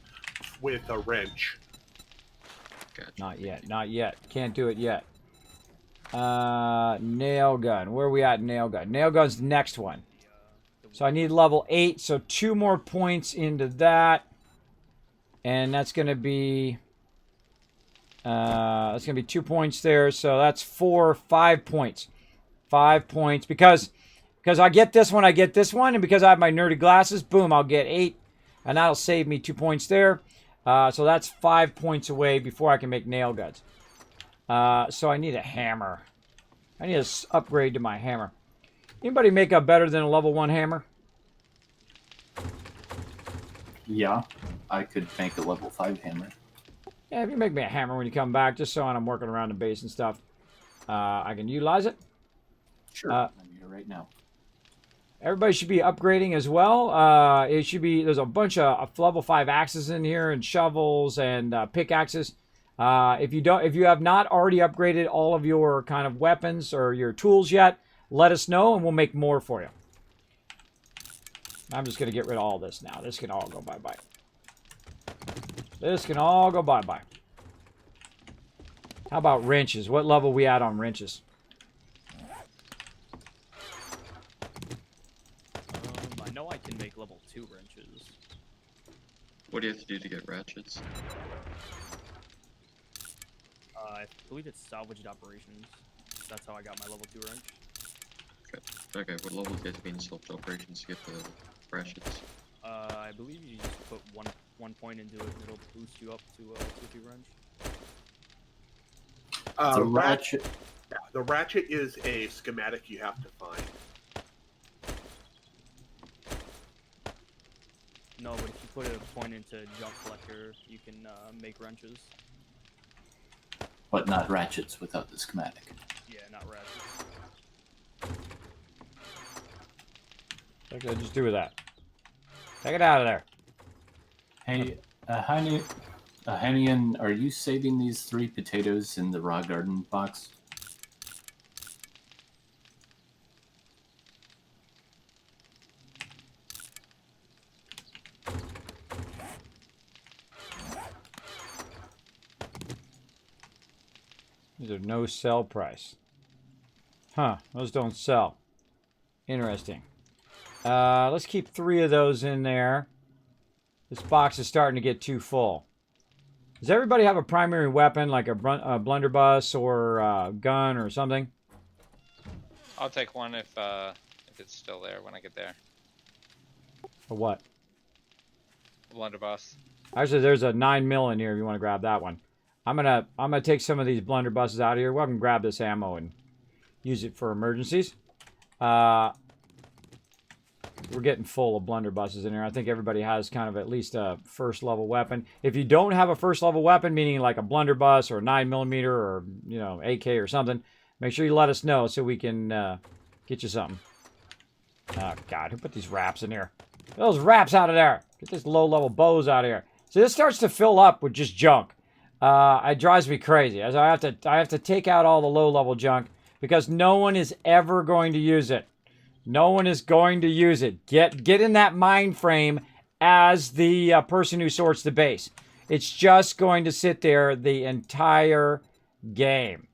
with a wrench. Gotcha. Not yet. Can't do it yet. Nail gun. Where are we at? Nail gun. Nail gun's the next one. So I need level 8. So 2 more points into that, and that's gonna be 2 points there. So that's 5 points. 5 points because I get this one, and because I have my nerdy glasses, boom, I'll get 8, and that'll save me 2 points there. So that's 5 points away before I can make nail guns. So I need a hammer. I need to upgrade to my hammer. Anybody make a better than a level 1 hammer? Yeah, I could make a level 5 hammer. Yeah, if you make me a hammer when you come back, just so when I'm working around the base and stuff, I can utilize it. Sure, I'm here right now. Everybody should be upgrading as well. There's a bunch of level 5 axes in here and shovels and pickaxes. If you have not already upgraded all of your kind of weapons or your tools yet, let us know and we'll make more for you. I'm just going to get rid of all this now. This can all go bye-bye. This can all go bye-bye. How about wrenches? What level we at on wrenches? I know I can make level 2 wrenches. What do you have to do to get ratchets? I believe it's salvaged operations. That's how I got my level 2 wrench. Okay, what level do you have to be in salvage operations to get the ratchets? I believe you just put one point into it and it'll boost you up to a 2 wrench. The ratchet. The ratchet is a schematic you have to find. No, but if you put a point into junk collector, you can make wrenches. But not ratchets without the schematic. Yeah, not ratchets. What can I just do with that? Take it out of there. Hey, Hanian, are you saving these 3 potatoes in the raw garden box? These are no sell price. Huh, those don't sell. Interesting. Let's keep 3 of those in there. This box is starting to get too full. Does everybody have a primary weapon, like a blunderbuss or a gun or something? I'll take one if it's still there when I get there. Or what? Blunderbuss. Actually, there's a 9mm in here if you want to grab that one. I'm gonna take some of these blunderbusses out of here. We're gonna grab this ammo and use it for emergencies. We're getting full of blunderbusses in here. I think everybody has kind of at least a first level weapon. If you don't have a first level weapon, meaning like a blunderbuss or a 9mm or, you know, AK or something, make sure you let us know so we can get you something. Oh God, who put these wraps in here? Get those wraps out of there. Get this low level bows out of here. So this starts to fill up with just junk. It drives me crazy. As I have to take out all the low level junk because no one is ever going to use it. No one is going to use it. Get in that mind frame as the person who sorts the base. It's just going to sit there the entire game.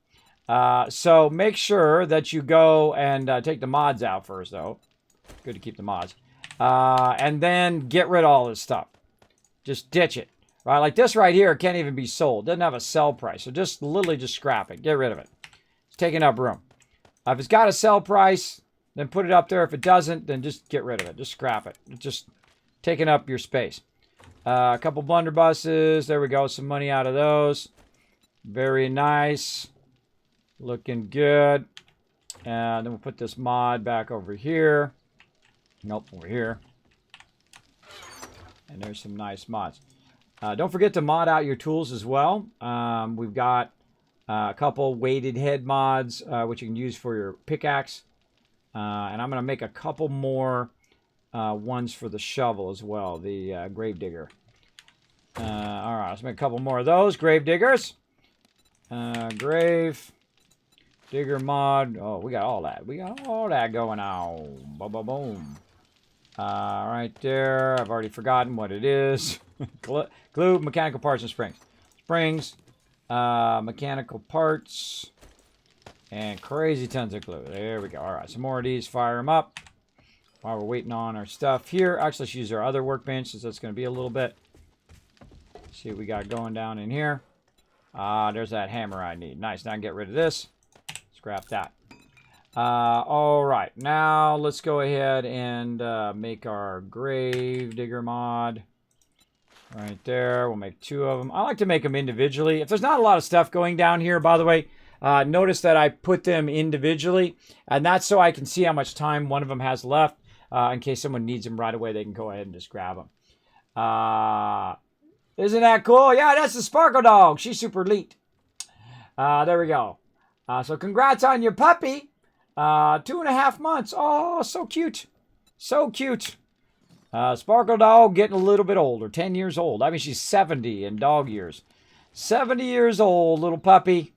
So make sure that you go and take the mods out first, though. Good to keep the mods. And then get rid of all this stuff. Just ditch it. Right, like this right here can't even be sold. Doesn't have a sell price. So just literally just scrap it. Get rid of it. It's taking up room. If it's got a sell price, then put it up there. If it doesn't, then just get rid of it. Just scrap it. It's just taking up your space. A couple blunderbusses. There we go. Some money out of those. Very nice. Looking good. And then we'll put this mod back over here. Nope, over here. And there's some nice mods. Don't forget to mod out your tools as well. We've got a couple weighted head mods, which you can use for your pickaxe. And I'm going to make a couple more ones for the shovel as well, the grave digger. All right, let's make a couple more of those grave diggers. Grave digger mod. Oh, we got all that. We got all that going on. Boom, boom, boom. Right there. I've already forgotten what it is. Glue, mechanical parts, and springs. Springs, mechanical parts, and crazy tons of glue. There we go. All right, some more of these. Fire them up while we're waiting on our stuff here. Actually, let's use our other workbench since that's going to be a little bit. Let's see what we got going down in here. There's that hammer I need. Nice. Now I can get rid of this. Scrap that. All right, now let's go ahead and make our grave digger mod right there. We'll make 2 of them. I like to make them individually. If there's not a lot of stuff going down here, by the way, notice that I put them individually, and that's so I can see how much time one of them has left. In case someone needs them right away, they can go ahead and just grab them. Isn't that cool? Yeah, that's the Sparkle Dog. She's super elite. There we go. So congrats on your puppy. 2.5 months. Oh, so cute. So cute. Sparkle Dog getting a little bit older. 10 years old. I mean, she's 70 in dog years. 70 years old, little puppy.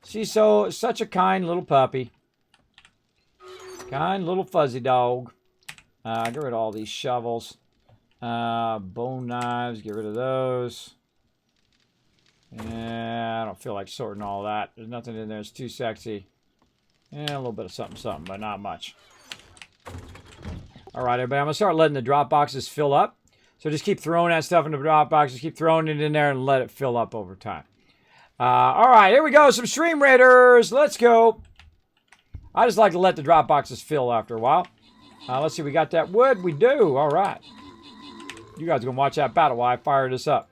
She's such a kind little puppy. Kind little fuzzy dog. Get rid of all these shovels. Bone knives. Get rid of those. Yeah, I don't feel like sorting all that. There's nothing in there. It's too sexy. Yeah, a little bit of something, but not much. All right, everybody, I'm going to start letting the drop boxes fill up. So just keep throwing that stuff in the drop boxes. Keep throwing it in there and let it fill up over time. All right, here we go. Some Stream Raiders. Let's go. I just like to let the drop boxes fill after a while. Let's see. We got that wood. We do. All right. You guys are going to watch that battle while I fire this up.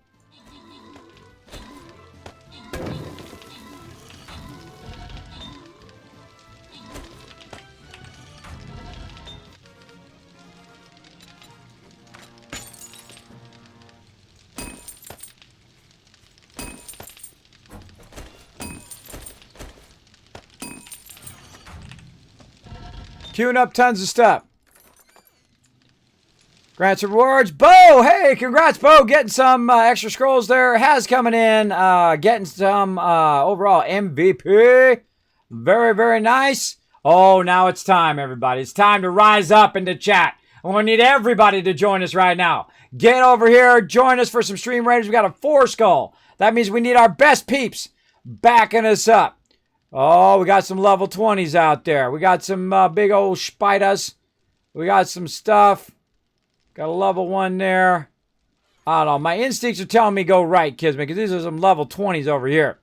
Queuing up tons of stuff. Grants and rewards. Bo, hey, congrats, Bo. Getting some extra scrolls there. Has coming in. Getting some overall MVP. Very, very nice. Oh, now it's time, everybody. It's time to rise up into chat. I'm going to need everybody to join us right now. Get over here. Join us for some stream raiders. We got a 4 skull. That means we need our best peeps backing us up. Oh, we got some level 20s out there. We got some big old spiders. We got some stuff. Got a level 1 there. I don't know. My instincts are telling me go right, Kismet, because these are some level 20s over here.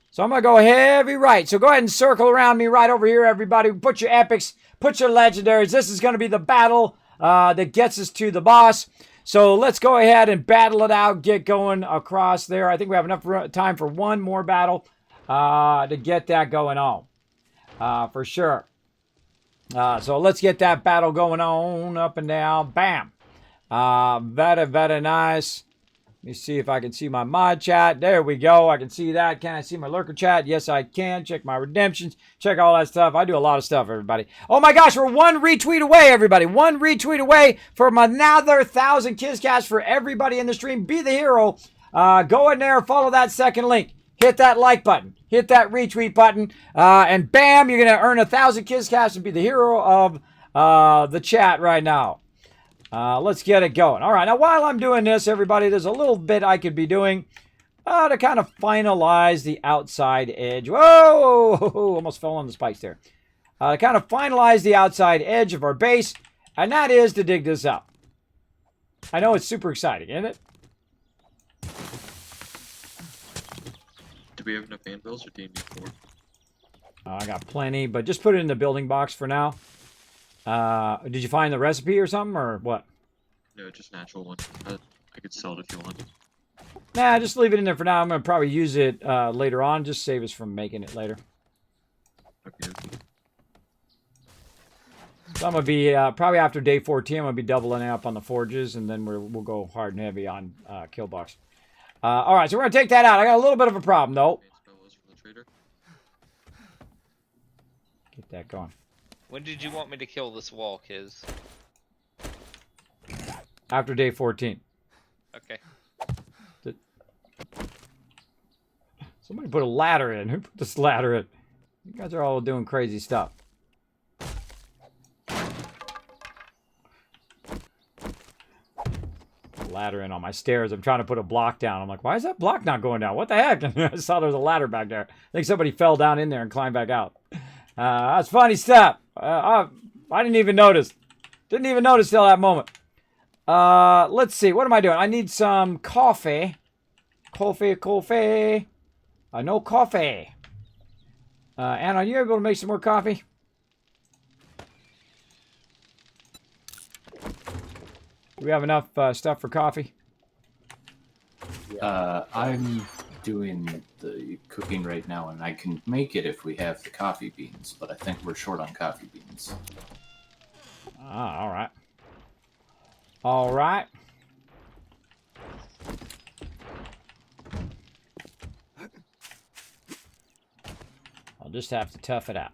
So I'm going to go heavy right. So go ahead and circle around me right over here, everybody. Put your epics. Put your legendaries. This is going to be the battle that gets us to the boss. So let's go ahead and battle it out. Get going across there. I think we have enough time for one more battle to get that going on. For sure. So let's get that battle going on. Up and down. Bam. Very, very nice. Let me see if I can see my mod chat. There we go. I can see that. Can I see my lurker chat? Yes, I can. Check my redemptions. Check all that stuff. I do a lot of stuff, everybody. Oh my gosh, we're 1 retweet away, everybody. 1 retweet away from another 1,000 Kizcast for everybody in the stream. Be the hero. Go in there, follow that second link. Hit that like button. Hit that retweet button. And bam, you're going to earn 1,000 Kizcast and be the hero of the chat right now. Let's get it going. All right, now while I'm doing this, everybody, there's a little bit I could be doing to kind of finalize the outside edge. Whoa! Almost fell on the spikes there. To kind of finalize the outside edge of our base, and that is to dig this up. I know it's super exciting, isn't it? Do we have enough anvils or do you need more? I got plenty, but just put it in the building box for now. Did you find the recipe or something, or what? No, just natural one. I could sell it if you want. Nah, just leave it in there for now. I'm going to probably use it later on. Just save us from making it later. Okay. So I'm going to be, probably after day 14, I'm going to be doubling up on the forges, and then we'll go hard and heavy on kill box. All right, so we're going to take that out. I got a little bit of a problem, though. Get that going. When did you want me to kill this wall, Kiz? After day 14. Okay. Somebody put a ladder in. Who put this ladder in? You guys are all doing crazy stuff. Ladder in on my stairs. I'm trying to put a block down. I'm like, why is that block not going down? What the heck? I saw there was a ladder back there. I think somebody fell down in there and climbed back out. That's funny stuff. I didn't even notice. Didn't even notice till that moment. Let's see. What am I doing? I need some coffee. Coffee. No coffee. Anna, are you able to make some more coffee? Do we have enough stuff for coffee? I'm doing the cooking right now, and I can make it if we have the coffee beans, but I think we're short on coffee beans. All right. All right. I'll just have to tough it out.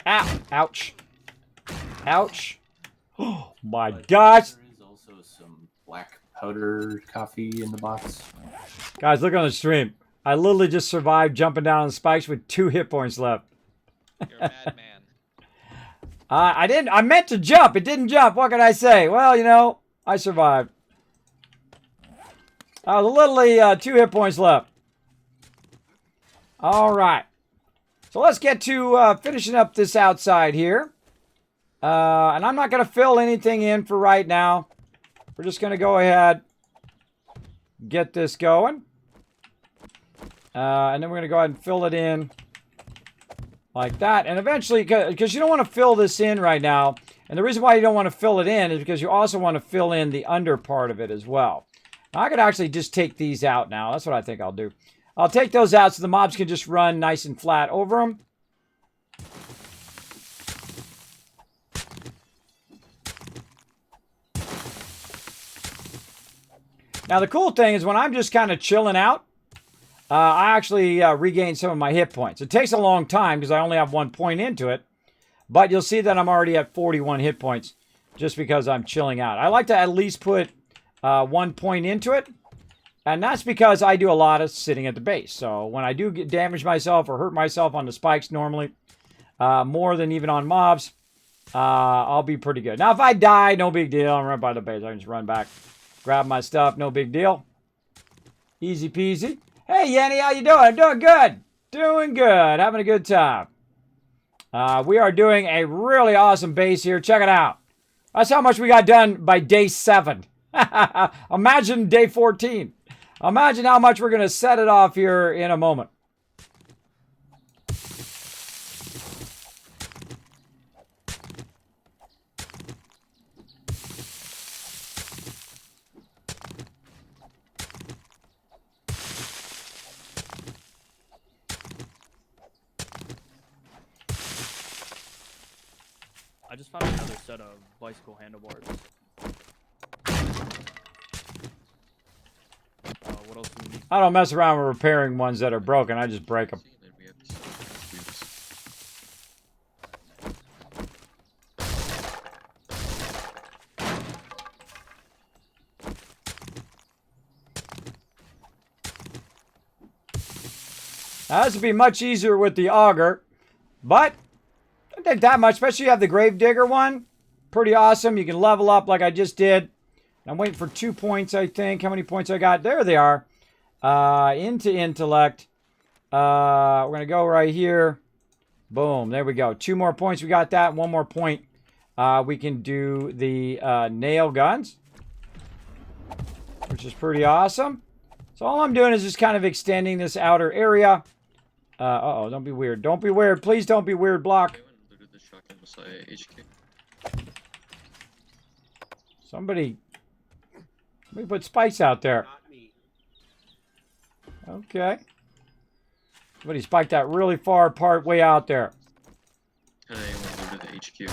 Ow! Ouch! Ouch! Oh my gosh! There is also some black powder coffee in the box. Guys, look on the stream. I literally just survived jumping down on the spikes with 2 hit points left. You're a madman. I meant to jump. It didn't jump. What can I say? Well, you know, I survived. I was literally 2 hit points left. All right. So let's get to finishing up this outside here. And I'm not going to fill anything in for right now. We're just going to go ahead, get this going. And then we're going to go ahead and fill it in like that. And eventually, because you don't want to fill this in right now. And the reason why you don't want to fill it in is because you also want to fill in the under part of it as well. Now, I could actually just take these out now. That's what I think I'll do. I'll take those out so the mobs can just run nice and flat over them. Now, the cool thing is when I'm just kind of chilling out, I actually regain some of my hit points. It takes a long time because I only have 1 point into it. But you'll see that I'm already at 41 hit points just because I'm chilling out. I like to at least put 1 point into it. And that's because I do a lot of sitting at the base. So when I do damage myself or hurt myself on the spikes normally, more than even on mobs, I'll be pretty good. Now, if I die, no big deal. I'm right by the base. I can just run back, grab my stuff. No big deal. Easy peasy. Hey, Yenny, how you doing? Doing good. Doing good. Having a good time. We are doing a really awesome base here. Check it out. That's how much we got done by day 7. Imagine day 14. Imagine how much we're going to set it off here in a moment. I just found another set of bicycle handlebars. What else do we need? I don't mess around with repairing ones that are broken. I just break them. Then we have this. Now, this would be much easier with the auger, but don't take that much, especially you have the Gravedigger one. Pretty awesome. You can level up like I just did. I'm waiting for 2 points, I think. How many points I got? There they are. Into intellect. We're going to go right here. Boom. There we go. 2 more points. We got that. 1 more point. We can do the nail guns, which is pretty awesome. So all I'm doing is just kind of extending this outer area. Uh-oh. Don't be weird. Don't be weird. Please don't be weird, block. Somebody put spikes out there. Not me. Okay. Somebody spiked that really far apart way out there. Hey, we'll go to the HQ.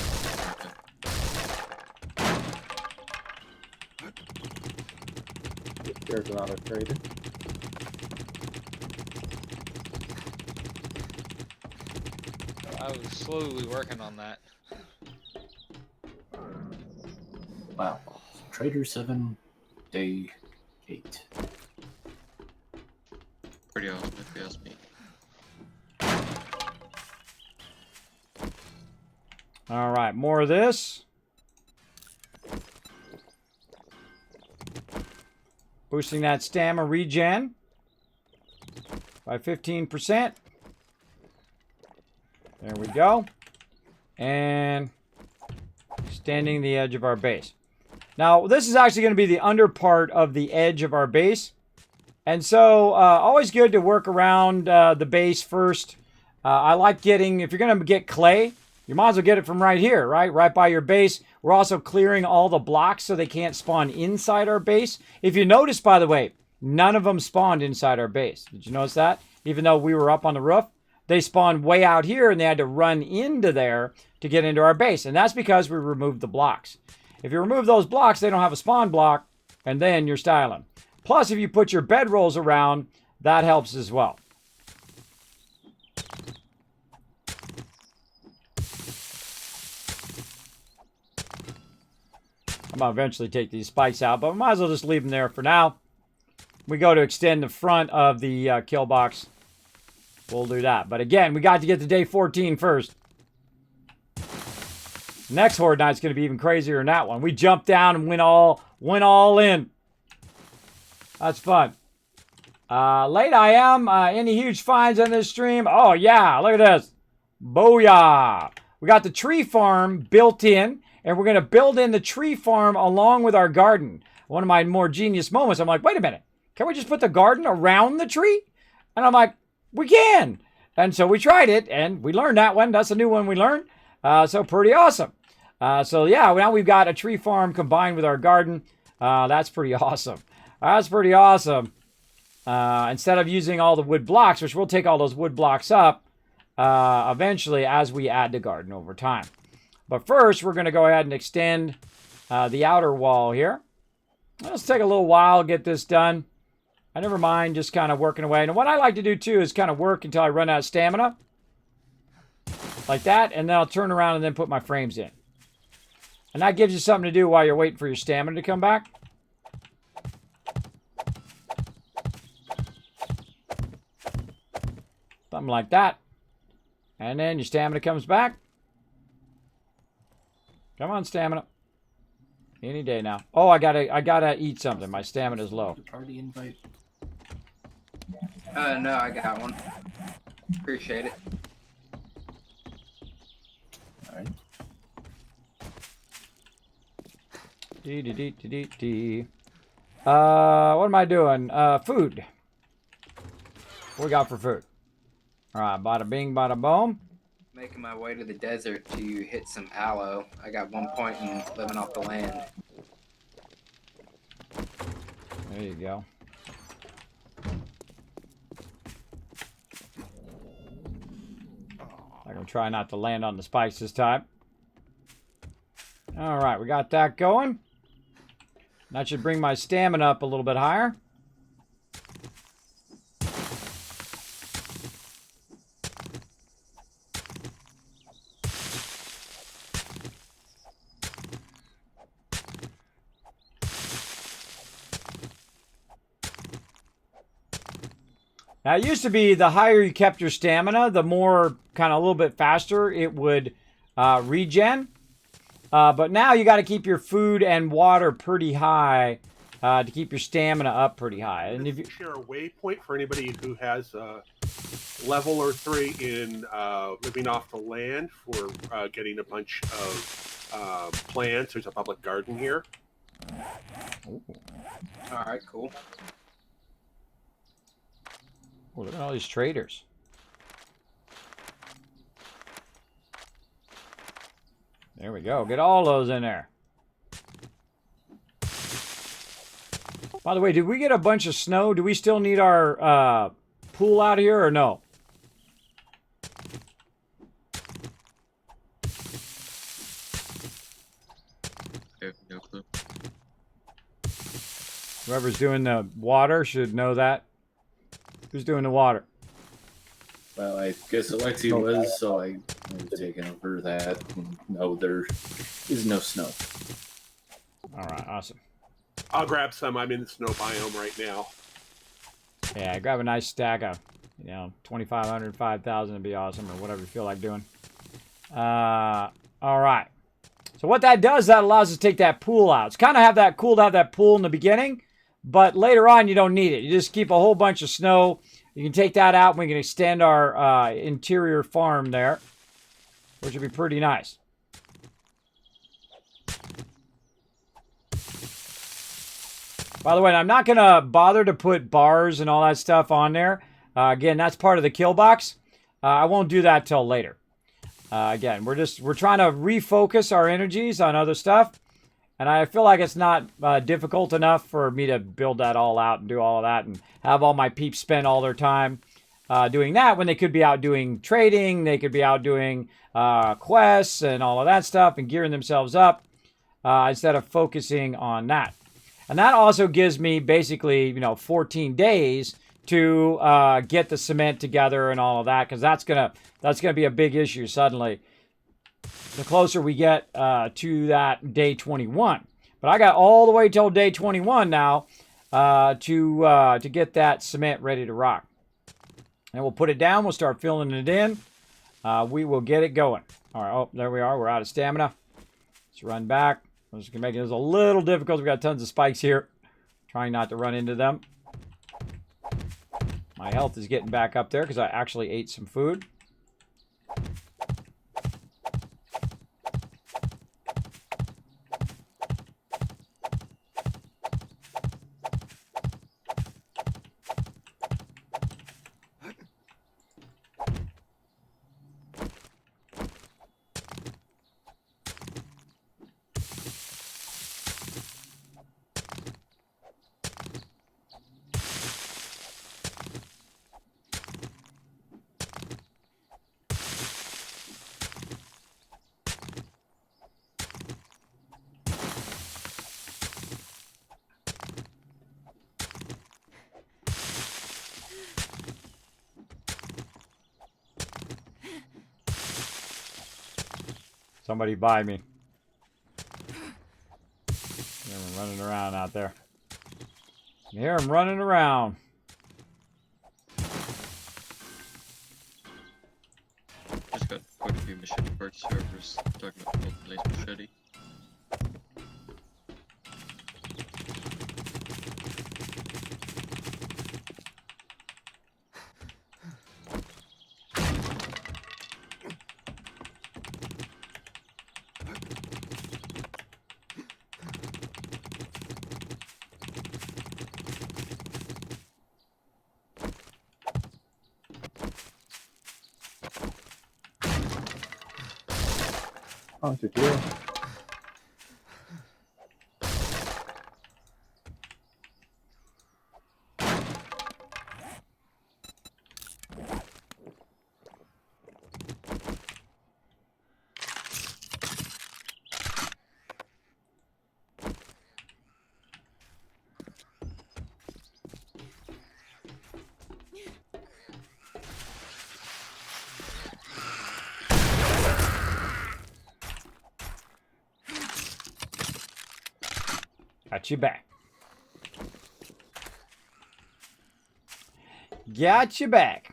There's another trader. I was slowly working on that. Wow. Trader 7, day 8. Pretty awesome if you ask me. All right, more of this. Boosting that stamina regen by 15%. There we go. And extending the edge of our base. Now, this is actually going to be the under part of the edge of our base. And so, always good to work around the base first. I like getting, if you're going to get clay, you might as well get it from right here, right by your base. We're also clearing all the blocks so they can't spawn inside our base. If you notice, by the way, none of them spawned inside our base. Did you notice that? Even though we were up on the roof, they spawned way out here and they had to run into there to get into our base. And that's because we removed the blocks. If you remove those blocks, they don't have a spawn block, and then you're styling. Plus, if you put your bedrolls around, that helps as well. I'm going to eventually take these spikes out, but we might as well just leave them there for now. We go to extend the front of the kill box. We'll do that. But again, we got to get to day 14 first. Next Horde Night's going to be even crazier than that one. We jumped down and went all in. That's fun. Late I am. Any huge finds on this stream? Oh, yeah. Look at this. Booyah. We got the tree farm built in, and we're going to build in the tree farm along with our garden. One of my more genius moments, I'm like, wait a minute. Can we just put the garden around the tree? And I'm like, we can. And so we tried it, and we learned that one. That's a new one we learned. So pretty awesome. So yeah, now we've got a tree farm combined with our garden. That's pretty awesome. That's pretty awesome. Instead of using all the wood blocks, which we'll take all those wood blocks up eventually as we add the garden over time. But first, we're going to go ahead and extend the outer wall here. Let's take a little while to get this done. I never mind just kind of working away. And what I like to do too is kind of work until I run out of stamina. like that, and then I'll turn around and then put my frames in. And that gives you something to do while you're waiting for your stamina to come back. Something like that. And then your stamina comes back. Come on, stamina. Any day now. Oh, I gotta eat something. My stamina's low. Party invite. No, I got one. Appreciate it. All right. What am I doing? Food. What we got for food? All right, bada bing, bada boom. Making my way to the desert to hit some aloe. I got 1 point in living off the land. There you go. I'm gonna try not to land on the spikes this time. All right, we got that going. That should bring my stamina up a little bit higher. Now, it used to be the higher you kept your stamina, the more kind of a little bit faster it would regen. But now you got to keep your food and water pretty high to keep your stamina up pretty high. And if you share a waypoint for anybody who has level or 3 in living off the land for getting a bunch of plants. There's a public garden here. All right, cool. Oh, look at all these traders. There we go. Get all those in there. By the way, did we get a bunch of snow? Do we still need our pool out here or no? I have no clue. Whoever's doing the water should know that. Who's doing the water? Well, I guess Alexi was, so I'm taking over that. No, there is no snow. All right, awesome. I'll grab some. I'm in the snow biome right now. Yeah, grab a nice stack of, 2,500, 5,000 would be awesome, or whatever you feel like doing. All right. So what that does, that allows us to take that pool out. It's kind of have that cool to have that pool in the beginning, but later on you don't need it. You just keep a whole bunch of snow. You can take that out and we can extend our interior farm there, which would be pretty nice. By the way, I'm not going to bother to put bars and all that stuff on there. Again, that's part of the kill box. I won't do that till later. Again, we're trying to refocus our energies on other stuff. And I feel like it's not difficult enough for me to build that all out and do all of that and have all my peeps spend all their time doing that when they could be out doing trading, they could be out doing quests and all of that stuff and gearing themselves up instead of focusing on that. And that also gives me basically, 14 days to get the cement together and all of that, because that's gonna be a big issue suddenly. The closer we get to that day 21. But I got all the way till day 21 now to get that cement ready to rock. And we'll put it down. We'll start filling it in. We will get it going. All right. Oh, there we are. We're out of stamina. Let's run back. I'm just going to make it a little difficult. We've got tons of spikes here. Trying not to run into them. My health is getting back up there because I actually ate some food. somebody by me. Hear him running around out there. Hear him running around. Just got quite a few machete parts servers talking about the laser machete. Oh, secure. Got you back. Got you back.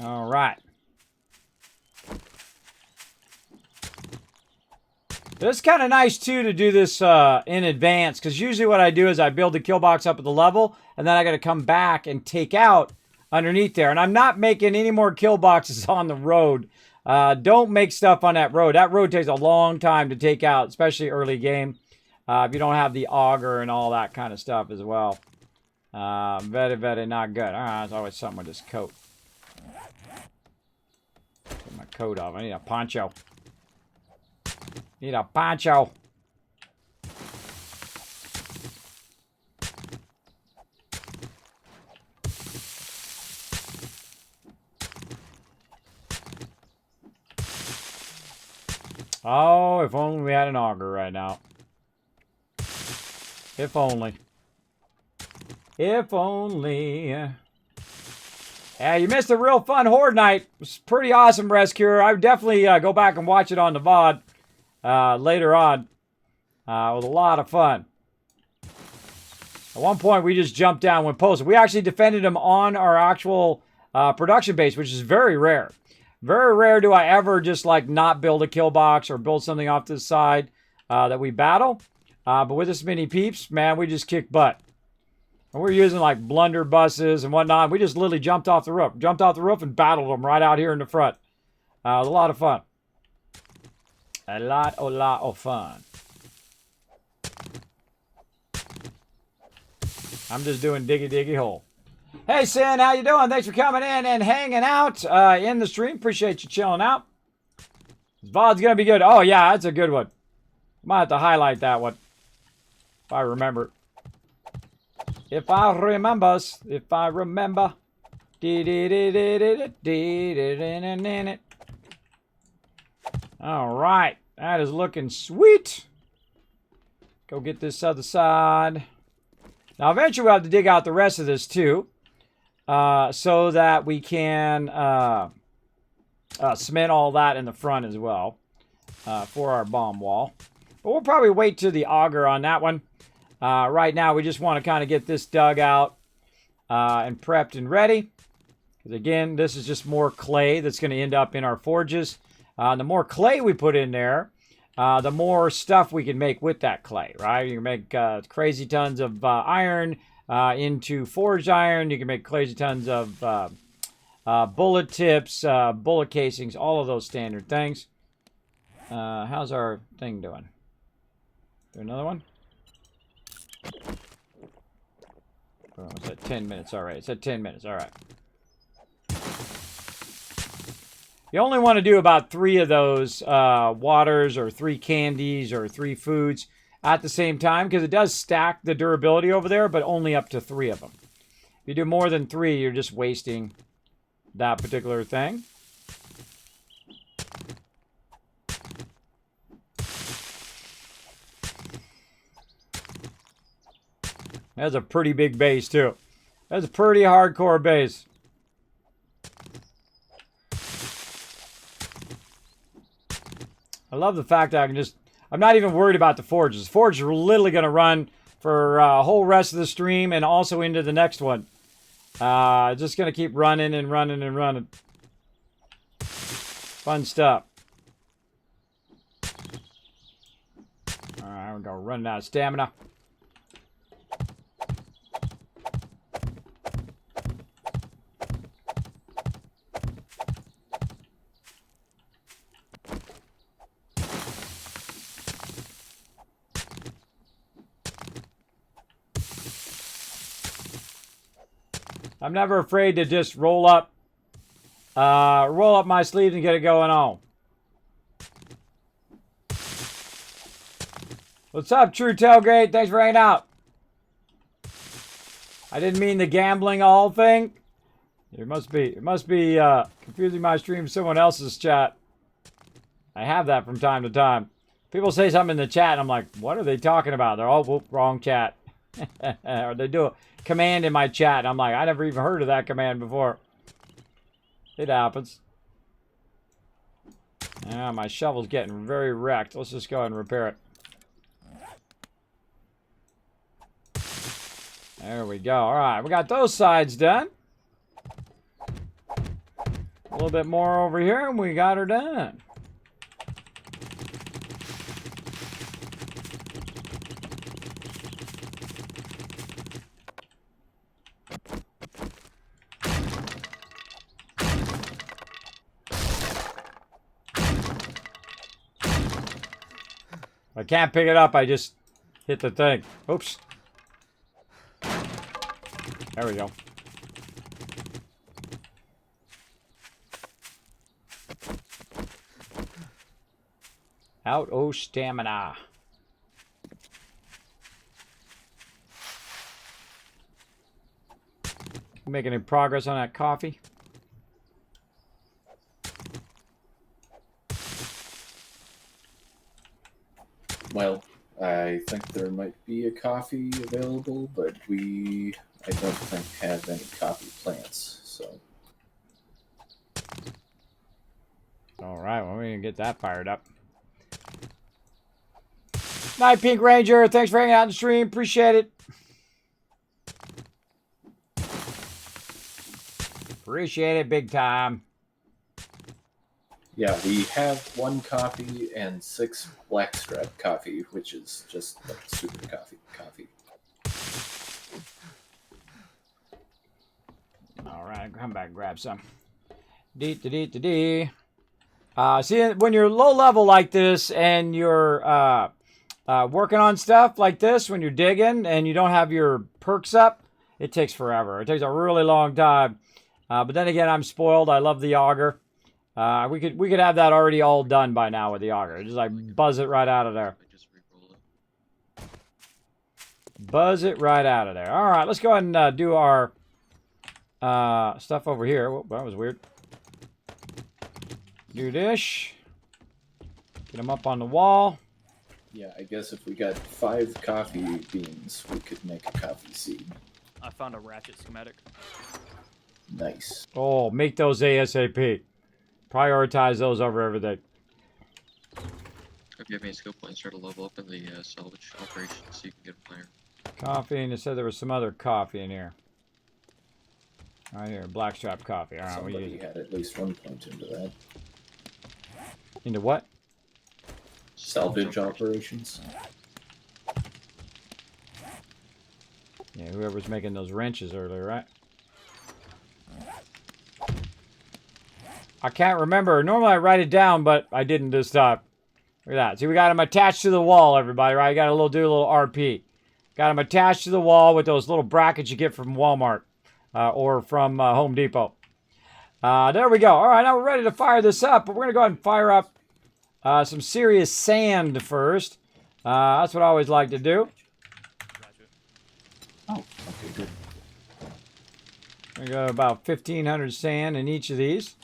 All right. It's kind of nice, too, to do this in advance, because usually what I do is I build the kill box up at the level, and then I got to come back and take out underneath there. And I'm not making any more kill boxes on the road. Don't make stuff on that road. That road takes a long time to take out, especially early game. If you don't have the auger and all that kind of stuff as well. Very, very not good. All right, there's always something with this coat. Get my coat off. I need a poncho. Need a poncho. Oh, if only we had an auger right now. If only. If only. Yeah, you missed a real fun Horde Night. It was pretty awesome, Rescuer. I would definitely go back and watch it on the VOD later on. It was a lot of fun. At one point, we just jumped down when posted. We actually defended them on our actual production base, which is very rare. Very rare do I ever just like not build a kill box or build something off to the side that we battle. But with this many peeps, man, we just kick butt. And we're using like blunderbusses and whatnot. We just literally jumped off the roof. Jumped off the roof and battled them right out here in the front. It was a lot of fun. A lot of fun. I'm just doing diggy hole. Hey, Sin, how you doing? Thanks for coming in and hanging out in the stream. Appreciate you chilling out. This VOD's going to be good. Oh, yeah, that's a good one. Might have to highlight that one. If I remember. If I remember. All right. That is looking sweet. Go get this other side. Now, eventually we'll have to dig out the rest of this, too. So that we can cement all that in the front as well for our bomb wall. But we'll probably wait till the auger on that one. Right now, we just want to kind of get this dug out and prepped and ready. Because again, this is just more clay that's going to end up in our forges. The more clay we put in there, the more stuff we can make with that clay, right? You can make crazy tons of iron into forged iron. You can make crazy tons of bullet tips, bullet casings, all of those standard things. How's our thing doing? Do another one? Oh, it's at 10 minutes. All right. It's at 10 minutes. All right. You only want to do about 3 of those waters or 3 candies or 3 foods at the same time because it does stack the durability over there, but only up to 3 of them. If you do more than 3, you're just wasting that particular thing. That's a pretty big base, too. That's a pretty hardcore base. I love the fact that I can just... I'm not even worried about the forges. The forges are literally going to run for a whole rest of the stream and also into the next one. Just going to keep running and running and running. Fun stuff. Alright, we're going to run out of stamina. I'm never afraid to just roll up my sleeves and get it going on. What's up, True Tailgate? Thanks for hanging out. I didn't mean the gambling all thing. It must be confusing my stream with someone else's chat. I have that from time to time. People say something in the chat and I'm like, what are they talking about? They're all, whoop, wrong chat. Or they do a command in my chat. I'm like, I never even heard of that command before. It happens. Yeah, my shovel's getting very wrecked. Let's just go ahead and repair it. There we go. All right, we got those sides done. A little bit more over here and we got her done. I can't pick it up, I just hit the thing. Oops. There we go. Out o stamina. Making any progress on that coffee? Well, I think there might be a coffee available, but I don't think have any coffee plants, so. Alright, well, we're gonna get that fired up. Night Pink Ranger, thanks for hanging out on the stream. Appreciate it. Appreciate it big time. Yeah, we have 1 coffee and 6 blackstrap coffee, which is just like super coffee. Alright, come back and grab some. See, when you're low level like this and you're working on stuff like this, when you're digging and you don't have your perks up, it takes forever. It takes a really long time. But then again, I'm spoiled. I love the auger. We could have that already all done by now with the auger. Just like buzz it right out of there. Buzz it right out of there. All right, let's go ahead and do our stuff over here. Whoop, that was weird. Do this. Get them up on the wall. Yeah, I guess if we got 5 coffee beans, we could make a coffee seed. I found a ratchet schematic. Nice. Oh, make those ASAP. Prioritize those over everything. If you have any skill points, try to level up in the salvage operation so you can get them higher. Coffee, and it said there was some other coffee in here. Right here, blackstrap coffee. All right, Somebody had at least 1 point into that. Into what? Salvage operations. Yeah, whoever's making those wrenches earlier, right? I can't remember. Normally I write it down, but I didn't this time. Look at that. See, we got them attached to the wall, everybody, right? You got to do a little RP. Got them attached to the wall with those little brackets you get from Walmart or from Home Depot. There we go. All right, now we're ready to fire this up, but we're going to go ahead and fire up some serious sand first. That's what I always like to do. Oh, okay, good. We got about 1,500 sand in each of these.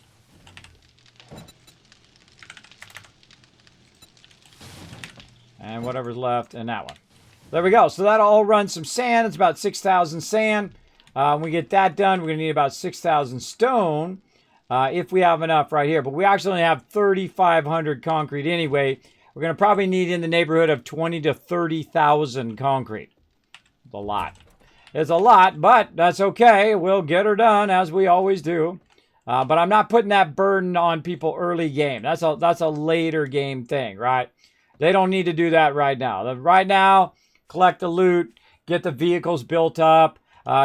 And whatever's left in that one. There we go. So that'll all run some sand. It's about 6,000 sand. When we get that done, we're going to need about 6,000 stone if we have enough right here. But we actually only have 3,500 concrete anyway. We're going to probably need in the neighborhood of 20 to 30,000 concrete. It's a lot. It's a lot, but that's okay. We'll get her done as we always do. But I'm not putting that burden on people early game. That's a later game thing, right? They don't need to do that right now. Right now, collect the loot, get the vehicles built up,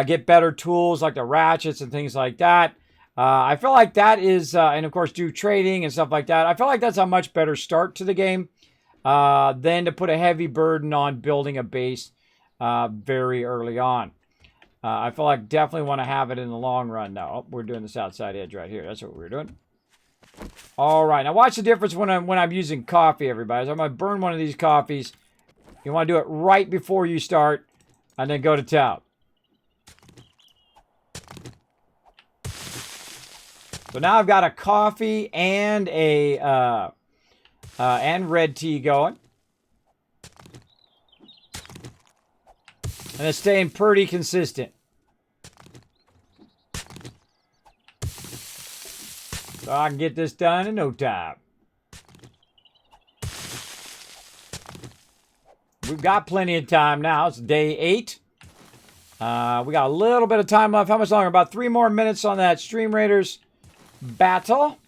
get better tools like the ratchets and things like that. I feel like that is, and of course do trading and stuff like that. I feel like that's a much better start to the game than to put a heavy burden on building a base very early on. I feel like definitely want to have it in the long run now. Oh, we're doing this outside edge right here. That's what we're doing. All right, now watch the difference when I'm using coffee, everybody. So I'm going to burn one of these coffees. You want to do it right before you start, and then go to town. So now I've got a coffee and a and red tea going. And it's staying pretty consistent. So I can get this done in no time. We've got plenty of time now. It's day 8. We got a little bit of time left. How much longer? About 3 more minutes on that Stream Raiders battle.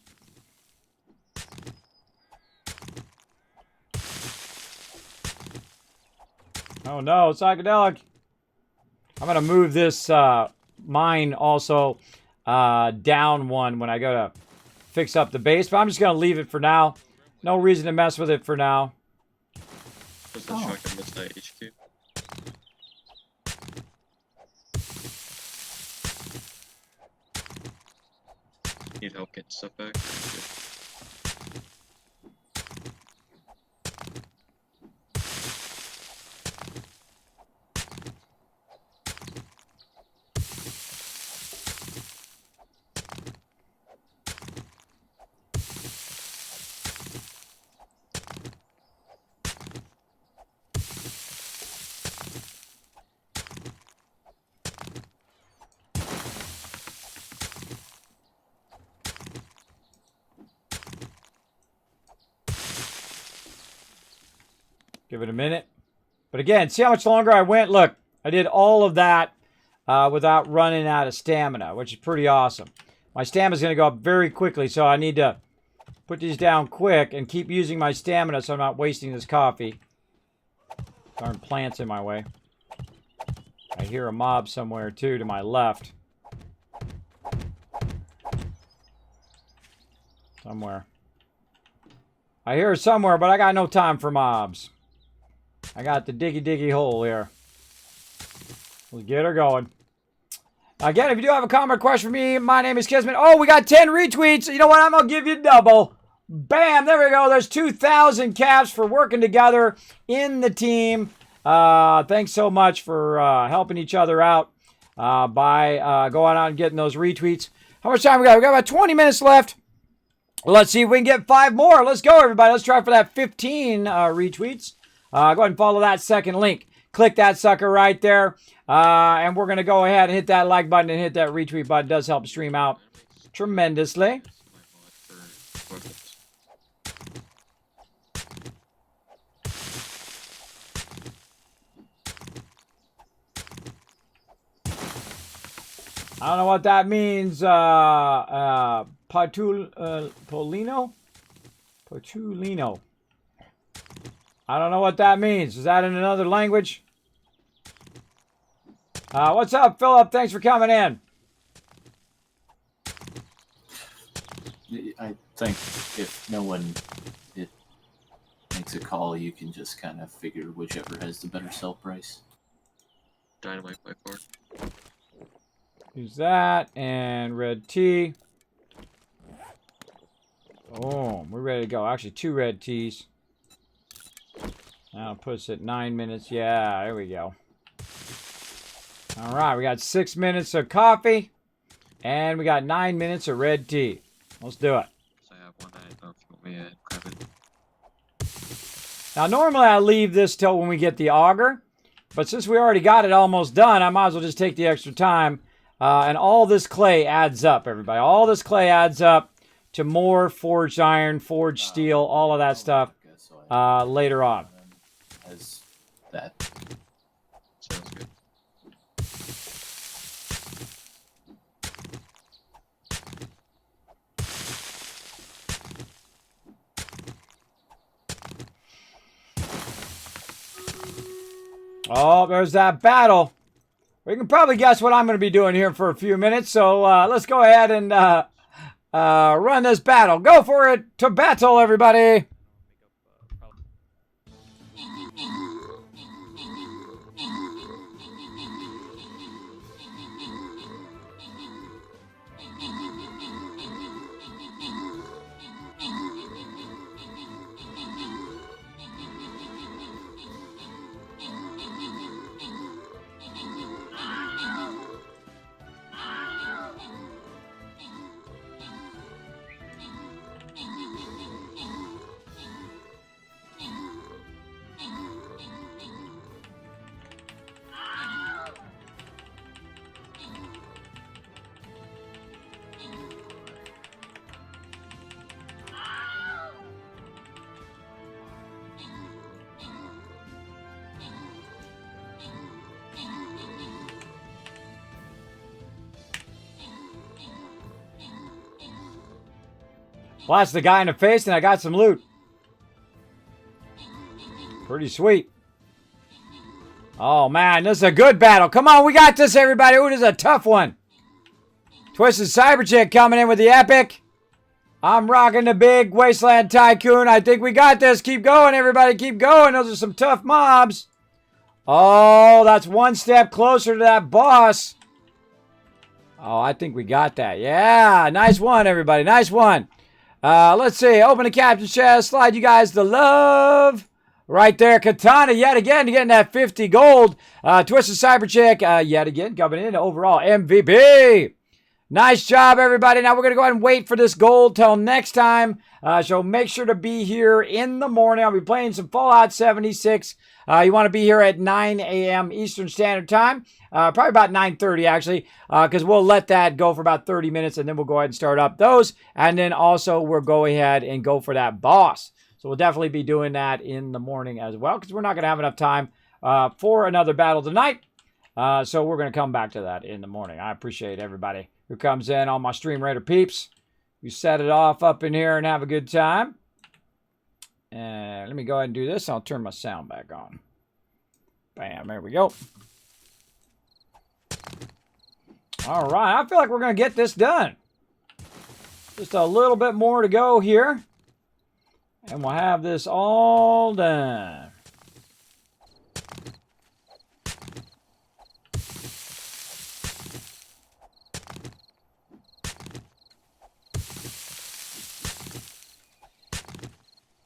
Oh no, psychedelic. I'm going to move this mine also down one when I go to fix up the base. But I'm just going to leave it for now. No reason to mess with it for now. What's the shotgun? What's the HQ? Need help getting stuff back? Give it a minute. But again, see how much longer I went? Look, I did all of that without running out of stamina, which is pretty awesome. My stamina is going to go up very quickly, so I need to put these down quick and keep using my stamina so I'm not wasting this coffee. Darn plants in my way. I hear a mob somewhere, too, to my left. Somewhere. I hear it somewhere, but I got no time for mobs. I got the diggy hole here. We'll get her going. Again, if you do have a comment or question for me, my name is Kismet. Oh, we got 10 retweets. You know what? I'm going to give you double. Bam. There we go. There's 2,000 caps for working together in the team. Thanks so much for helping each other out by going out and getting those retweets. How much time we got? We got about 20 minutes left. Let's see if we can get 5 more. Let's go, everybody. Let's try for that 15 retweets. Go ahead and follow that second link. Click that sucker right there. And we're going to go ahead and hit that like button and hit that retweet button. It does help stream out tremendously. I don't know what that means. Patulino? Patulino. I don't know what that means. Is that in another language? What's up, Philip? Thanks for coming in. I think if no one makes a call, you can just kind of figure whichever has the better sell price. Dynamite whiteboard. Use that and red tea. Oh, we're ready to go. Actually, 2 red teas. Now puts it 9 minutes. Yeah, there we go. All right, we got 6 minutes of coffee, and we got 9 minutes of red tea. Let's do it. So I have one. I don't know if you want me to grab it. Now, normally I leave this till when we get the auger, but since we already got it almost done, I might as well just take the extra time And all this clay adds up, everybody. All this clay adds up to more forged iron, forged steel, all of that stuff later on. As that. Sounds good. Oh, there's that battle. We can probably guess what I'm going to be doing here for a few minutes. So let's go ahead and run this battle. Go for it to battle, everybody. Blast the guy in the face, and I got some loot. Pretty sweet. Oh, man, this is a good battle. Come on, we got this, everybody. Ooh, this is a tough one. Twisted Cyberchick coming in with the epic. I'm rocking the big Wasteland Tycoon. I think we got this. Keep going, everybody. Keep going. Those are some tough mobs. Oh, that's one step closer to that boss. Oh, I think we got that. Yeah, nice one, everybody. Nice one. Let's see. Open the captain's chest. Slide you guys the love. Right there. Katana yet again getting that 50 gold. Twisted Cyberchick yet again coming in overall MVP. Nice job, everybody. Now we're going to go ahead and wait for this gold till next time. So make sure to be here in the morning. I'll be playing some Fallout 76. You want to be here at 9 a.m. Eastern Standard Time. Probably about 9:30 actually, because we'll let that go for about 30 minutes and then we'll go ahead and start up those. And then also we'll go ahead and go for that boss. So we'll definitely be doing that in the morning as well, because we're not going to have enough time for another battle tonight. So we're going to come back to that in the morning. I appreciate everybody who comes in, all my Stream Raider peeps. You set it off up in here and have a good time. And let me go ahead and do this. I'll turn my sound back on. Bam, there we go. All right, I feel like we're going to get this done. Just a little bit more to go here. And we'll have this all done.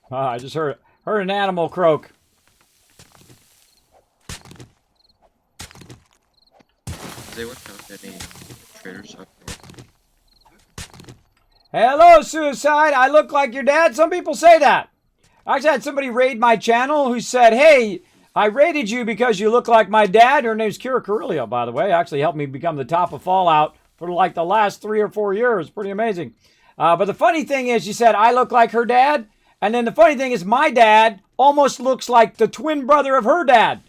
Oh, I just heard an animal croak. They work out any traders up north. Hello, Suicide. I look like your dad. Some people say that. I actually had somebody raid my channel who said, hey, I raided you because you look like my dad. Her name's Kira Carrillo, by the way. Actually helped me become the top of Fallout for like the last 3 or 4 years. Pretty amazing. But the funny thing is, she said, I look like her dad. And then the funny thing is, my dad almost looks like the twin brother of her dad.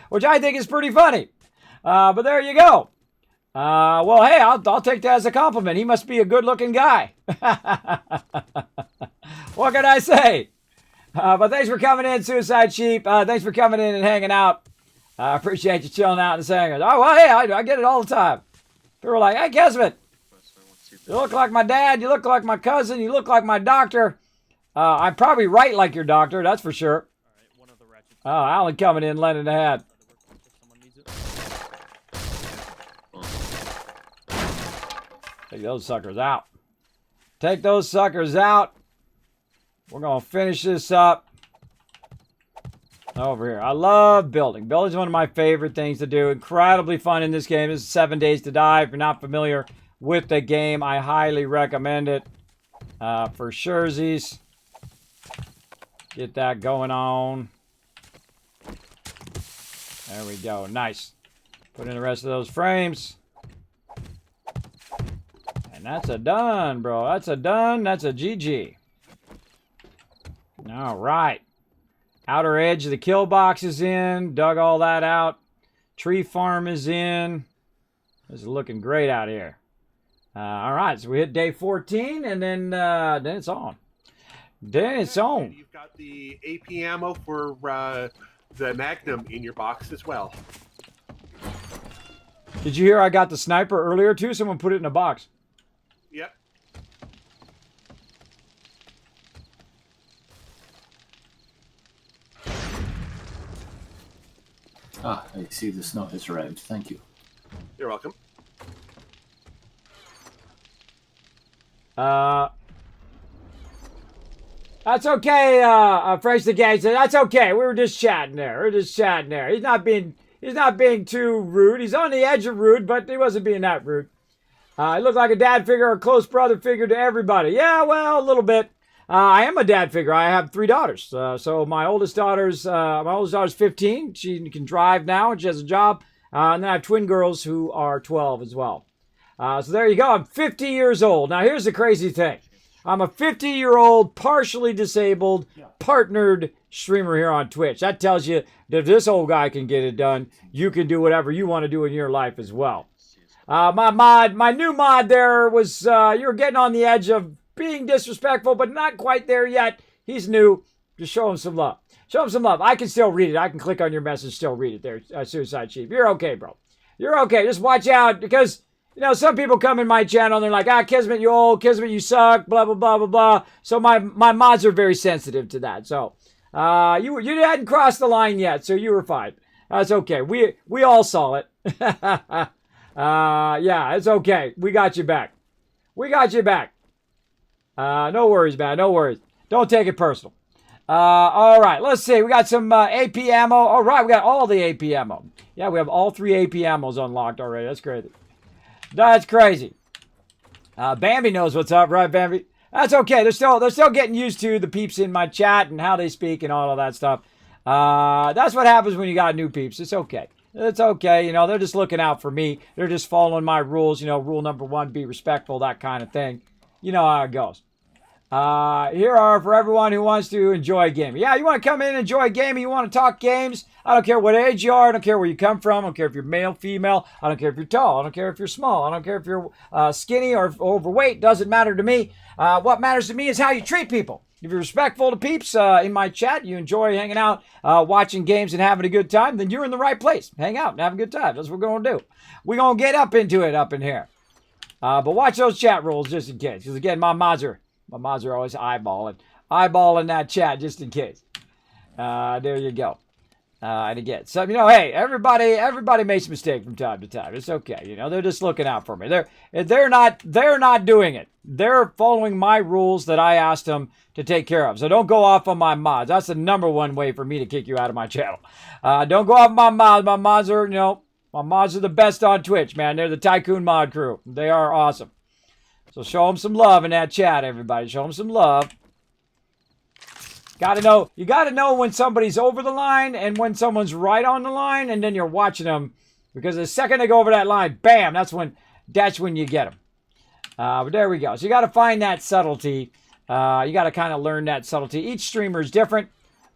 Which I think is pretty funny. But there you go. Well, hey, I'll take that as a compliment. He must be a good-looking guy. What can I say? But thanks for coming in, Suicide Sheep. Thanks for coming in and hanging out. I appreciate you chilling out and saying, oh, well, hey, I get it all the time. People are like, hey, Kismet, you look like my dad. You look like my cousin. You look like my doctor. I'm probably right like your doctor, that's for sure. Oh, Alan coming in, lending a hat. Take those suckers out. Take those suckers out. We're going to finish this up over here. I love building. Building's one of my favorite things to do. Incredibly fun in this game. This is 7 Days to Die. If you're not familiar with the game, I highly recommend it for surezies. Get that going on. There we go. Nice. Put in the rest of those frames. And that's a done, bro. That's a done. That's a GG. All right. Outer edge of the kill box is in. Dug all that out. Tree farm is in. This is looking great out here. All right, so we hit day 14, and then it's on. Then it's on. And you've got the AP ammo for the Magnum in your box as well. Did you hear I got the sniper earlier, too? Someone put it in a box. Yep. Ah, I see the snow has arrived. Thank you. You're welcome. That's okay, Fresh the Gang said, that's okay. We were just chatting there. He's not being too rude. He's on the edge of rude, but he wasn't being that rude. He looked like a dad figure or a close brother figure to everybody. Yeah, well, a little bit. I am a dad figure. I have 3 daughters. So my oldest daughter's 15. She can drive now, and she has a job. And then I have twin girls who are 12 as well. So there you go. I'm 50 years old. Now here's the crazy thing. I'm a 50-year-old, partially disabled, partnered streamer here on Twitch. That tells you that if this old guy can get it done, you can do whatever you want to do in your life as well. My new mod there was, you were getting on the edge of being disrespectful, but not quite there yet. He's new. Just show him some love. Show him some love. I can still read it. I can click on your message, still read it there, Suicide Chief. You're okay, bro. You're okay. Just watch out because, you know, some people come in my channel and they're like, Kismet, you old. Kismet, you suck. Blah, blah, blah, blah, blah. So my mods are very sensitive to that. So you hadn't crossed the line yet, so you were fine. That's okay. We all saw it. Yeah, it's okay. We got you back. We got you back. No worries, man. No worries. Don't take it personal. All right, let's see. We got some AP ammo. All right, we got all the AP ammo. Yeah, we have all 3 AP ammos unlocked already. That's crazy. That's crazy. Bambi knows what's up, right, Bambi? That's okay. They're still getting used to the peeps in my chat and how they speak and all of that stuff. That's what happens when you got new peeps. It's okay. It's okay. You know, they're just looking out for me. They're just following my rules. You know, rule number 1, be respectful, that kind of thing. You know how it goes. Here are for everyone who wants to enjoy gaming. Yeah, you want to come in and enjoy gaming. You want to talk games. I don't care what age you are. I don't care where you come from. I don't care if you're male, female. I don't care if you're tall. I don't care if you're small. I don't care if you're skinny or overweight. Doesn't matter to me. What matters to me is how you treat people. If you're respectful to peeps in my chat, you enjoy hanging out, watching games and having a good time, then you're in the right place. Hang out and have a good time. That's what we're going to do. We're going to get up into it up in here. But watch those chat rules just in case. Because, again, my mods are always eyeballing that chat just in case. There you go. And again, so, you know, hey, everybody makes a mistake from time to time. It's okay. You know, they're just looking out for me. They're not doing it. They're following my rules that I asked them to take care of. So don't go off on my mods. That's the number 1 way for me to kick you out of my channel. Don't go off my mods. My mods are, my mods are the best on Twitch, man. They're the Tycoon mod crew. They are awesome. So show them some love in that chat, everybody. Show them some love. You got to know when somebody's over the line and when someone's right on the line, and then you're watching them, because the second they go over that line, bam, that's when you get them. But there we go. So you got to find that subtlety. You got to kind of learn that subtlety. Each streamer is different.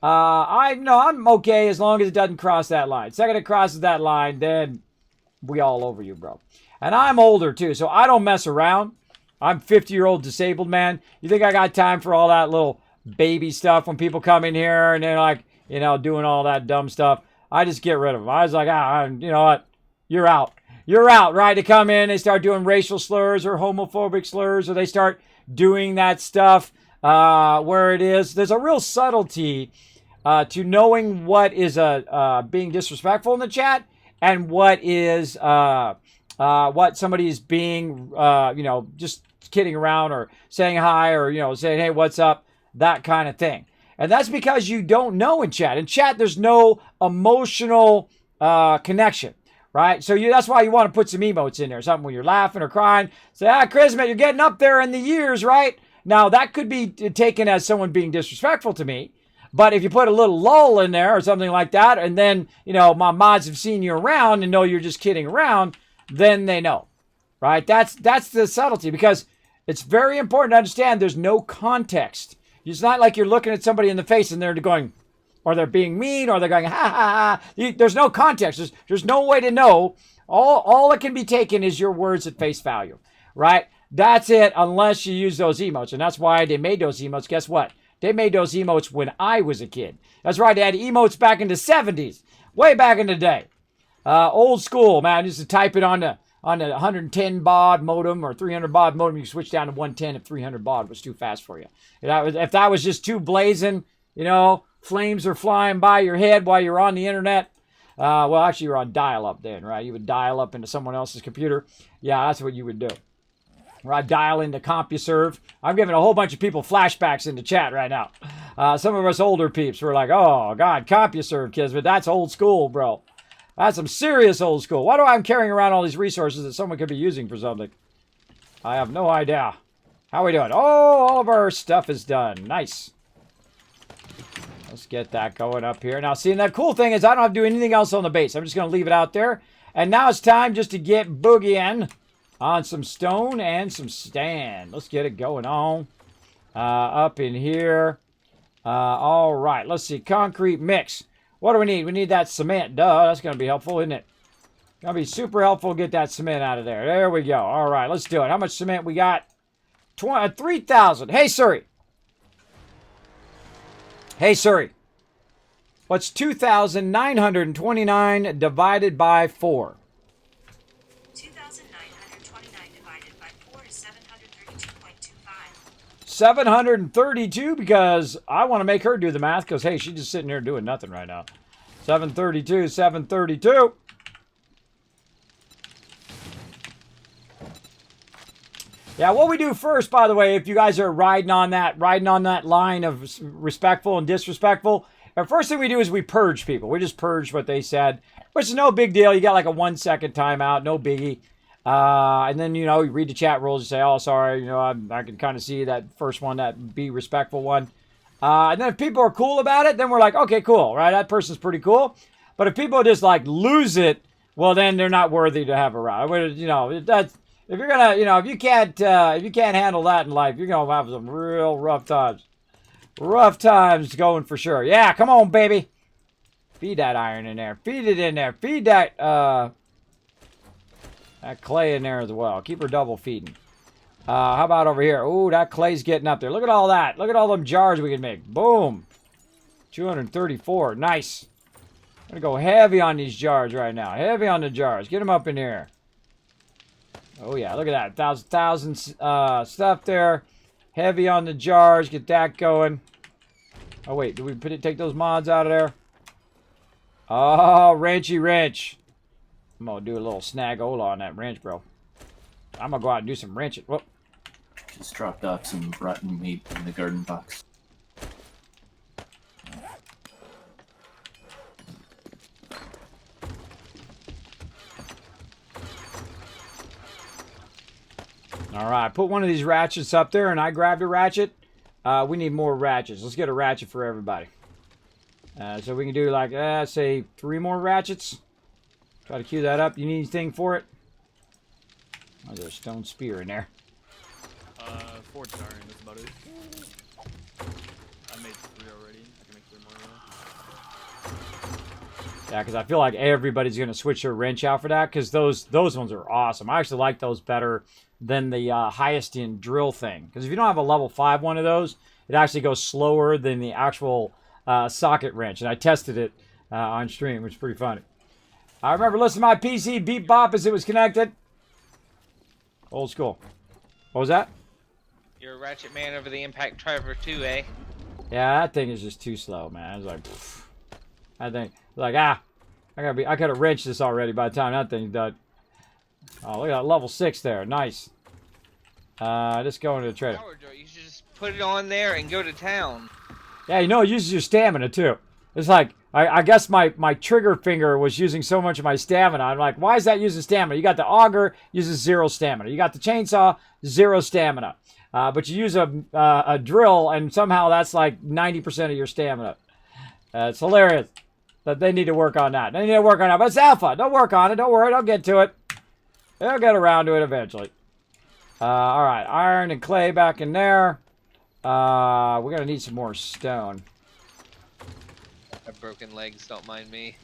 I'm okay as long as it doesn't cross that line. Second it crosses that line, then we all over you, bro. And I'm older too, so I don't mess around. I'm 50-year-old disabled man. You think I got time for all that little baby stuff when people come in here and they're like, doing all that dumb stuff? I just get rid of them. I was like, you know what? You're out. You're out, right? To come in, they start doing racial slurs or homophobic slurs, or they start doing that stuff where it is. There's a real subtlety to knowing what is being disrespectful in the chat and what is what somebody is being, just kidding around or saying hi or, saying, hey, what's up? That kind of thing. And that's because you don't know in chat. In chat, there's no emotional connection, right? So that's why you want to put some emotes in there. Something when you're laughing or crying. Say, Kismet, you're getting up there in the years, right? Now, that could be taken as someone being disrespectful to me. But if you put a little lull in there or something like that, and then, you know, my mods have seen you around and know you're just kidding around, then they know, right? That's the subtlety, because it's very important to understand there's no context. It's not like you're looking at somebody in the face and they're going, or they're being mean, or they're going, ha, ha, ha. There's no context. There's no way to know. All that can be taken is your words at face value, right? That's it, unless you use those emotes. And that's why they made those emotes. Guess what? They made those emotes when I was a kid. That's right, they had emotes back in the 70s, way back in the day. Old school, man. Used to type it on the 110 baud modem or 300 baud modem. You switch down to 110 if 300 baud was too fast for you. If that was just too blazing, you know, flames are flying by your head while you're on the internet. Well, actually, you're on dial-up then, right? You would dial up into someone else's computer. Yeah, that's what you would do. Right, dial into CompuServe. I'm giving a whole bunch of people flashbacks in the chat right now. Some of us older peeps were like, oh, God, CompuServe, Kismet. That's old school, bro. That's some serious old school. Why do I'm carrying around all these resources that someone could be using for something? I have no idea. How are we doing? Oh, all of our stuff is done. Nice. Let's get that going up here. Now, see, and that cool thing is I don't have to do anything else on the base. I'm just going to leave it out there. And now it's time just to get boogieing on some stone and some stand. Let's get it going on. Up in here. All right, let's see. Concrete mix. What do we need? We need that cement. Duh, that's going to be helpful, isn't it? Going to be super helpful to get that cement out of there. There we go. All right, let's do it. How much cement we got? 3,000. Hey, Siri. Hey, Siri. What's 2,929 divided by 4? 2,929 divided by 4 is 732.25. 732, because I want to make her do the math, because, hey, she's just sitting there doing nothing right now. 732, 732. Yeah, what we do first, by the way, if you guys are riding on that line of respectful and disrespectful, the first thing we do is we purge people. We just purge what they said, which is no big deal. You got like a 1 second timeout, no biggie. And then, you know, you read the chat rules and say, oh, sorry, you know, I can kind of see that first one, that be respectful one. And then if people are cool about it, then we're like, okay, cool, right? That person's pretty cool. But if people just like lose it, well, then they're not worthy to have a ride. You know, that's, if you're gonna, you know, if you can't handle that in life, you're gonna have some real rough times. Rough times going for sure. Yeah, come on, baby. Feed that iron in there. Feed it in there. Feed that clay in there as well. Keep her double feeding. How about over here? Ooh, that clay's getting up there. Look at all that. Look at all them jars we can make. Boom. 234. Nice. I'm gonna go heavy on these jars right now. Heavy on the jars. Get them up in here. Oh, yeah, look at that. 1,000 stuff there. Heavy on the jars. Get that going. Oh, wait. Did we take those mods out of there? Oh, wrenchy wrench. I'm going to do a little snag-ola on that wrench, bro. I'm going to go out and do some wrenching. Whoop. Just dropped off some rotten meat in the garden box. All right, put one of these ratchets up there, and I grabbed a ratchet. We need more ratchets. Let's get a ratchet for everybody. So we can do like, say, 3 more ratchets. Try to queue that up. You need anything for it? Oh, there's a stone spear in there. 4 iron, that's about it. I made 3 already. I can make 3 more now. Yeah, because I feel like everybody's going to switch their wrench out for that, because those ones are awesome. I actually like those better than the highest in drill thing. Because if you don't have a level 5 one of those, it actually goes slower than the actual socket wrench. And I tested it on stream, which is pretty funny. I remember listening to my PC beep bop as it was connected. Old school. What was that? You're a ratchet man over the impact driver too, eh? Yeah, that thing is just too slow, man. I was like, pfft. I think, like, I could have wrenched this already by the time that thing's done. Oh, look at that level 6 there. Nice. Just go into the trader. You should just put it on there and go to town. Yeah, you know, it uses your stamina, too. It's like, I guess my trigger finger was using so much of my stamina. I'm like, why is that using stamina? You got the auger, uses 0 stamina. You got the chainsaw, 0 stamina. But you use a drill, and somehow that's like 90% of your stamina. It's hilarious that they need to work on that. They need to work on that. But it's alpha. Don't work on it. Don't worry. Don't get to it. They'll get around to it eventually. All right. Iron and clay back in there. We're going to need some more stone. I've broken legs, don't mind me.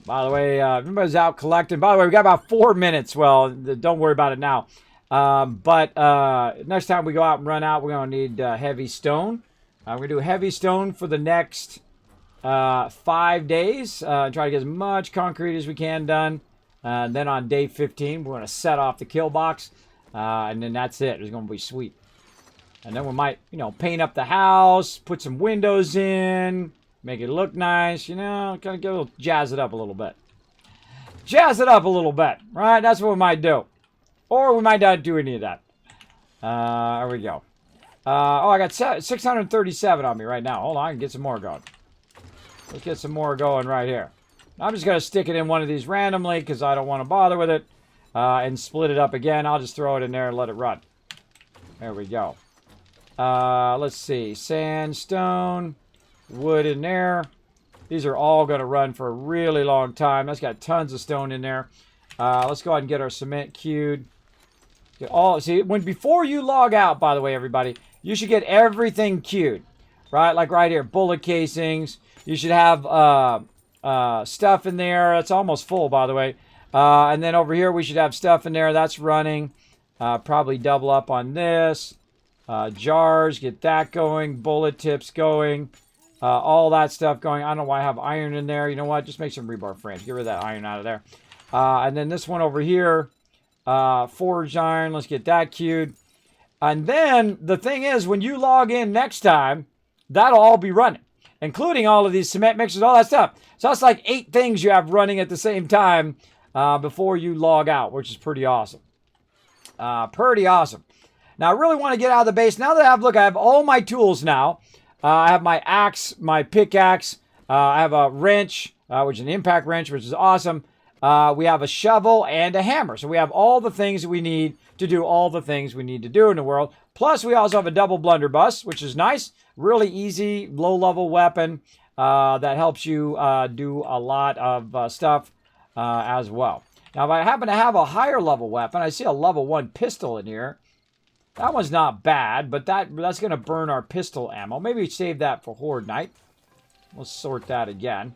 By the way, everybody's out collecting. By the way, we got about 4 minutes. Well, don't worry about it now. But next time we go out and run out, we're going to need heavy stone. We're going to do heavy stone for the next 5 days. Try to get as much concrete as we can done. And then on day 15, we're going to set off the kill box. And then that's it. It's going to be sweet. And then we might, paint up the house, put some windows in, make it look nice, kind of jazz it up a little bit. Jazz it up a little bit, right? That's what we might do. Or we might not do any of that. There we go. I got 637 on me right now. Hold on, I can get some more going. Let's get some more going right here. I'm just going to stick it in one of these randomly because I don't want to bother with it. And split it up again. I'll just throw it in there and let it run. There we go. Let's see. Sandstone. Wood in there. These are all going to run for a really long time. That's got tons of stone in there. Let's go ahead and get our cement queued. Before you log out, by the way, everybody, you should get everything queued. Right? Like right here. Bullet casings. You should have stuff in there. It's almost full, by the way. And then over here, we should have stuff in there. That's running. Probably double up on this. Jars, get that going. Bullet tips going. All that stuff going. I don't know why I have iron in there. You know what? Just make some rebar frames. Get rid of that iron out of there. And then this one over here. Forged iron. Let's get that queued. And then the thing is, when you log in next time, that'll all be running. Including all of these cement mixers, all that stuff. So that's like 8 things you have running at the same time before you log out, which is pretty awesome. Pretty awesome. Now, I really want to get out of the base. Now that I have all my tools now. I have my axe, my pickaxe. I have a wrench, which is an impact wrench, which is awesome. We have a shovel and a hammer. So we have all the things that we need to do all the things we need to do in the world. Plus, we also have a double blunderbuss, which is nice. Really easy, low-level weapon that helps you do a lot of stuff as well. Now, if I happen to have a higher level weapon, I see a level 1 pistol in here. That one's not bad, but that's going to burn our pistol ammo. Maybe we save that for Horde Night. We'll sort that again.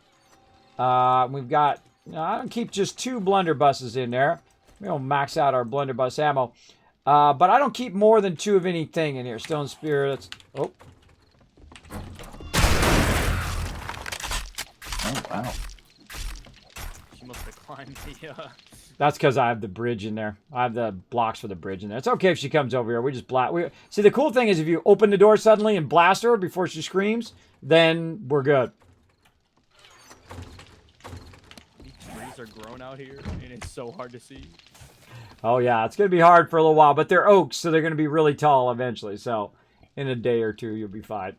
We've got, I don't keep just 2 blunderbusses in there. We'll max out our blunderbuss ammo. But I don't keep more than 2 of anything in here. Stone spear, that's, oh. Oh, wow. She must have climbed the, That's because I have the bridge in there. I have the blocks for the bridge in there. It's okay if she comes over here. We just blast. See, the cool thing is if you open the door suddenly and blast her before she screams, then we're good. These trees are grown out here, and it's so hard to see. Oh, yeah. It's going to be hard for a little while, but they're oaks, so they're going to be really tall eventually. So in a day or 2, you'll be fine.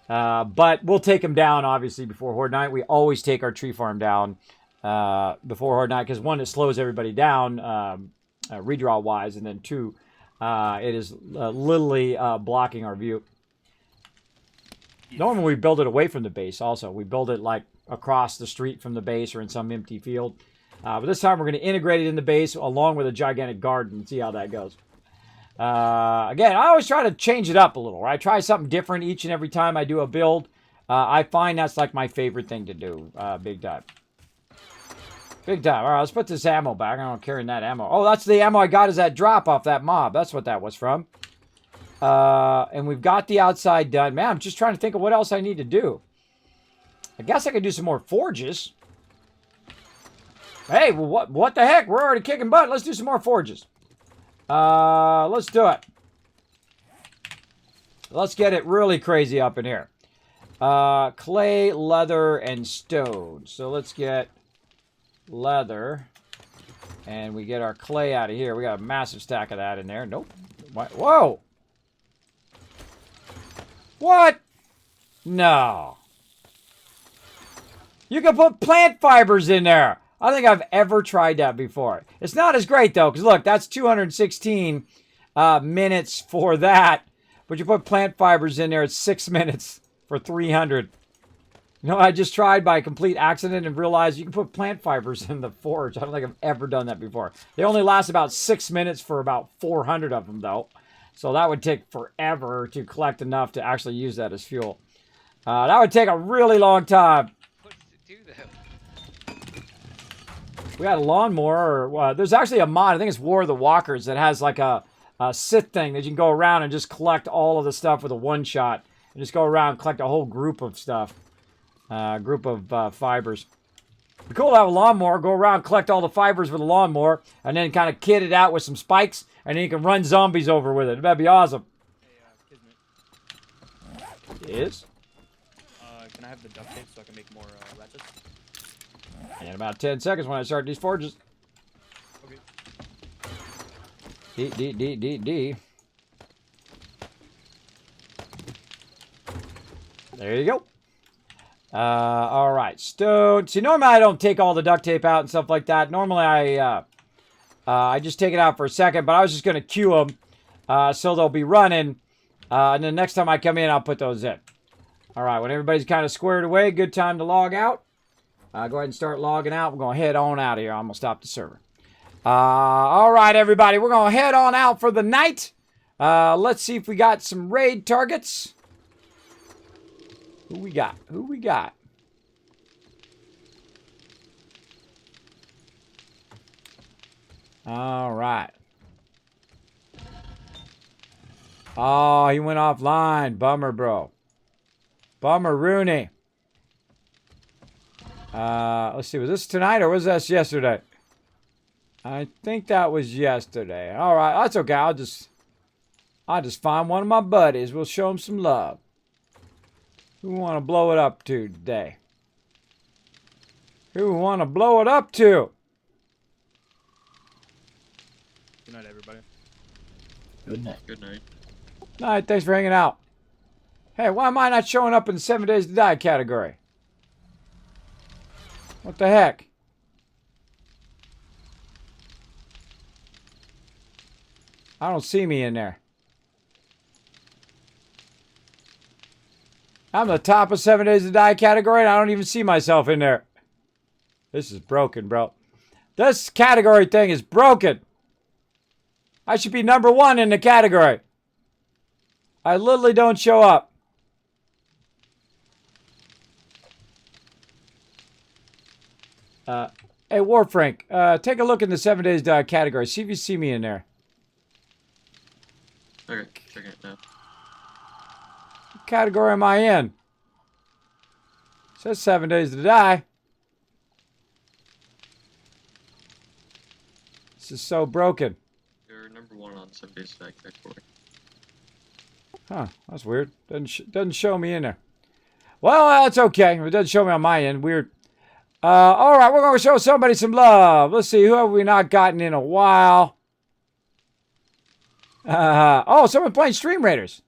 But we'll take them down, obviously, before Horde Night. We always take our tree farm down before Horde Night, because 1, it slows everybody down redraw-wise, and then 2, it is literally blocking our view. Normally, we build it away from the base also. We build it like across the street from the base or in some empty field. But this time, we're going to integrate it in the base along with a gigantic garden and see how that goes. Again, I always try to change it up a little, right? Try something different each and every time I do a build. I find that's like my favorite thing to do, big time. Big time. All right, let's put this ammo back. I'm not carrying that ammo. Oh, that's the ammo I got as that drop off that mob. That's what that was from. And we've got the outside done. Man, I'm just trying to think of what else I need to do. I guess I could do some more forges. Hey, well, what the heck? We're already kicking butt. Let's do some more forges. Let's do it. Let's get it really crazy up in here. Clay, leather, and stone. So let's get leather. And we get our clay out of here. We got a massive stack of that in there. Nope. Whoa! What? No. You can put plant fibers in there. I don't think I've ever tried that before. It's not as great, though, because look, that's 216 minutes for that. But you put plant fibers in there, it's 6 minutes for 300. You know, I just tried by complete accident and realized you can put plant fibers in the forge. I don't think I've ever done that before. They only last about 6 minutes for about 400 of them, though. So that would take forever to collect enough to actually use that as fuel. That would take a really long time. What does it do, though? We had a lawnmower. There's actually a mod, I think it's War of the Walkers, that has like a sit thing that you can go around and just collect all of the stuff with a one-shot. And just go around and collect a whole group of stuff. Fibers. It'd be cool to have a lawnmower, go around, collect all the fibers with a lawnmower, and then kind of kit it out with some spikes, and then you can run zombies over with it. That'd be awesome. Hey, Kismet. Yes? Can I have the duct tape so I can make more ratchets? In about 10 seconds when I start these forges. Okay. D. There you go. All right, stone. See, normally I don't take all the duct tape out and stuff like that. Normally I just take it out for a second, but I was just going to queue them so they'll be running. And then next time I come in, I'll put those in. All right, when everybody's kind of squared away, good time to log out. Go ahead and start logging out. We're going to head on out of here. I'm going to stop the server. All right, everybody, we're going to head on out for the night. Let's see if we got some raid targets. Who we got? All right. Oh, he went offline. Bummer, bro. Bummer, Rooney. Let's see. Was this tonight or was this yesterday? I think that was yesterday. All right. That's okay. I'll just find one of my buddies. We'll show him some love. Who we want to blow it up to today? Who we want to blow it up to? Good night, everybody. Good night. Good night. Night. Thanks for hanging out. Hey, why am I not showing up in the 7 Days to Die category? What the heck? I don't see me in there. I'm the top of 7 Days to Die category, and I don't even see myself in there. This is broken, bro. This category thing is broken. I should be number 1 in the category. I literally don't show up. Hey, Warfrank, take a look in the 7 Days to Die category. See if you see me in there. Okay, checking it now. What category am I in? It says 7 Days to Die. This is so broken. You're number 1 on 7 Days to Die category. Huh, that's weird. Doesn't show me in there. Well, that's okay. It doesn't show me on my end. Weird. All right, we're going to show somebody some love. Let's see, who have we not gotten in a while? Oh, someone playing Stream Raiders.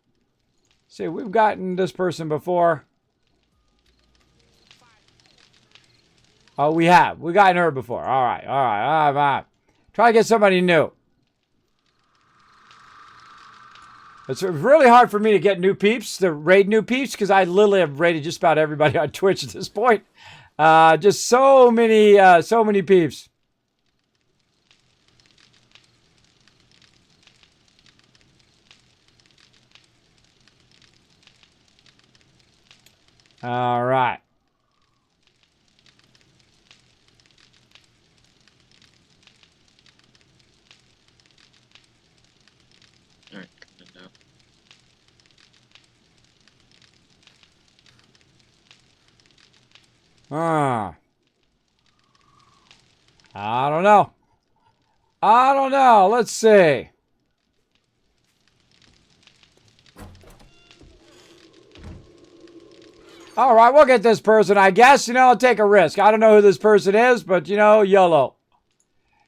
See, we've gotten this person before. Oh, we have. We've gotten her before. All right. Try to get somebody new. It's really hard for me to get new peeps, to raid new peeps, because I literally have raided just about everybody on Twitch at this point. Just so many peeps. All right. Alright, coming in now. I don't know. Let's see. All right, we'll get this person, I guess. I'll take a risk. I don't know who this person is, but, YOLO.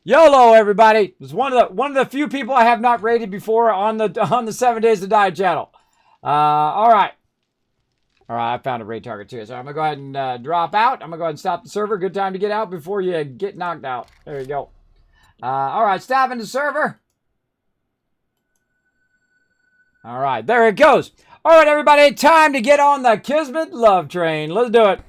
YOLO, everybody. It's one of the few people I have not rated before on the 7 Days to Die channel. All right. All right, I found a raid target too. So I'm going to go ahead and drop out. I'm going to go ahead and stop the server. Good time to get out before you get knocked out. There you go. All right, stopping the server. All right, there it goes. All right, everybody, time to get on the Kismet love train. Let's do it.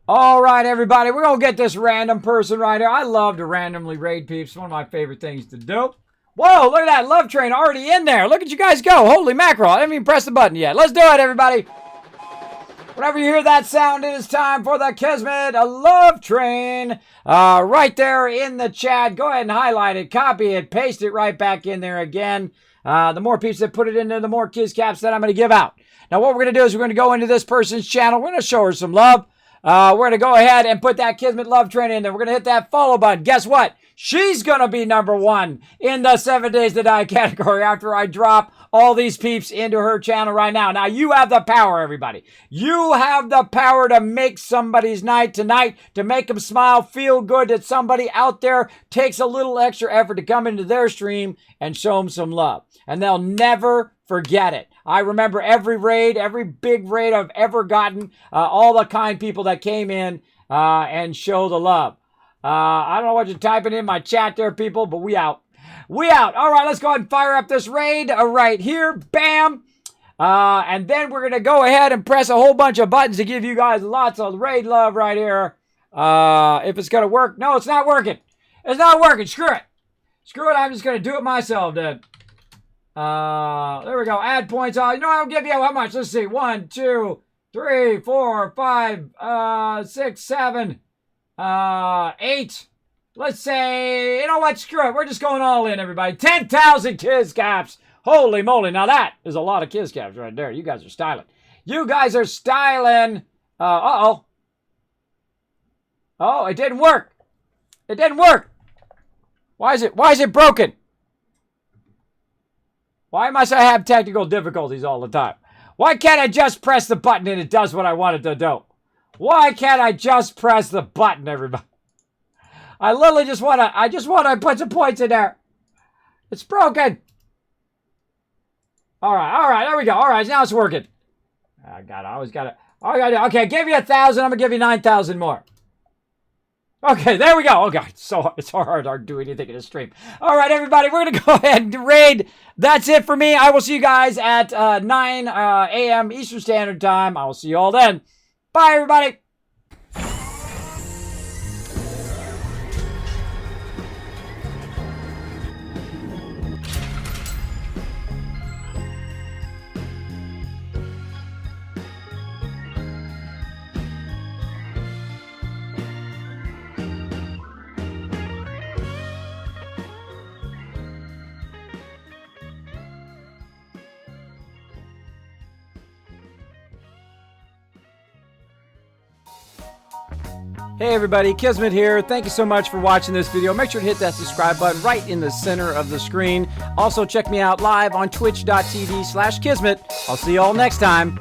All right, everybody, we're going to get this random person right here. I love to randomly raid peeps. It's one of my favorite things to do. Whoa, look at that love train already in there. Look at you guys go. Holy mackerel. I haven't even pressed the button yet. Let's do it, everybody. Whenever you hear that sound, it is time for the Kismet love train. Right there in the chat. Go ahead and highlight it, copy it, paste it right back in there again. The more peeps that put it in there, the more kiss caps that I'm going to give out. Now, what we're going to do is we're going to go into this person's channel. We're going to show her some love. We're going to go ahead and put that Kismet love train in there. We're going to hit that follow button. Guess what? She's going to be #1 in the 7 Days to Die category after I drop all these peeps into her channel right now. Now, you have the power, everybody. You have the power to make somebody's night tonight, to make them smile, feel good that somebody out there takes a little extra effort to come into their stream and show them some love. And they'll never forget it. I remember every raid, every big raid I've ever gotten, all the kind people that came in and show the love. I don't know what you're typing in my chat there, people, but we out. We out. All right, let's go ahead and fire up this raid right here. Bam. And then we're going to go ahead and press a whole bunch of buttons to give you guys lots of raid love right here. If it's going to work. No, it's not working. It's not working. Screw it. Screw it. I'm just going to do it myself then. There we go. Add points. You know, I'll give you how much? Let's see. 1, 2, 3, 4, 5, 6, 7, 8. Let's say, you know what? Screw it. We're just going all in, everybody. 10,000 kiss caps. Holy moly. Now that is a lot of kiss caps right there. You guys are styling. You guys are styling. Uh-oh. Oh, it didn't work. It didn't work. Why is it broken? Why must I have technical difficulties all the time? Why can't I just press the button and it does what I want it to do? Why can't I just press the button, everybody? I literally just want to put some points in there. It's broken. All right, there we go. All right, now it's working. I always got it. Okay, I gave you 1,000. I'm going to give you 9,000 more. Okay, there we go. Oh, God, it's so hard to do anything in a stream. All right, everybody, we're going to go ahead and raid. That's it for me. I will see you guys at 9 a.m. Eastern Standard Time. I will see you all then. Bye, everybody. Hey everybody, Kismet here. Thank you so much for watching this video. Make sure to hit that subscribe button right in the center of the screen. Also check me out live on twitch.tv/Kismet. I'll see you all next time.